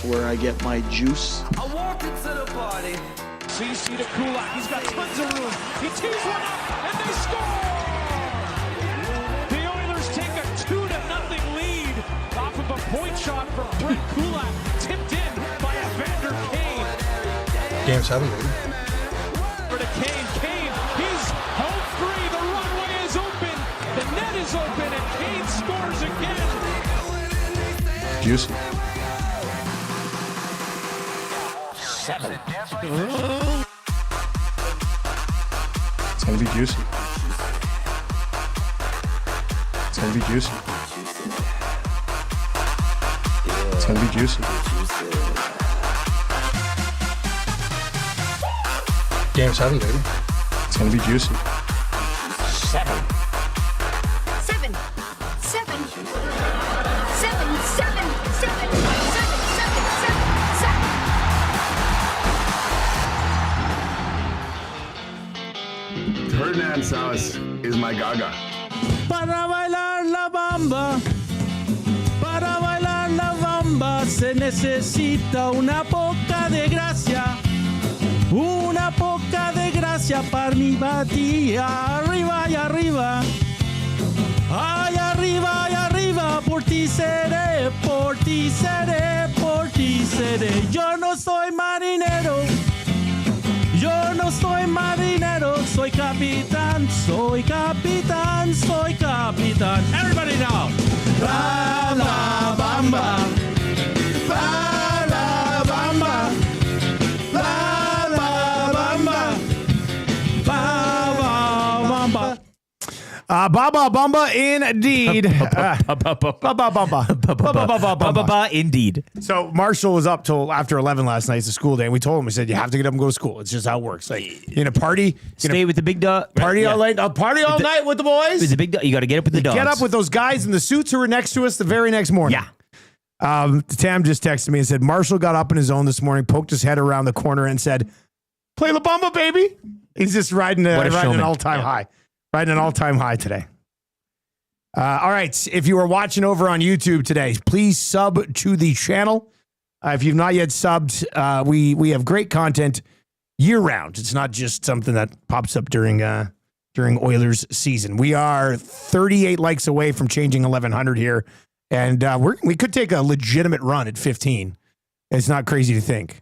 where I get my juice. I walked into the party. CC to Kulak. He's got tons of room. He tees one up, and they score! The Oilers take a 2-0 lead off of a point shot from Brett Kulak, tipped in by Evander Kane. Game 7, baby. For the Kane. He's home free. The runway is open. The net is open, and Kane scores again. Juicy. 7. It's gonna be juicy. It's gonna be juicy. It's gonna be juicy. Game 7, baby. It's gonna be juicy. 7. 7. 7. 7. 7. 7. 7. Hernan Salas is my gaga. Para bailar la bamba, se necesita una poca de gracia. Una poca de gracia para mi batía. Arriba y arriba. Ay, arriba y arriba. Por ti seré, por ti seré, por ti seré. Yo no soy marinero. Yo no soy marinero. Soy capitán, soy capitán, soy capitán. Everybody now. La la bamba. La la bamba. La la bamba. Ba ba bamba. Baba Bamba indeed. Baba indeed. So Marshall was up till after 11 last night. It's a school day, and we told him, we said, you have to get up and go to school. It's just how it works. Like, you're gonna party, stay with the big dog. Party all night. Party all night with the boys. With the big dog, you got to get up with the dogs. Get up with those guys in the suits who were next to us the very next morning. Yeah. Tam just texted me and said Marshall got up in his own this morning, poked his head around the corner, and said, "Play La Bamba, baby." He's just riding an all-time high. Riding an all-time high today. All right. If you are watching over on YouTube today, please sub to the channel. If you've not yet subbed, we have great content year-round. It's not just something that pops up during Oilers season. We are 38 likes away from changing 1,100 here, and we could take a legitimate run at 15. It's not crazy to think.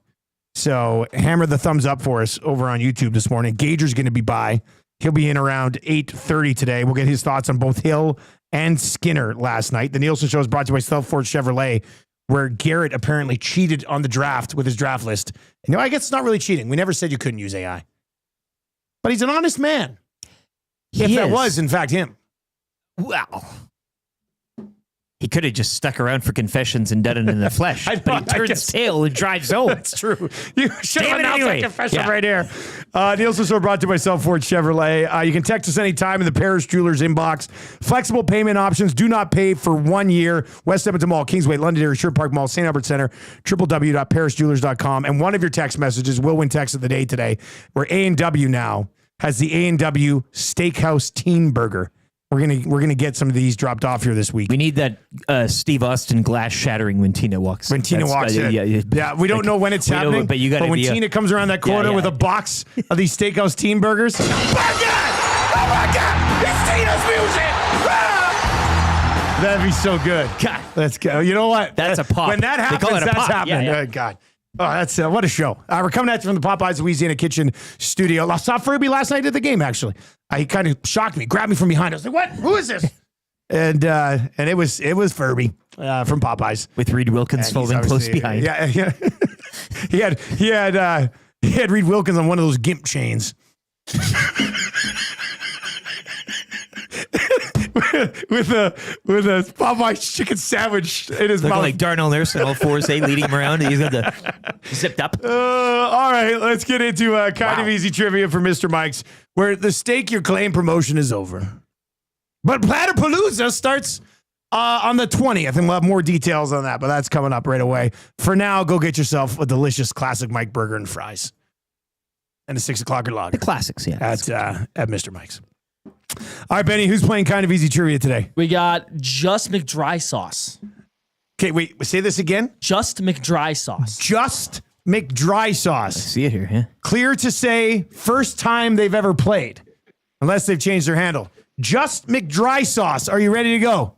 So hammer the thumbs up for us over on YouTube this morning. Gager's going to be by. He'll be in around 8:30 today. We'll get his thoughts on both Hill and Skinner last night. The Nielsen Show is brought to you by Southford Chevrolet, where Garrett apparently cheated on the draft with his draft list. And, I guess it's not really cheating. We never said you couldn't use AI. But he's an honest man. If that was, in fact, him. Well, he could have just stuck around for confessions and done it in the flesh. But he turns tail and drives home. That's true. You should have announced that confession right here. Nielson Store brought to you by South Ford Chevrolet. You can text us anytime in the Paris Jewelers inbox. Flexible payment options. Do not pay for 1 year. West Edmonton Mall, Kingsway, Londonderry, Sherwood Park Mall, St. Albert Center, www.parisjewelers.com. And one of your text messages will win text of the day today, where A&W now has the A&W Steakhouse Teen Burger. We're gonna get some of these dropped off here this week. We need that Steve Austin glass shattering when Tina walks. When Tina walks in. Yeah, we don't know when it's happening. But you got. But when Tina comes around that corner with a box of these Steakhouse Teen Burgers. Oh my God! It's Tina's music! Ah! That'd be so good. God, let's go. You know what? That's a pop. When that happens, that's pop. happening. Yeah. Oh, God. Oh, that's what a show. We're coming at you from the Popeyes Louisiana Kitchen studio. I saw Furby last night at the game, actually. He kind of shocked me, grabbed me from behind. I was like, what? Who is this? And it was Furby from Popeyes. With Reed Wilkins folding close behind. Yeah. he had Reed Wilkins on one of those gimp chains. with a Popeye's chicken sandwich in his mouth. Like Darnell Nurse on all fours, leading him around. He's got the zipped up. All right, let's get into kind of easy trivia for Mr. Mike's, where the Stake Your Claim promotion is over. But Platypalooza starts on the 20th, and we'll have more details on that, but that's coming up right away. For now, go get yourself a delicious classic Mike burger and fries. And a 6 o'clock lager. The classics, yeah. At Mr. Mike's. All right, Benny, who's playing kind of easy trivia today? We got Just McDry Sauce. Okay, wait, say this again. Just McDry Sauce. Just McDry Sauce. I see it here, yeah. Clear to say first time they've ever played, unless they've changed their handle. Just McDry Sauce. Are you ready to go?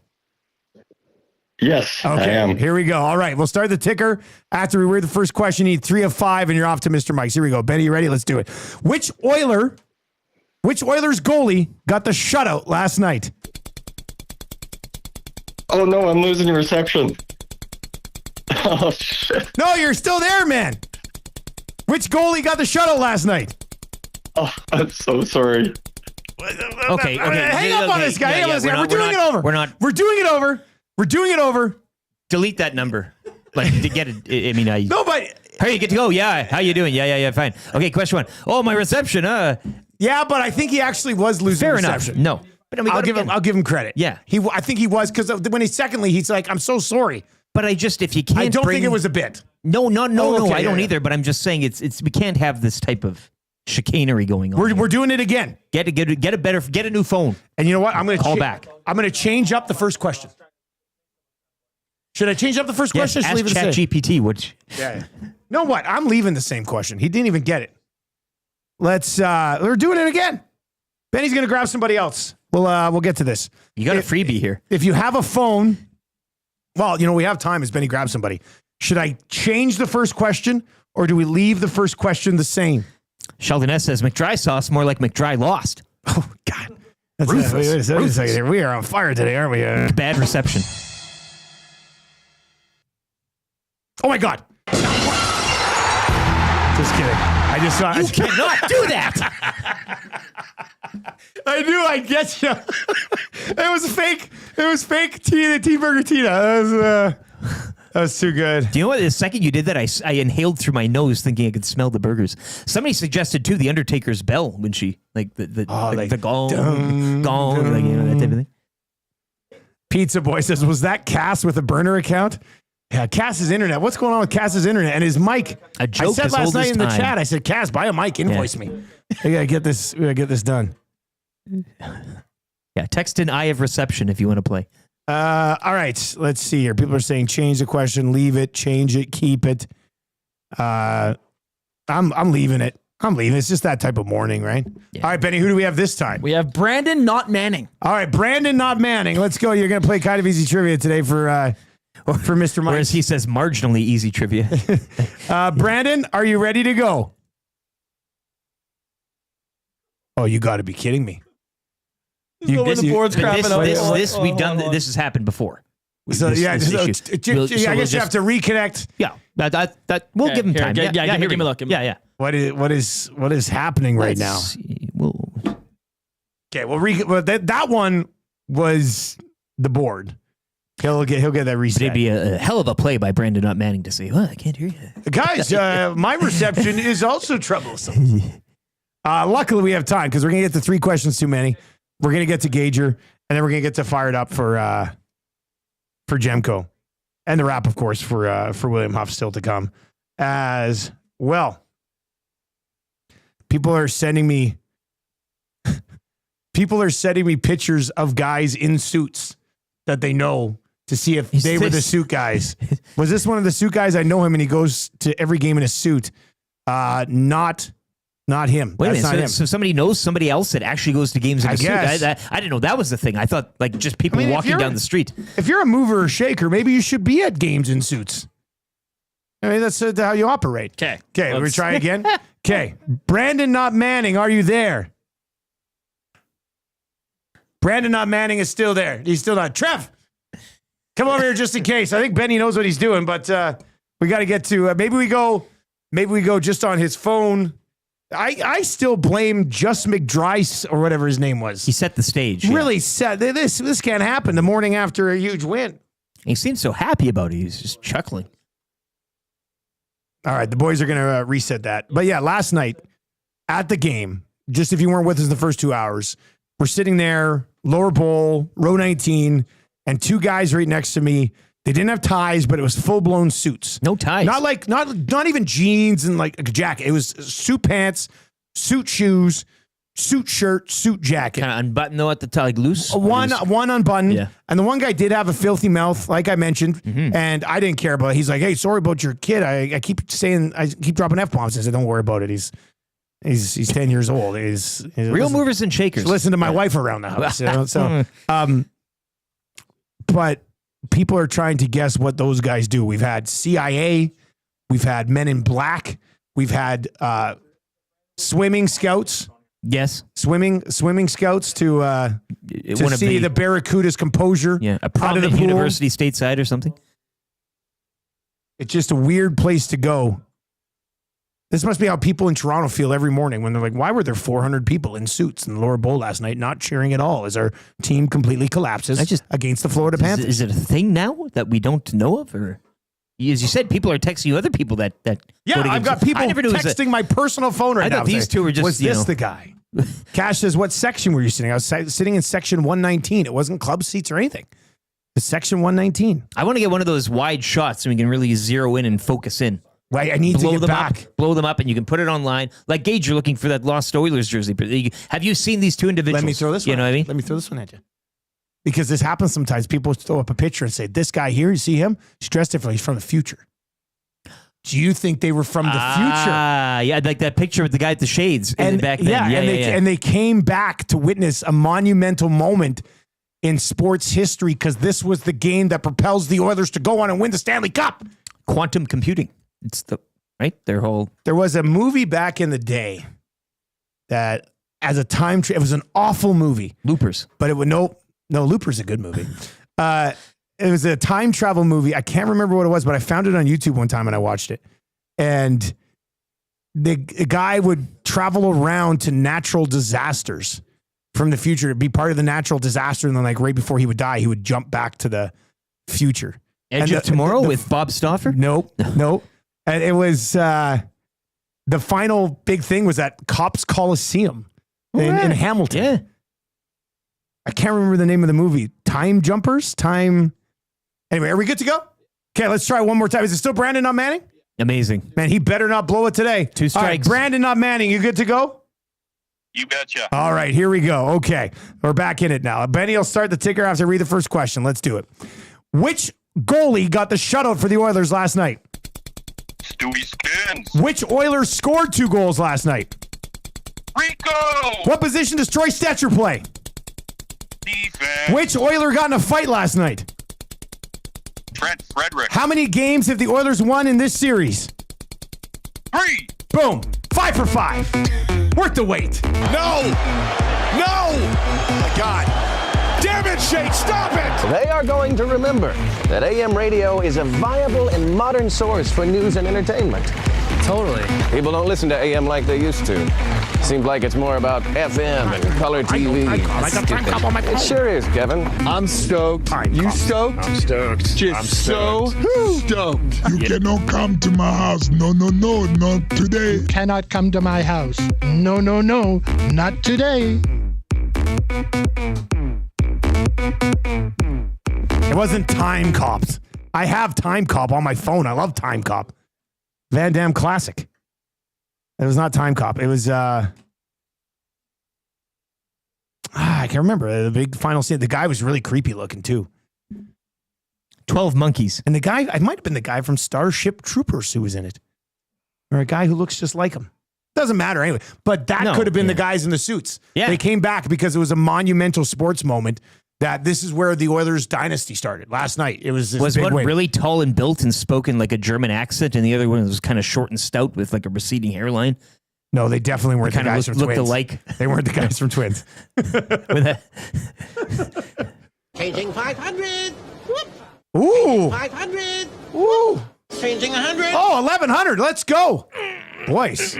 Yes, okay, I am. Here we go. All right, we'll start the ticker. After we read the first question, you need 3 of 5, and you're off to Mr. Mike's. Here we go. Benny, you ready? Let's do it. Which Oilers goalie got the shutout last night? Oh, no, I'm losing reception. Oh, shit. No, you're still there, man. Which goalie got the shutout last night? Oh, I'm so sorry. Okay. Hang up on this guy. Hang up on this guy. We're doing it over. We're not. We're doing it over. We're doing it over. Delete that number. Like, to get it. I mean, nobody. Hey, you get to go. Yeah. How you doing? Yeah. Fine. Okay, question 1. Oh, my reception. Yeah, but I think he actually was losing Fair reception. enough. No. But I'll give him credit. Yeah. I think he was, because when he's like, I'm so sorry. But if you can't I don't think it was a bit. No, okay, I don't yeah. either, but I'm just saying we can't have this type of chicanery going on. We're doing it again. Get a new phone. And you know what? I'm going to call back. I'm going to change up the first question. Should I change up the first question? Ask ChatGPT, which yeah. No, what? I'm leaving the same question. He didn't even get it. We're doing it again. Benny's going to grab somebody else. We'll get to this. You got a freebie here. If you have a phone, well, we have time as Benny grabs somebody. Should I change the first question, or do we leave the first question the same? Sheldon S. says McDry Sauce, more like McDry Lost. Oh, God. Ruthless. Wait a second here. We are on fire today, aren't we? Bad reception. Oh, my God. Just kidding. I just saw. You cannot do that. I knew I'd get you. It was fake. It was fake Teen Burger Tina. That was too good. Do you know what? The second you did that, I inhaled through my nose thinking I could smell the burgers. Somebody suggested, too, the Undertaker's bell when she, like the gong, like, that type of thing. Pizza Boy says, was that Cass with a burner account? Yeah, Cass's internet. What's going on with Cass's internet and his mic? A joke. I said last night in the chat, I said, Cass, buy a mic, invoice me. We gotta get this done. Yeah, text in I have reception if you want to play. All right, let's see here. People are saying change the question, leave it, change it, keep it. I'm leaving it. I'm leaving. It's just that type of morning, right? Yeah. All right, Benny, who do we have this time? We have Brandon, not Manning. All right, Brandon, not Manning. Let's go. You're gonna play kind of easy trivia today for Mr. Mike. Whereas he says marginally easy trivia. Brandon, are you ready to go? Oh, you got to be kidding me. This we've done. This has happened before. So, I guess you have to reconnect. Yeah, that we'll give him time. Give me a look. Yeah. What is happening right now? Okay, well, that one was the board. He'll get that reset. It'd be a hell of a play by Brandon, not Manning, to say, "Well, I can't hear you, guys." My reception is also troublesome. Luckily, we have time because we're going to get to 3 questions too many. We're going to get to Gager, and then we're going to get to Fired Up for Jemko. And the wrap, of course, for William Huff still to come as well. People are sending me pictures of guys in suits that they know to see if they were the suit guys. Was this one of the suit guys? I know him, and he goes to every game in a suit. Not him. Wait a That's not minute. him. So somebody knows somebody else that actually goes to games in a suit. guess. I didn't know that was the thing. I thought like just people if walking you're- down the street. If you're a mover or shaker, maybe you should be at games in suits. I mean, that's how you operate. Okay. Okay, we try again. Okay. Brandon Not Manning, are you there? Brandon Not Manning is still there. He's still not. Trev, come over here just in case. I think Benny knows what he's doing, but we got to get to maybe we go just on his phone. I still blame Just McDryce or whatever his name was. He set the stage. Really set this can't happen the morning after a huge win. He seemed so happy about it. He's just chuckling. All right, the boys are going to reset that. But yeah, last night at the game, just if you weren't with us the first 2 hours, we're sitting there, lower bowl, row 19, and 2 guys right next to me. They didn't have ties, but it was full-blown suits. No ties. Not even jeans and like a jacket. It was suit pants, suit shoes, suit shirt, suit jacket. Kind of unbuttoned though at the top, like loose. One unbuttoned. Yeah. And the one guy did have a filthy mouth, like I mentioned, and I didn't care about it. He's like, "Hey, sorry about your kid. I keep dropping F-bombs." I said, "Don't worry about it. He's 10 years old. He's Real movers and shakers. Listen to my wife around the house." But people are trying to guess what those guys do. We've had CIA, we've had Men in Black, we've had swimming scouts. Yes, swimming scouts to see the Barracuda's composure. Yeah, a out of prominent the pool. university stateside or something. It's just a weird place to go. This must be how people in Toronto feel every morning when they're like, "Why were there 400 people in suits in the lower bowl last night, not cheering at all as our team completely collapses against the Florida Panthers?" Is it a thing now that we don't know of, or as you said, people are texting you other people that Yeah, go to I've games. got people I never knew it was texting my personal phone right I now. thought these two were just, was you this know. the guy? Cash says, "What section were you sitting?" I was sitting in section 119. It wasn't club seats or anything. It's section 119. I want to get one of those wide shots so we can really zero in and focus in. Right, I need to get them back. Blow them up, and you can put it online. Like Gage, you're looking for that lost Oilers jersey. Have you seen these two individuals? Let me throw this one. You know what I mean? Let me throw this one at you. Because this happens sometimes. People throw up a picture and say, "This guy here, you see him? He's dressed differently. He's from the future." Do you think they were from the future? Ah, yeah, like that picture with the guy with the shades back then. And they came back to witness a monumental moment in sports history because this was the game that propels the Oilers to go on and win the Stanley Cup. Quantum computing. It's their whole. There was a movie back in the day that, as a time, it was an awful movie. Loopers. But it would no, Looper's a good movie. It was a time travel movie. I can't remember what it was, but I found it on YouTube one time and I watched it. And the guy would travel around to natural disasters from the future, be part of the natural disaster, and then like right before he would die, he would jump back to the future. Edge of Tomorrow with Bob Stauffer? Nope. And it was the final big thing was at Cops Coliseum in Hamilton. Yeah. I can't remember the name of the movie. Time Jumpers? Anyway, are we good to go? Okay, let's try one more time. Is it still Brandon Not Manning? Amazing. Man, he better not blow it today. 2 strikes. All right, Brandon Not Manning, you good to go? You betcha. All right, here we go. Okay, we're back in it now. Benny will start the ticker after I read the first question. Let's do it. Which goalie got the shutout for the Oilers last night? Stuart Skinner. Which Oilers scored 2 goals last night? Rico. What position does Troy Stetcher play? Defense. Which Oiler got in a fight last night? Trent Frederick. How many games have the Oilers won in this series? 3. Boom. 5 for 5. Worth the wait. No! Oh my God. Damn it, Shake, stop it! They are going to remember that AM radio is a viable and modern source for news and entertainment. Totally. People don't listen to AM like they used to. Seems like it's more about FM and color TV. It sure is, Kevin. I'm stoked. You stoked? I'm stoked. Just so stoked. You cannot come to my house. No, not today. Cannot come to my house. No, not today. It wasn't Time Cops. I have Time Cop on my phone. I love Time Cop. Van Damme classic. It was not Time Cop. It was I can't remember the big final scene. The guy was really creepy looking too. 12 Monkeys. And the guy, it might have been the guy from Starship Troopers who was in it. Or a guy who looks just like him. Doesn't matter anyway. But that could have been the guys in the suits. Yeah. They came back because it was a monumental sports moment that this is where the Oilers dynasty started. Last night, it was this Was big one win. really tall and built and spoken like a German accent, and the other one was kind of short and stout with like a receding hairline? No, they definitely weren't the guys from looked Twins. alike. They weren't the guys from Twins. Changing 500. Whoop. Ooh. 500. Ooh. Changing 100. Oh, 1,100. Let's go. Boys,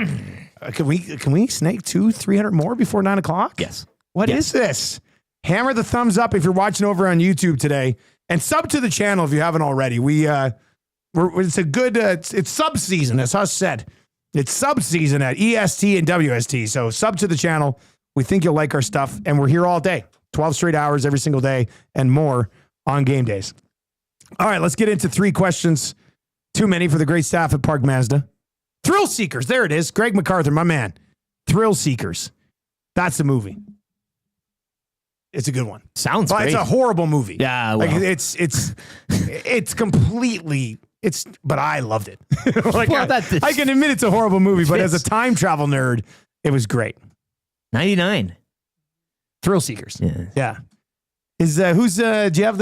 can we snake 200-300 more before 9 o'clock? Yes. What is this? Hammer the thumbs up if you're watching over on YouTube today, and sub to the channel if you haven't already. It's a good it's sub season, as Huss said. It's sub season at EST and WST. So sub to the channel. We think you'll like our stuff, and we're here all day, 12 straight hours every single day, and more on game days. All right, let's get into 3 questions. Too many for the great staff at Park Mazda. Thrill Seekers, there it is. Greg MacArthur, my man. Thrill Seekers. That's the movie. It's a good one. Sounds but great. It's a horrible movie. Yeah, well. Like it's completely. But I loved it. Like I can admit it's a horrible movie, but as a time travel nerd, it was great. 99. Thrill Seekers. Yeah. Is who's do you have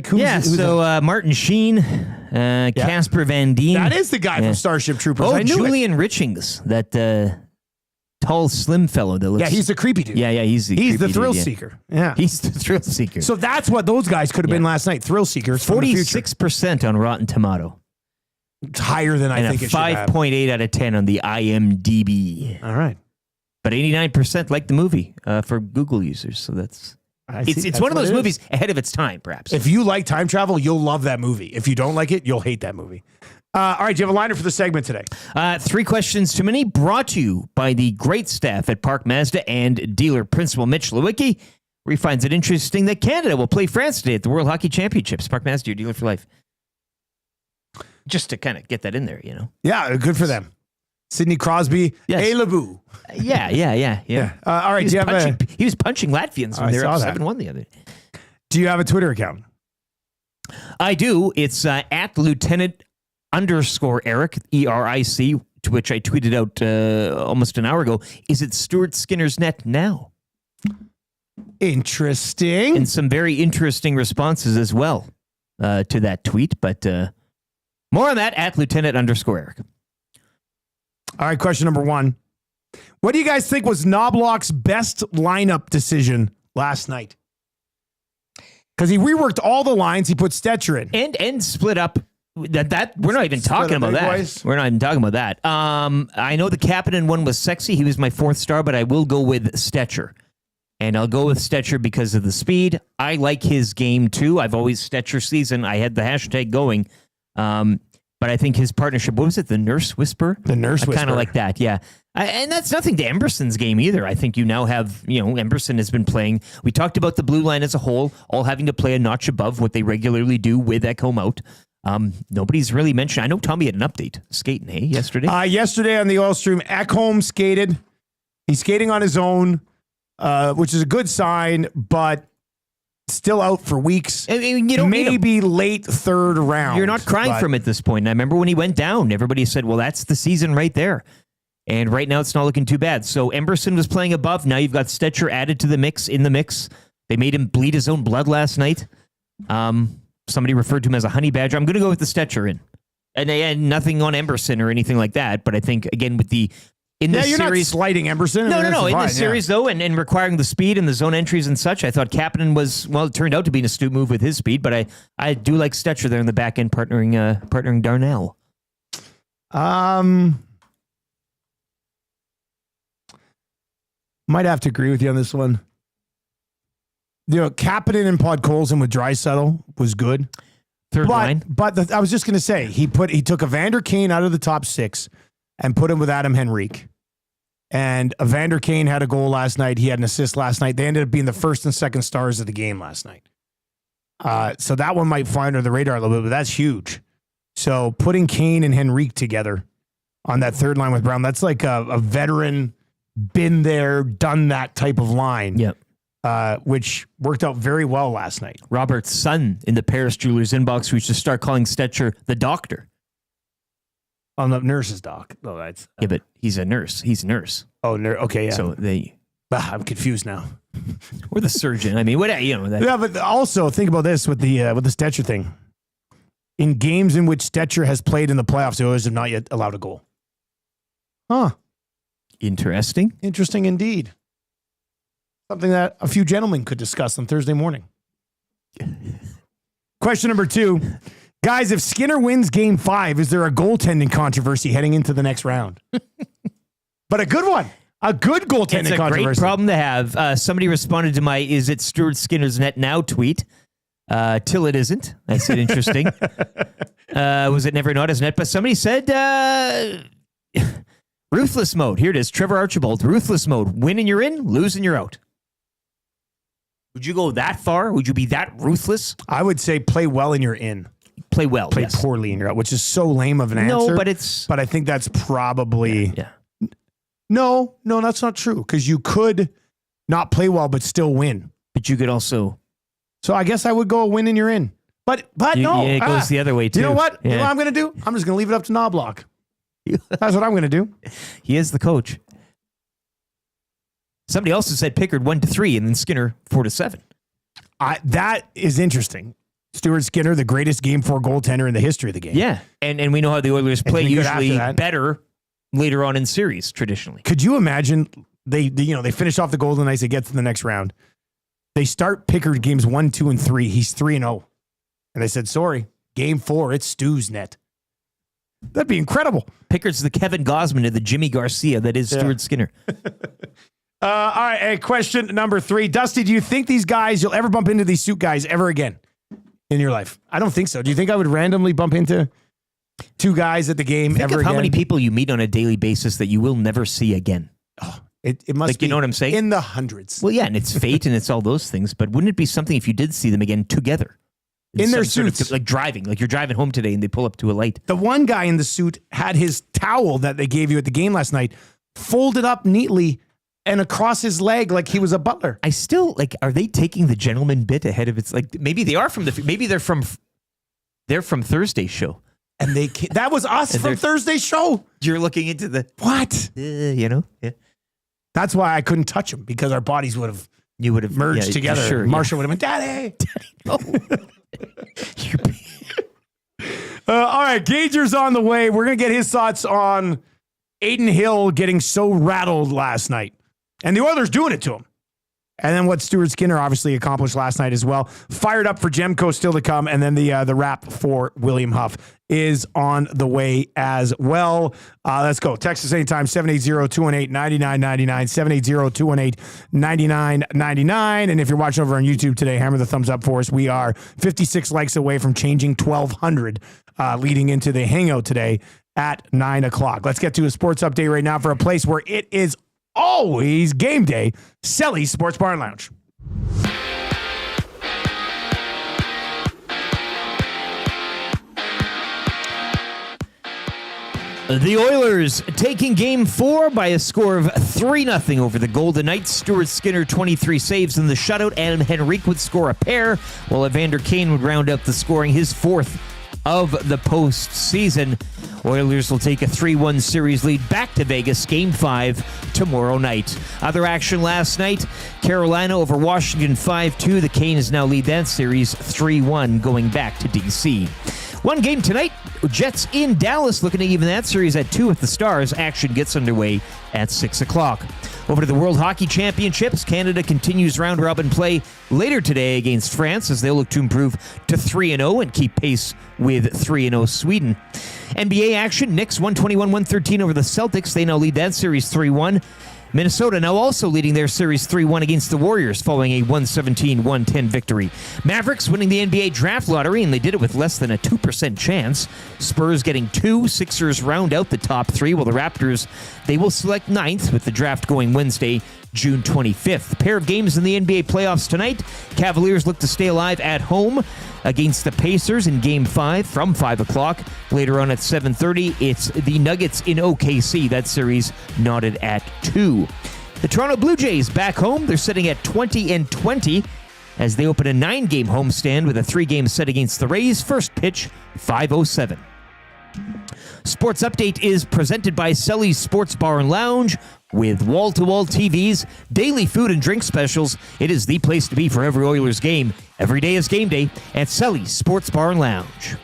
who's Martin Sheen, Casper Van Dien. That is the guy from Starship Troopers. Oh, I knew Julian Richings, that tall, slim fellow that looks. Yeah, he's the creepy dude. Yeah, he's the thrill dude, seeker. Yeah, he's the thrill seeker. So that's what those guys could have been last night. Thrill seekers. 46% on Rotten Tomato. It's higher than I think it should have. 5.8 out of 10 on the IMDb. All right, but 89% like the movie for Google users. So that's. It's one of those movies ahead of its time, perhaps. If you like time travel, you'll love that movie. If you don't like it, you'll hate that movie. All right, do you have a liner for the segment today? 3 questions too many, brought to you by the great staff at Park Mazda and dealer principal Mitch Lewicki, where he finds it interesting that Canada will play France today at the World Hockey Championships. Park Mazda, your dealer for life. Just to kind of get that in there, you know. Yeah, good for them. Sidney Crosby, hey Laboo. Yeah. All right, he was punching Latvians when they were up 7-1 the other day. Do you have a Twitter account? I do. It's at Lieutenant _Eric, ERIC, to which I tweeted out almost an hour ago. Is it Stuart Skinner's net now? Interesting. And some very interesting responses as well to that tweet. But more on that at Lieutenant _Eric. All right, question number 1. What do you guys think was Knobloch's best lineup decision last night? Because he reworked all the lines. He put Stetcher in. And split up. That we're not even talking about that. Boys. We're not even talking about that. I know the Kapanen one was sexy. He was my 4th star, but I will go with Stetcher. And I'll go with Stetcher because of the speed. I like his game too. I've always Stetcher season. I had the hashtag going. But I think his partnership, what was it? The Nurse Whisperer? The Nurse Whisperer. I kind of like that, yeah. And that's nothing to Emberson's game either. I think you now have, Emberson has been playing. We talked about the blue line as a whole, all having to play a notch above what they regularly do with Ekholm out. Nobody's really mentioned. I know Tommy had an update skating, hey, yesterday. Yesterday on the Oil Stream, Ekholm skated. He's skating on his own, which is a good sign, but still out for weeks. I mean, you don't maybe late 3rd round. You're not crying for him at this point. And I remember when he went down, everybody said, well, that's the season right there. And right now it's not looking too bad. So Emberson was playing above. Now you've got Stetcher added to the mix, in the mix. They made him bleed his own blood last night. Somebody referred to him as a honey badger. I'm going to go with the Stetcher in. And nothing on Emberson or anything like that. But I think, again, with the... In this you're series, not slighting Emberson. No. In fine, this series, though, and requiring the speed and the zone entries and such, I thought Kapanen was, well, it turned out to be an astute move with his speed, but I do like Stetcher there in the back end partnering Darnell. Might have to agree with you on this one. Kapanen and Podkolzin with Draisaitl was good. Third line. But I was just going to say, he took Evander Kane out of the top 6 and put him with Adam Henrique. And Evander Kane had a goal last night. He had an assist last night. They ended up being the first and second stars of the game last night. So that one might fly under the radar a little bit, but that's huge. So putting Kane and Henrique together on that third line with Brown, that's like a veteran, been there, done that type of line. Yep. Which worked out very well last night. Robert's son in the Paris Jewelers inbox, we should start calling Stetcher the doctor. On the nurse's doc. Oh, that's yeah, but he's a nurse. He's a nurse. Oh, okay, yeah. So I'm confused now. Or the surgeon. I mean, what yeah, but also think about this with the Stetcher thing. In games in which Stetcher has played in the playoffs, the Oilers have not yet allowed a goal. Huh. Interesting. Interesting indeed. Something that a few gentlemen could discuss on Thursday morning. Question number 2. Guys, if Skinner wins game 5, is there a goaltending controversy heading into the next round? But a good one. A good goaltending controversy. It's a great problem to have. Somebody responded to my "Is it Stuart Skinner's net now?" tweet. Till it isn't. I said interesting. Was it never not his net? But somebody said ruthless mode. Here it is. Trevor Archibald. Ruthless mode. Win and you're in. Lose and you're out. Would you go that far? Would you be that ruthless? I would say play well and you're in. Play well. Play poorly and you're out, which is so lame of an answer. No, but I think that's probably... Yeah. No, that's not true. Because you could not play well, but still win. But you could also... So I guess I would go a win and you're in. But no. Yeah, it goes the other way too. You know what? Yeah. You know what I'm going to do? I'm just going to leave it up to Knobloch. That's what I'm going to do. He is the coach. Somebody else has said Pickard 1-3 and then Skinner 4-7. That is interesting. Stuart Skinner, the greatest game 4 goaltender in the history of the game. Yeah, and we know how the Oilers play usually better later on in series traditionally. Could you imagine they finish off the Golden Knights, they get to the next round. They start Pickard games 1, 2, and 3. He's 3-0. And they said, sorry, game 4, it's Stu's net. That'd be incredible. Pickard's the Kevin Gausman of the Jimmy Garcia that is Stuart Skinner. All right, hey, question number 3. Dusty, do you think you'll ever bump into these suit guys ever again in your life? I don't think so. Do you think I would randomly bump into 2 guys at the game Think ever of again? How many people you meet on a daily basis that you will never see again? Oh, it must be, you know what I'm saying? In the hundreds. Well, yeah, and it's fate and it's all those things, but wouldn't it be something if you did see them again together? In their some suits. sort of, like driving, like you're driving home today and they pull up to a light. The one guy in the suit had his towel that they gave you at the game last night folded up neatly and across his leg like he was a butler. I still, are they taking the gentleman bit ahead of its, maybe they are maybe they're from Thursday's show. And that was us from Thursday's show. You're looking into the... What? Yeah. That's why I couldn't touch him, because our bodies would have merged together. Sure, Marshall would have been, Daddy! No. All right, Gager's on the way. We're going to get his thoughts on Aiden Hill getting so rattled last night. And the Oilers doing it to him. And then what Stuart Skinner obviously accomplished last night as well. Fired up for Jemko still to come. And then the wrap for William Huff is on the way as well. Let's go. Text us anytime, 780-218-9999, 780-218-9999. And if you're watching over on YouTube today, hammer the thumbs up for us. We are 56 likes away from changing 1,200 leading into the hangout today at 9 o'clock. Let's get to a sports update right now for a place where it is always game day, Selly's Sports Bar and Lounge. The Oilers taking game 4 by a score of 3-0 over the Golden Knights. Stuart Skinner, 23 saves in the shutout. Adam Henrique would score a pair, while Evander Kane would round up the scoring, his 4th of the postseason. Oilers will take a 3-1 series lead back to Vegas, Game 5 tomorrow night. Other action last night, Carolina over Washington 5-2. The Canes now lead that series 3-1 going back to D.C. One game tonight, Jets in Dallas looking to even that series at 2 at the Stars. Action gets underway at 6 o'clock. Over to the World Hockey Championships, Canada continues round-robin play later today against France as they look to improve to 3-0 and keep pace with 3-0 Sweden. NBA action, Knicks 121-113 over the Celtics. They now lead that series 3-1. Minnesota now also leading their series 3-1 against the Warriors following a 117-110 victory. Mavericks winning the NBA draft lottery, and they did it with less than a 2% chance. Spurs getting 2, Sixers round out the top 3, while the Raptors, they will select 9th with the draft going Wednesday, June 25th. Pair of games in the NBA playoffs tonight. Cavaliers look to stay alive at home against the Pacers in Game 5 from 5 o'clock. Later on at 7:30, it's the Nuggets in OKC. That series knotted at 2. The Toronto Blue Jays back home. They're sitting at 20-20 as they open a 9-game homestand with a 3-game set against the Rays. First pitch, 5:07. Sports Update is presented by Sully's Sports Bar and Lounge. With wall-to-wall TVs, daily food and drink specials, it is the place to be for every Oilers game. Every day is game day at Sully's Sports Bar and Lounge.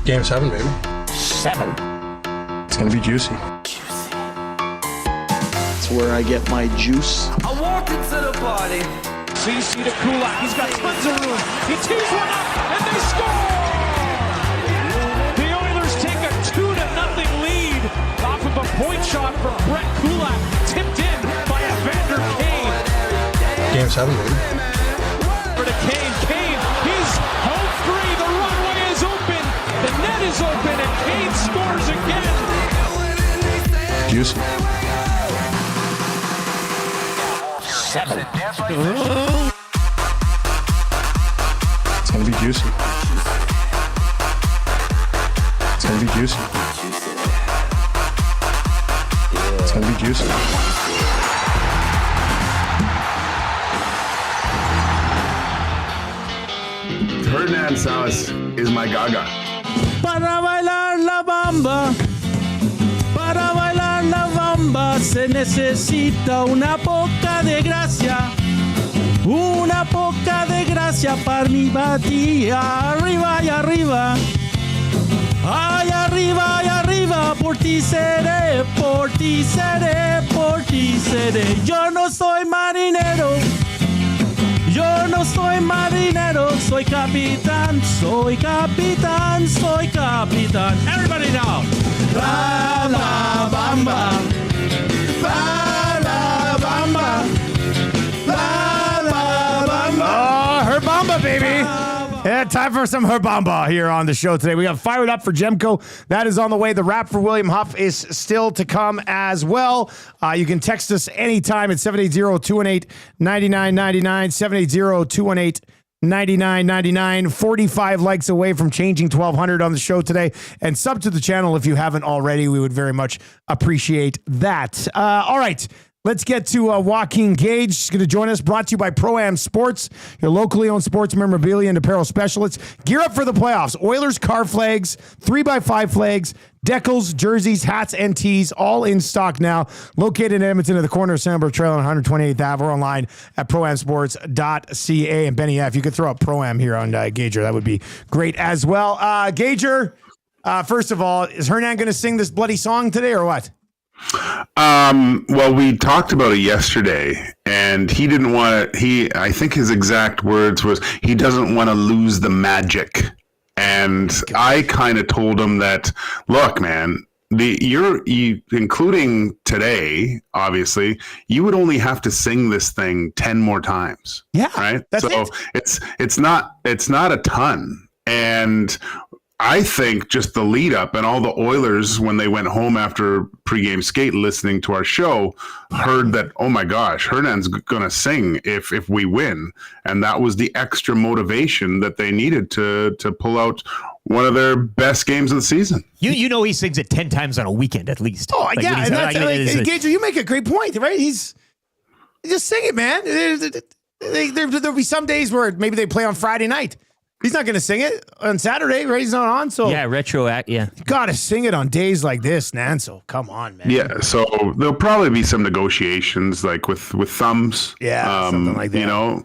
Game 7, baby. 7. It's gonna be juicy. It's where I get my juice. I walked into the party. CC to Kulak. He's got tons of room. He tees one up, and they score! The Oilers take a 2-0 lead off of a point shot from Brett Kulak, tipped in by Evander Kane. Game 7, baby. For the Kane. Kane, he's home free. The runway is open. The net is open, and Kane scores again. Juicy. 7. It's gonna be juicy. It's gonna be juicy. It's gonna be juicy. Hernan Salas is my gaga. Para bailar la bamba, para bailar la bamba se necesita una poca de gracia para mi batía. Arriba y arriba, ay arriba y arriba, por ti seré, por ti seré, por ti seré. Yo no soy marinero. Yo no soy marinero, soy capitán, soy capitán, soy capitán. Everybody now. La la bamba, la la bamba, la la bamba. Oh, her bamba, baby. Yeah, time for some Herbamba here on the show today. We got Fired Up for Jemko. That is on the way. The rap for William Huff is still to come as well. You can text us anytime at 780-218-9999, 780-218-9999. 45 likes away from changing 1,200 on the show today. And sub to the channel if you haven't already. We would very much appreciate that. All right. Let's get to Joaquin Gage. He's going to join us. Brought to you by Pro-Am Sports, your locally owned sports memorabilia and apparel specialists. Gear up for the playoffs. Oilers car flags, 3x5 flags, decals, jerseys, hats, and tees, all in stock now. Located in Edmonton at the corner of Sandbrook Trail on 128th Ave or online at proamsports.ca. And Benny, if you could throw up Pro-Am here on Gager, that would be great as well. Gager, first of all, is Hernan going to sing this bloody song today or what? Well, we talked about it yesterday, and he didn't want to, I think his exact words was, he doesn't want to lose the magic. And I kind of told him that, look, man, you including today, obviously, you would only have to sing this thing 10 more times. Yeah. Right. So it's not a ton. And I think just the lead up and all the Oilers, when they went home after pregame skate listening to our show, heard that, oh my gosh, Hernan's going to sing if we win. And that was the extra motivation that they needed to pull out one of their best games of the season. You know he sings it 10 times on a weekend at least. Oh, like, yeah. And that's, Gage, you make a great point, right? He's just sing it, man. There'll be some days where maybe they play on Friday night. He's not going to sing it on Saturday, right? He's not on, so Yeah, retro act. Yeah. you got to sing it on days like this, Nansel. Come on, man. Yeah, so there'll probably be some negotiations, like with thumbs. Yeah, something like that. You know,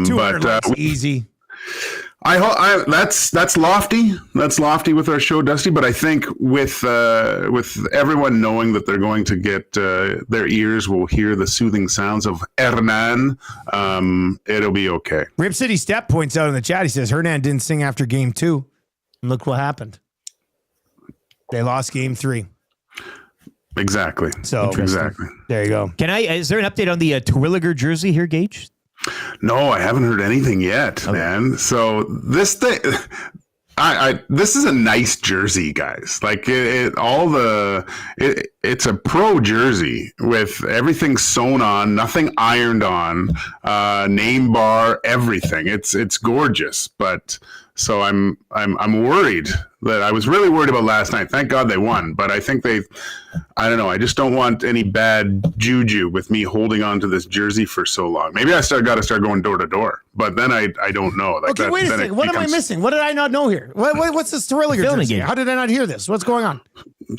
200 likes, easy. I hope that's lofty. That's lofty with our show, Dusty. But I think with everyone knowing that they're going to get their ears will hear the soothing sounds of Hernan, it'll be okay. Rip City Step points out in the chat. He says Hernan didn't sing after game 2. And look what happened. They lost game 3. Exactly. So exactly. There you go. Is there an update on the Terwilliger jersey here, Gage? No, I haven't heard anything yet, man. So this thing, this is a nice jersey, guys. Like it's a pro jersey with everything sewn on, nothing ironed on, name bar, everything. It's gorgeous, but so I'm worried that I was really worried about last night. Thank God they won, but I think I don't know. I just don't want any bad juju with me holding on to this jersey for so long. Maybe I got to start going door to door, but then I don't know. Like okay, wait a second. What am I missing? What did I not know here? What's this Terwilliger jersey? How did I not hear this? What's going on?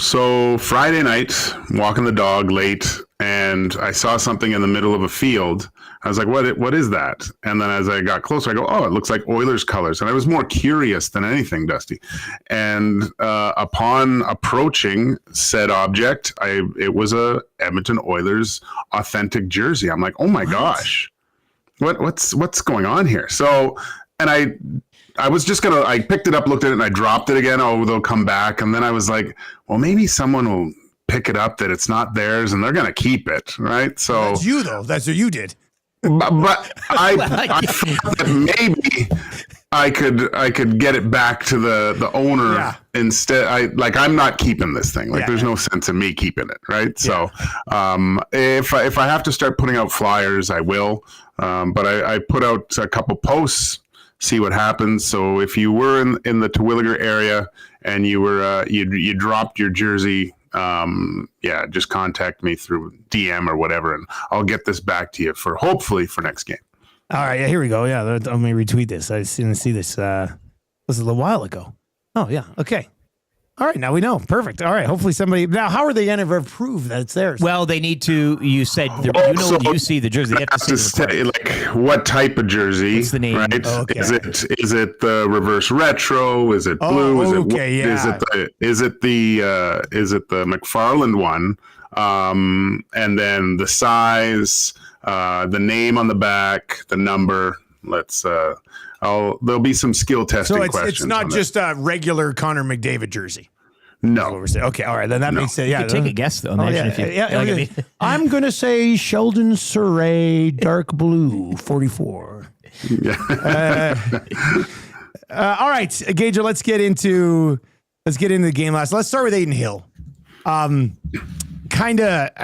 So Friday night, walking the dog late, and I saw something in the middle of a field. I was like, what is that? And then as I got closer, I go, oh, it looks like Oilers colors. And I was more curious than anything, Dusty. And upon approaching said object, it was a Edmonton Oilers authentic jersey. I'm like, oh my gosh, what's going on here? So, and I was just I picked it up, looked at it, and I dropped it again. Oh, they'll come back. And then I was like, well, maybe someone will pick it up that it's not theirs and they're going to keep it. Right. So that's you though. That's what you did. But I thought that maybe I could get it back to the owner instead. I'm not keeping this thing. There's no sense in me keeping it, right? So if I have to start putting out flyers, I will. But I put out a couple posts, see what happens. So if you were in the Terwilliger area and you were you dropped your jersey, just contact me through DM or whatever, and I'll get this back to you hopefully for next game. All right, here we go. Yeah, let me retweet this. I didn't see this. This was a little while ago. Oh yeah, okay. All right, now we know. Perfect. All right, hopefully somebody. Now, how are they going to prove that it's theirs? Well, they need to. You said you see the jersey. They have to say what type of jersey. What's the name? Right? Oh, okay. Is it the reverse retro? Is it blue? Is it the McFarland one? And then the size, the name on the back, the number. There'll be some skill testing questions. So it's not just a regular Connor McDavid jersey. No. Okay, all right. Then that makes sense. Yeah, you could take a guess though. I'm gonna say Sheldon Surrey, dark blue, 44. All right, Gage. Let's get into the game. Let's start with Aiden Hill.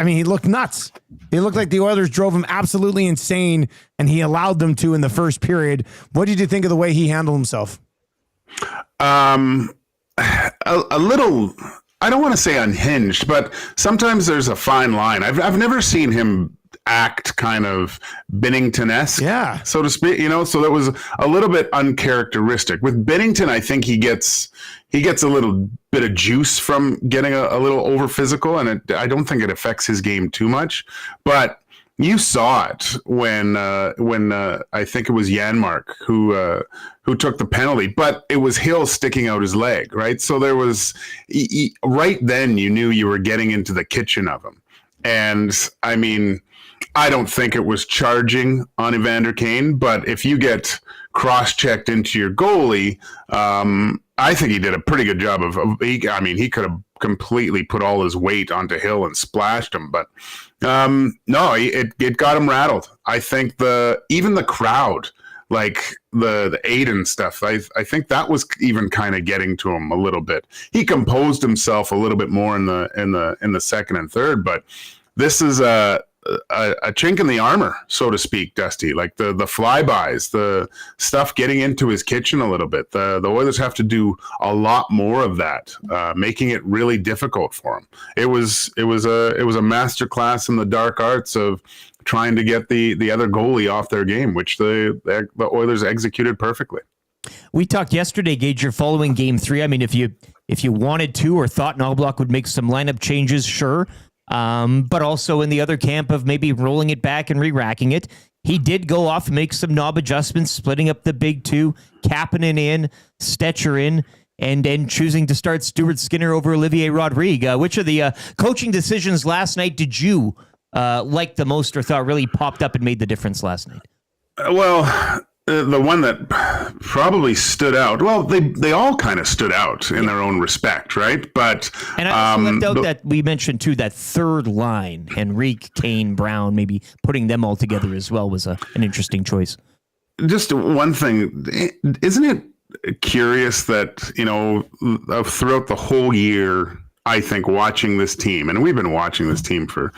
He looked nuts. He looked like the Oilers drove him absolutely insane, and he allowed them to in the first period. What did you think of the way he handled himself? A little, I don't want to say unhinged, but sometimes there's a fine line. I've never seen him act kind of Binnington-esque, so to speak, so that was a little bit uncharacteristic. With Binnington, I think he gets a little bit of juice from getting a little over physical, and I don't think it affects his game too much. But you saw it when I think it was Janmark who took the penalty, but it was Hill sticking out his leg, right? So there was right then you knew you were getting into the kitchen of him, and I mean, I don't think it was charging on Evander Kane, but if you get cross-checked into your goalie, I think he did a pretty good job he could have completely put all his weight onto Hill and splashed him, but no, it got him rattled. I think even the crowd, like the Aiden stuff, I think that was even kind of getting to him a little bit. He composed himself a little bit more in the second and third, but this is a chink in the armor, so to speak, Dusty. Like the flybys, the stuff getting into his kitchen a little bit. The Oilers have to do a lot more of that, making it really difficult for him. It was a masterclass in the dark arts of trying to get the other goalie off their game, which the Oilers executed perfectly. We talked yesterday, Gage, you're following game 3. I mean, if you wanted to or thought Knoblauch would make some lineup changes, sure. But also in the other camp of maybe rolling it back and re-racking it. He did go off and make some knob adjustments, splitting up the big two, Kapanen in, Stetcher in, and then choosing to start Stuart Skinner over Olivier Rodrigue. Which of the coaching decisions last night did you like the most or thought really popped up and made the difference last night? Well, the one that probably stood out, well, they all kind of stood out in their own respect, right? But and I also left out that we mentioned too that third line, Henrique, Kane, Brown, maybe putting them all together as well was an interesting choice. Just one thing, isn't it curious that throughout the whole year, I think watching this team, and we've been watching this team for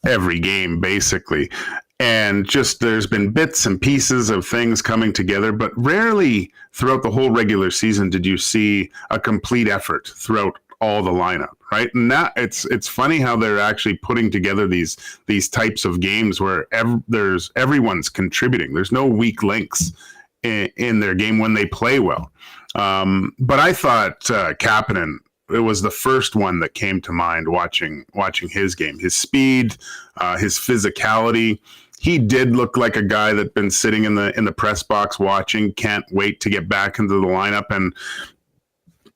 every game basically. And just there's been bits and pieces of things coming together, but rarely throughout the whole regular season did you see a complete effort throughout all the lineup, right? And that it's funny how they're actually putting together these types of games where everyone's contributing. There's no weak links in their game when they play well. But I thought Kapanen, it was the first one that came to mind watching his game, his speed, his physicality. He did look like a guy that'd been sitting in the press box watching, can't wait to get back into the lineup. And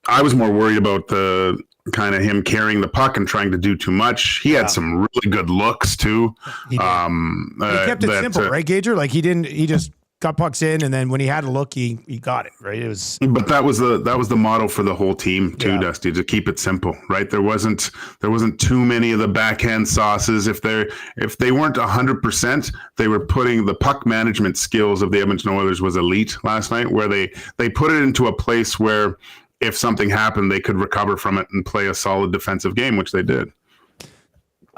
I was more worried about the kind of him carrying the puck and trying to do too much. He had some really good looks too. He kept it simple, right, Gager? Like he just got pucks in, and then when he had a look, he got it, right? It was. But that was the motto for the whole team too, Dusty, to keep it simple, right? There wasn't too many of the backhand sauces. If they weren't 100%, they were putting the puck management skills of the Edmonton Oilers was elite last night, where they put it into a place where if something happened, they could recover from it and play a solid defensive game, which they did.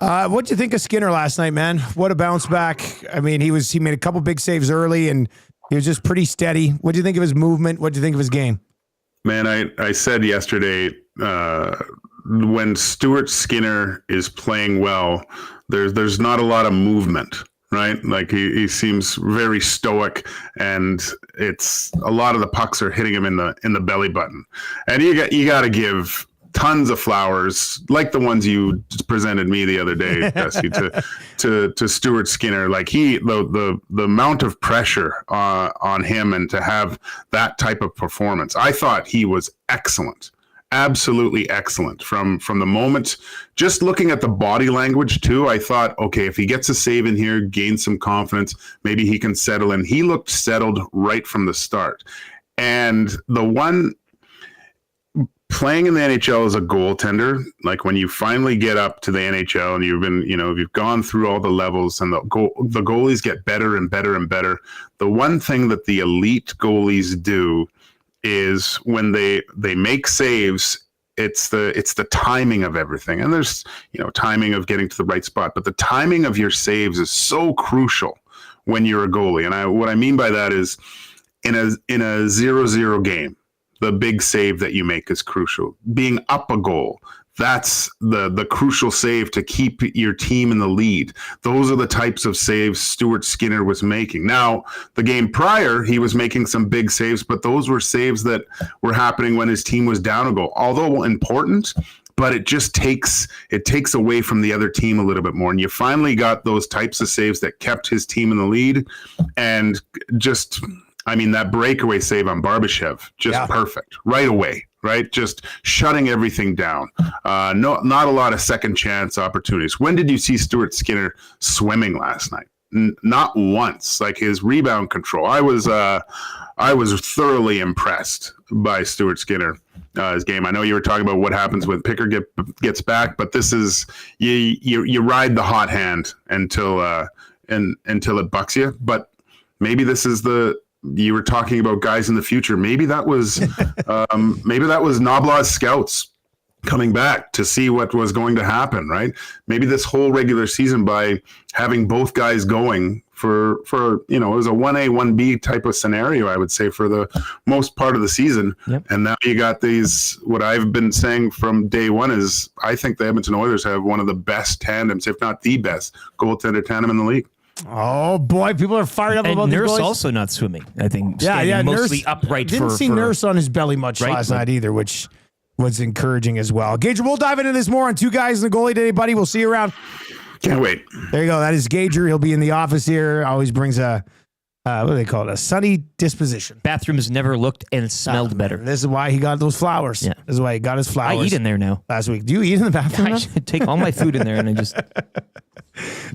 What'd you think of Skinner last night, man? What a bounce back. I mean, he made a couple big saves early, and he was just pretty steady. What'd you think of his movement? What'd you think of his game? Man, I said yesterday, when Stuart Skinner is playing well, there's not a lot of movement, right? Like he seems very stoic, and it's a lot of the pucks are hitting him in the belly button. And you got to give tons of flowers, like the ones you presented me the other day, Jesse, to Stuart Skinner. Like the amount of pressure on him, and to have that type of performance, I thought he was excellent, absolutely excellent from the moment. Just looking at the body language too, I thought, okay, if he gets a save in here, gains some confidence, maybe he can settle in. He looked settled right from the start, and the one. Playing in the NHL as a goaltender, like when you finally get up to the NHL and you've gone through all the levels, and the goalies get better and better and better. The one thing that the elite goalies do is when they make saves, it's the timing of everything. And there's timing of getting to the right spot, but the timing of your saves is so crucial when you're a goalie. And what I mean by that is in a 0-0 game, the big save that you make is crucial. Being up a goal, that's the crucial save to keep your team in the lead. Those are the types of saves Stuart Skinner was making. Now, the game prior, he was making some big saves, but those were saves that were happening when his team was down a goal. Although important, but it just takes away from the other team a little bit more. And you finally got those types of saves that kept his team in the lead, and just... I mean, that breakaway save on Barbashev, perfect right away, right? Just shutting everything down. Not a lot of second chance opportunities. When did you see Stuart Skinner swimming last night? Not once. Like his rebound control, I was thoroughly impressed by Stuart Skinner, his game. I know you were talking about what happens when Picker gets back, but this is you ride the hot hand until it bucks you. But maybe this is you were talking about guys in the future. Maybe that was Knoblauch's scouts coming back to see what was going to happen, right? Maybe this whole regular season, by having both guys going for it was a 1A, 1B type of scenario, I would say, for the most part of the season. Yep. And now you got these, what I've been saying from day one is I think the Edmonton Oilers have one of the best tandems, if not the best goaltender tandem in the league. Oh boy, people are fired up And about Nurse these boys. also not swimming. I think. Yeah, mostly Nurse upright. Didn't see Nurse on his belly much Right, last but- night either, which was encouraging as well. Gage, we'll dive into this more on Two Guys and the Goalie today, buddy. We'll see you around. Can't wait. There you go. That is Gager. He'll be in the office here. Always brings a what do they call it? A sunny disposition. Bathrooms never looked and smelled better. This is why he got those flowers. Yeah. This is why he got his flowers. I eat in there now. Last week. Do you eat in the bathroom? I now? should take all my food in there and I just.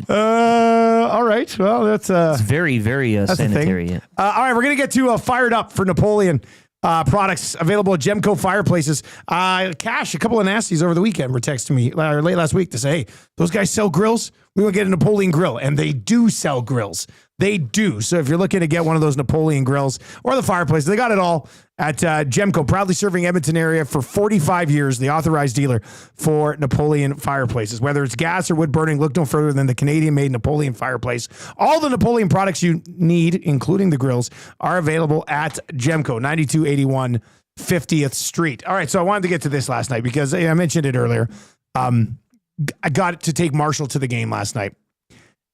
All right. Well, that's It's very, very that's the thing. sanitary. Yeah. All right, we're gonna get to Fired Up for Napoleon products available at Gemco Fireplaces. Cash, a couple of nasties over the weekend were texting me late last week to say, hey, those guys sell grills. We want to get a Napoleon grill, and they do sell grills. They do. So if you're looking to get one of those Napoleon grills or the fireplace, they got it all at Gemco, proudly serving Edmonton area for 45 years, the authorized dealer for Napoleon fireplaces. Whether it's gas or wood burning, look no further than the Canadian-made Napoleon fireplace. All the Napoleon products you need, including the grills, are available at Gemco, 9281 50th Street. All right, so I wanted to get to this last night because I mentioned it earlier. I got to take Marshall to the game last night.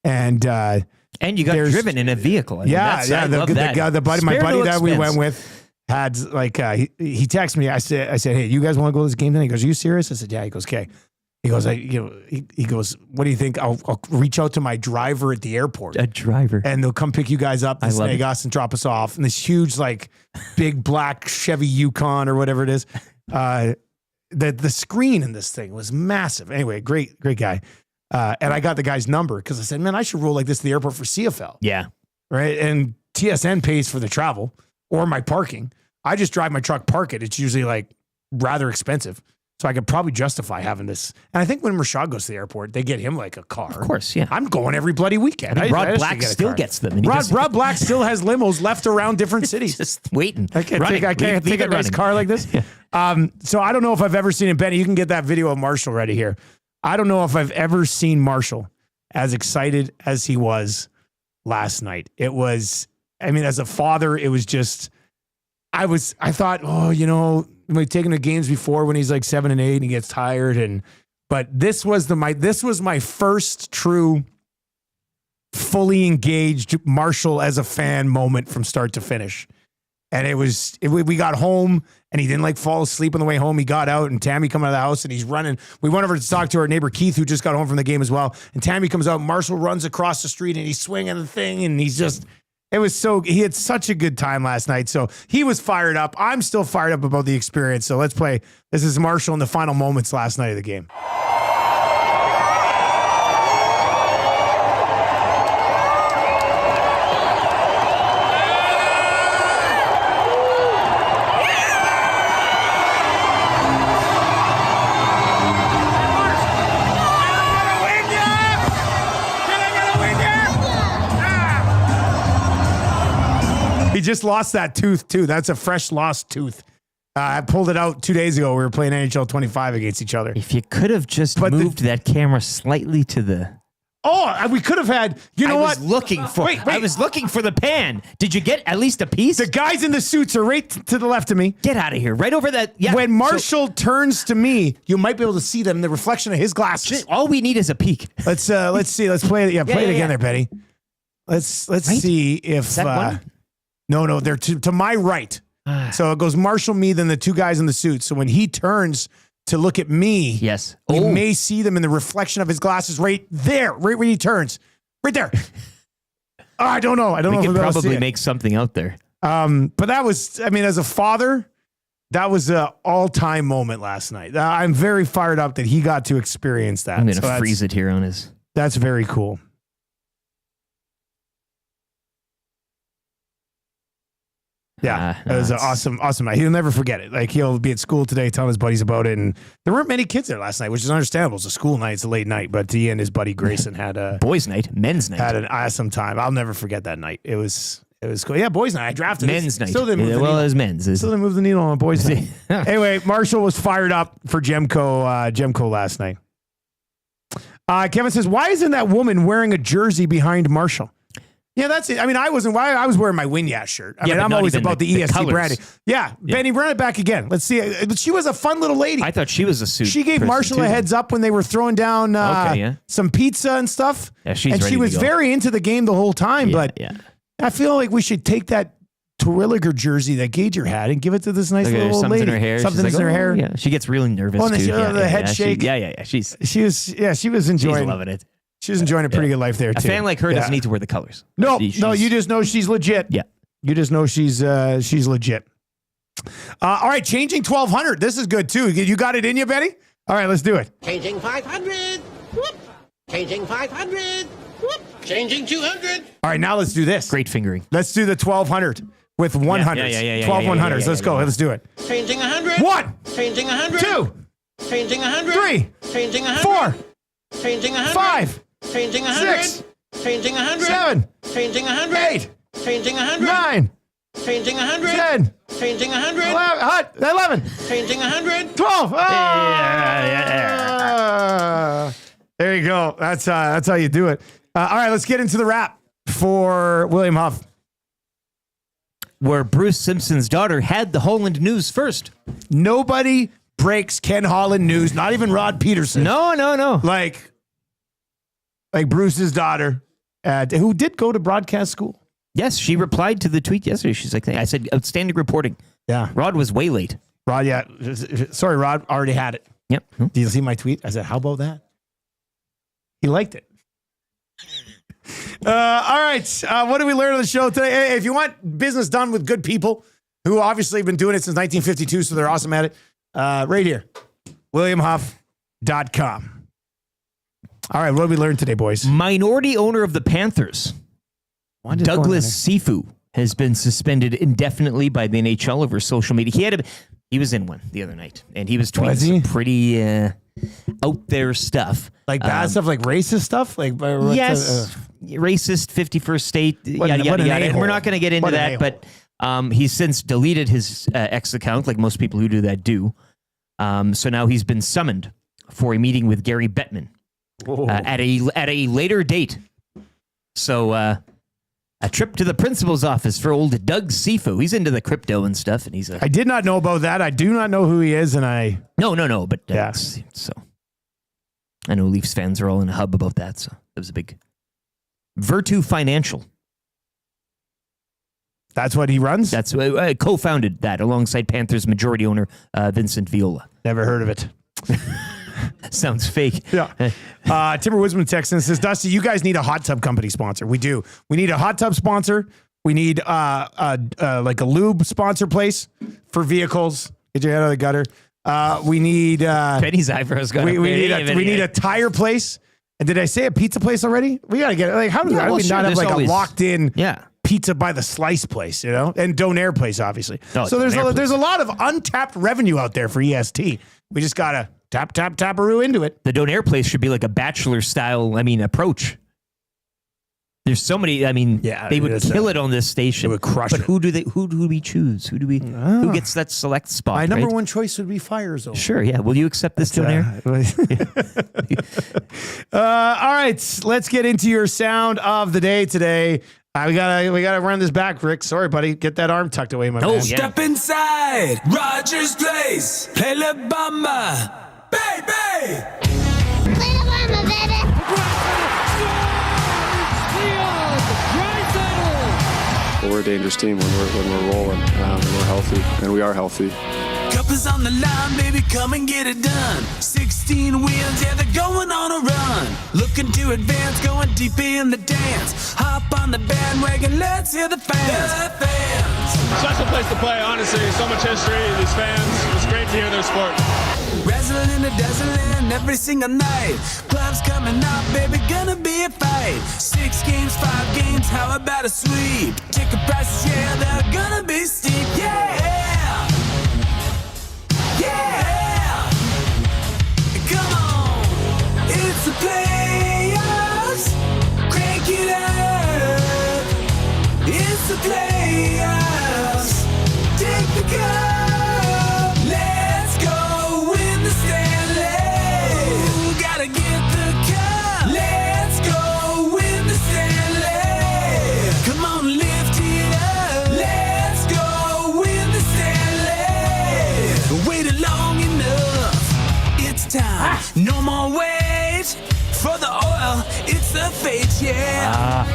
And you got driven in a vehicle. I mean, yeah. I love that. The buddy, my Spare buddy no that we expense. went with had like he texted me. I said, hey, you guys want to go to this game tonight? He goes, are you serious? I said, yeah. He goes, okay. He goes, he goes, what do you think? I'll reach out to my driver at the airport. A driver. And they'll come pick you guys up I and love snag us and drop us off. And this huge, like, big black Chevy Yukon or whatever it is. The screen in this thing was massive. Anyway, great guy. And I got the guy's number because I said, man, I should roll like this to the airport for CFL. Yeah. Right. And TSN pays for the travel or my parking. I just drive my truck, park it. It's usually like rather expensive. So I could probably justify having this. And I think when Rashad goes to the airport, they get him like a car. Of course, yeah. I'm going every bloody weekend. I mean, Rod should Black get a still car. gets them. And he Rod Black still has limos left around different cities. just waiting. I can't running. take a nice car like this. So I don't know if I've ever seen it. Benny, you can get that video of Marshall ready here. I don't know if I've ever seen Marshall as excited as he was last night. It was, I mean, as a father, it was just, I thought, oh, you know, we've taken the games before when he's like 7 and 8 and he gets tired. But this was my first true fully engaged Marshall as a fan moment from start to finish. And we got home and he didn't like fall asleep on the way home. He got out and Tammy come out of the house and he's running. We went over to talk to our neighbor Keith, who just got home from the game as well. And Tammy comes out, Marshall runs across the street and he's swinging the thing. And he had such a good time last night. So he was fired up. I'm still fired up about the experience. So let's play. This is Marshall in the final moments last night of the game. He just lost that tooth, too. That's a fresh lost tooth. I pulled it out 2 days ago. We were playing NHL 25 against each other. If you could have just moved that camera slightly to the... Oh, we could have had... You know what? I was looking for the pan. Did you get at least a piece? The guys in the suits are right to the left of me. Get out of here. Right over that... Yeah. When Marshall turns to me, you might be able to see them, the reflection of his glasses. All we need is a peek. Let's see. Let's play it. Yeah, play it again there, Betty. Let's see if... Is that one? No, they're to my right. So it goes Marshall, me, then the two guys in the suits. So when he turns to look at me, yes, we may see them in the reflection of his glasses right there, right when he turns. Right there. I don't know. We could if probably make something out there. But that was, I mean, as a father, that was an all-time moment last night. I'm very fired up that he got to experience that. I'm going to freeze it here on his... That's very cool. Yeah, it was an awesome night. He'll never forget it. Like, he'll be at school today telling his buddies about it. And there weren't many kids there last night, which is understandable. It's a school night. It's a late night. But he and his buddy Grayson had a... Boys' night. Men's night. Had an awesome time. I'll never forget that night. It was cool. Yeah, boys' night. I drafted men's night. Still didn't move the well, needle. it was men's. Still didn't move the needle on boys' night. Anyway, Marshall was fired up for Gemco last night. Kevin says, why isn't that woman wearing a jersey behind Marshall? Yeah, that's it. I mean, I was wearing my Win-Ya shirt. I mean, I'm always about the EST colors. branding. Yeah, Benny, run it back again. Let's see. She was a fun little lady. I thought she was a suit. She gave person, Marshall too. a heads up when they were throwing down some pizza and stuff. Yeah, she's and ready she to was go. very into the game the whole time. But I feel like we should take that Terwilliger jersey that Gager had and give it to this nice little old something lady. in her hair. Something She's in her like, hair. "Oh, yeah." She gets really nervous Oh, and too. the head shake. She was enjoying. She's loving it. She was enjoying a pretty good life there A too. fan like her doesn't need to wear the colors. No, you just know she's legit. Yeah. You just know she's legit. All right, changing 1200. This is good too. You got it in you, Betty? All right, let's do it. Changing 500. Whoop. Changing 500. Whoop. Changing 200. All right, now let's do this. Great fingering. Let's do the 1200 with 100s. Yeah, 12 100s. Let's go. Let's do it. Changing 100. 1. Changing 100. 2. Changing 100. 3. Changing 100. 4. Changing 100. 5. Changing 100. 6. Changing 100. 7. Changing 100. 8. Changing 100. 9. Changing 100. 10. Changing 100. 11. Changing 100. 12. There you go. That's how you do it. All right, let's get into the wrap for William Huff. Where Bruce Simpson's daughter had the Holland news first. Nobody breaks Ken Holland news, not even Rod Peterson. No. Like Bruce's daughter, who did go to broadcast school. Yes, she replied to the tweet yesterday. She's like, I said, outstanding reporting. Yeah. Rod was way late. Rod, yeah. Sorry, Rod, already had it. Yep. Did you see my tweet? I said, how about that? He liked it. All right. What did we learn on the show today? Hey, if you want business done with good people who obviously have been doing it since 1952, so they're awesome at it, right here, WilliamHuff.com. All right, what did we learn today, boys? Minority owner of the Panthers, Douglas Sifu, has been suspended indefinitely by the NHL over social media. He was in one the other night, and he was tweeting some pretty out there stuff. Like bad stuff, like racist stuff? Yes, racist, 51st state, yada, yada, yada. And we're not going to get into that, but he's since deleted his X account, like most people who do that do. So now he's been summoned for a meeting with Gary Bettman at a later date. So a trip to the principal's office for old Doug Sifu. He's into the crypto and stuff, and I did not know about that. I do not know who he is, and I... No, but so I know Leafs fans are all in a hub about that, so it was a big... Virtu Financial. That's what he runs? That's co-founded that alongside Panthers majority owner Vincent Viola. Never heard of it. Sounds fake. Yeah. Timber Wisman texts and says, Dusty, you guys need a hot tub company sponsor. We do. We need a hot tub sponsor. We need like a lube sponsor place for vehicles. Get your head out of the gutter. We need Penny's eyebrows got we need a tire place. And did I say a pizza place already? We gotta get it. Like, how do we not have like a locked in pizza by the slice place, you know? And Donaire place, obviously. So there's a lot of untapped revenue out there for EST. We just gotta tap-a-roo into it. The Donaire place should be like a bachelor style, approach. There's so many, they would kill it on this station. They would crush it. Who do we choose? Who gets that select spot? My number one choice would be Fire Zone. Sure, yeah. Will you accept this, Donaire? All right, let's get into your sound of the day today. We gotta run this back, Rick. Sorry, buddy. Get that arm tucked away, my man. Step inside Rogers Place. Play La Bamba. Baby! Play La Bamba, baby! Well, we're a dangerous team when we're rolling, and we're healthy, and we are healthy. Cup is on the line, baby, come and get it done. 16 wins, yeah, they're going on a run. Looking to advance, going deep in the dance. Hop on the bandwagon, let's hear the fans. The fans. Special place to play, honestly. So much history, these fans. It's great to hear their sport. Razzling and dazzling every single night. Clubs coming up, baby, gonna be a fight. 6 games, 5 games, how about a sweep? Ticket prices, yeah, they're gonna be steep, yeah! Yeah! Come on! It's the playoffs! Crank it up! It's the playoffs! Take the cup! Let's go win the Stanley! Ooh, gotta get the cup! Let's go win the Stanley! No more wait for the oil, it's the fate, yeah.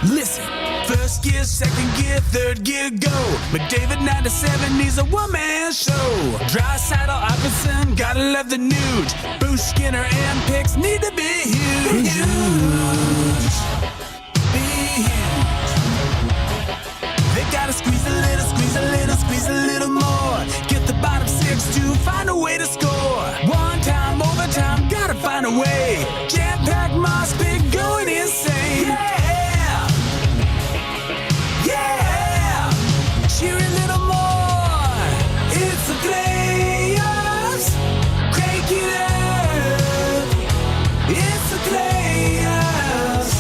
Listen, first gear, second gear, third gear, go. McDavid 97 needs a one-man show. Dry saddle, Iverson, gotta love the nude. Bruce Skinner and picks need to be huge. Be huge. They gotta squeeze a little, squeeze a little, squeeze a little more. Get the bottom six to find a way to score. One time, overtime, gotta find a way. Jam-packed moss pit going insane. Yeah! Yeah! Cheer a little more. It's the playoffs. Crank it up. It's the playoffs.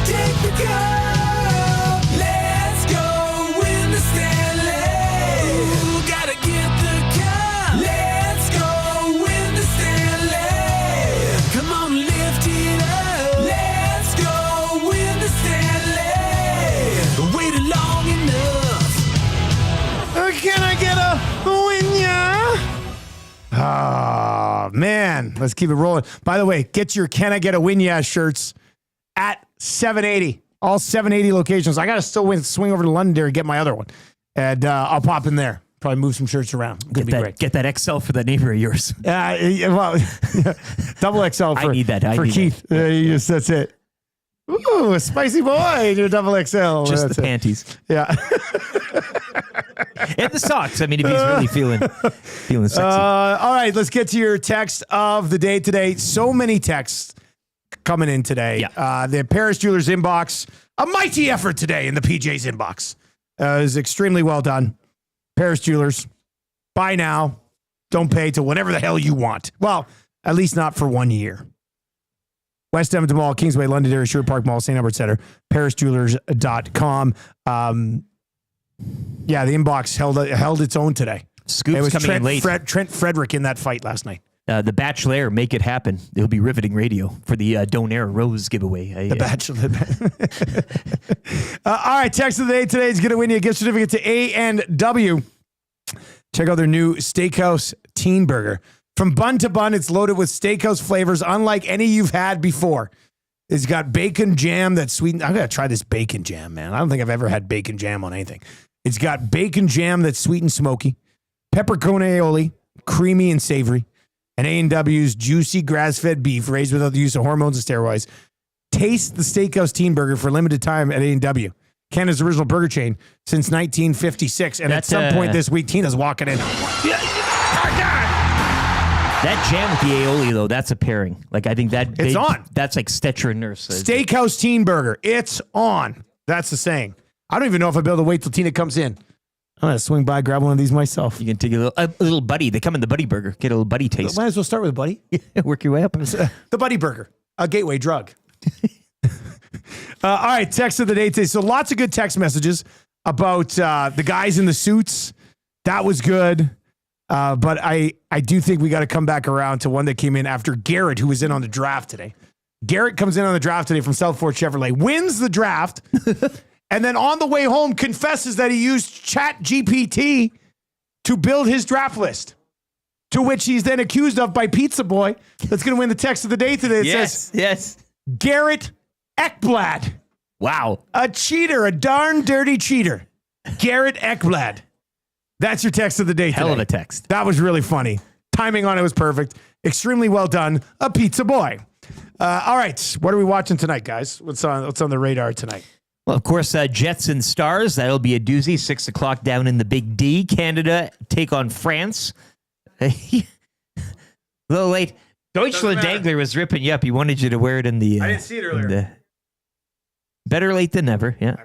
Take the cup. Let's go win the Stanley. Ooh, gotta get the cup. Let's go win the Stanley. Come on, lift it up. Let's go win the Stanley. Waited long enough. Can I get a win ya? Oh, man. Let's keep it rolling. By the way, get your Can I Get a Win Ya shirts at 780. All 780 locations. I got to still swing over to Londonderry and get my other one. And I'll pop in there. Probably move some shirts around. Could be great. Get that XL for the neighbor of yours. Well, double XL for, I need that. for Keith. Yes, that's it. Ooh, a spicy boy in your double XL. Just That's the it. panties. Yeah. And the socks. I mean, if he's really feeling sexy. All right, let's get to your text of the day today. So many texts coming in today. Yeah. The Paris Jewelers inbox, a mighty effort today in the PJ's inbox. It was extremely well done. Paris Jewelers, buy now, don't pay till whatever the hell you want. Well, at least not for 1 year. West Edmonton Mall, Kingsway, Londonderry, Sherwood Park Mall, St. Albert Center, parisjewelers.com. Yeah, the inbox held its own today. Scoops it was coming in late. Trent Frederick in that fight last night. The Bachelor, make it happen. It'll be riveting radio for the Donaire Rose giveaway. The Bachelor. All right, text of the day today is going to win you a gift certificate to A&W. Check out their new Steakhouse Teen Burger. From bun to bun, it's loaded with steakhouse flavors unlike any you've had before. It's got bacon jam that's sweetened. I'm going to try this bacon jam, man. I don't think I've ever had bacon jam on anything. It's got bacon jam that's sweet and smoky, peppercorn aioli, creamy and savory, and A&W's juicy grass-fed beef raised without the use of hormones and steroids. Taste the Steakhouse Teen Burger for a limited time at A&W. Canada's original burger chain since 1956. And at some point this week, Tina's walking in. That jam with the aioli, though, that's a pairing. Like, I think it's on. That's like Stetcher and Nurse. Steakhouse Teen Burger. It's on. That's the saying. I don't even know if I'll be able to wait till Tina comes in. I'm going to swing by, grab one of these myself. You can take a little buddy. They come in the buddy burger. Get a little buddy taste. Might as well start with a buddy. Work your way up. The buddy burger, a gateway drug. All right, text of the day today. So lots of good text messages about the guys in the suits. That was good. But I do think we got to come back around to one that came in after Garrett, who was in on the draft today. Garrett comes in on the draft today from South Fort Chevrolet, wins the draft, and then on the way home confesses that he used ChatGPT to build his draft list, to which he's then accused of by Pizza Boy. That's going to win the text of the day today. It says, Garrett Ekblad. Wow. A cheater, a darn dirty cheater. Garrett Ekblad. That's your text of the day today. Hell of a text. That was really funny. Timing on it was perfect. Extremely well done. A Pizza Boy. All right. What are we watching tonight, guys? What's on the radar tonight? Well, of course, Jets and Stars. That'll be a doozy. 6 o'clock down in the Big D. Canada take on France. A little late. Deutschland Dangler was ripping you up. He wanted you to wear it in the... I didn't see it earlier. Better late than never. Yeah.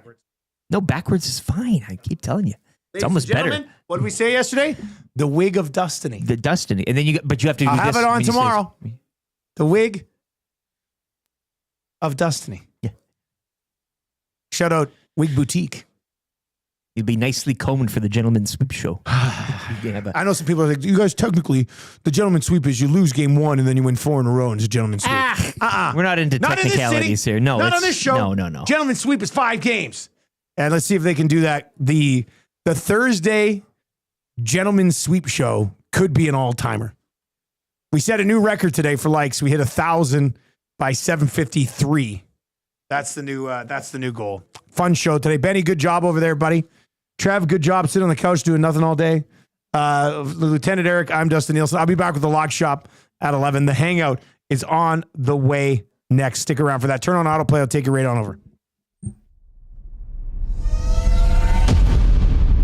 No, backwards is fine. I keep telling you. It's almost better. What did we say yesterday? The wig of destiny. The destiny. And then you have to do I'll this. have it on tomorrow. The wig of destiny. Yeah. Shout out Wig Boutique. You'll be nicely combed for the gentleman's sweep show. I know some people are like, you guys technically, the gentleman's sweep is you lose game 1 and then you win 4 in a row and it's a gentleman's sweep. We're not into technicalities here. No, not on this show. No. Gentleman's sweep is 5 games. And let's see if they can do that. The Thursday gentleman's sweep show could be an all-timer. We set a new record today for likes. We hit 1,000 by 7:53. That's the new goal. Fun show today. Benny, good job over there, buddy. Trev, good job sitting on the couch doing nothing all day. Lieutenant Eric, I'm Dustin Nielsen. I'll be back with the Lock Shop at 11. The Hangout is on the way next. Stick around for that. Turn on autoplay. I'll take you right on over.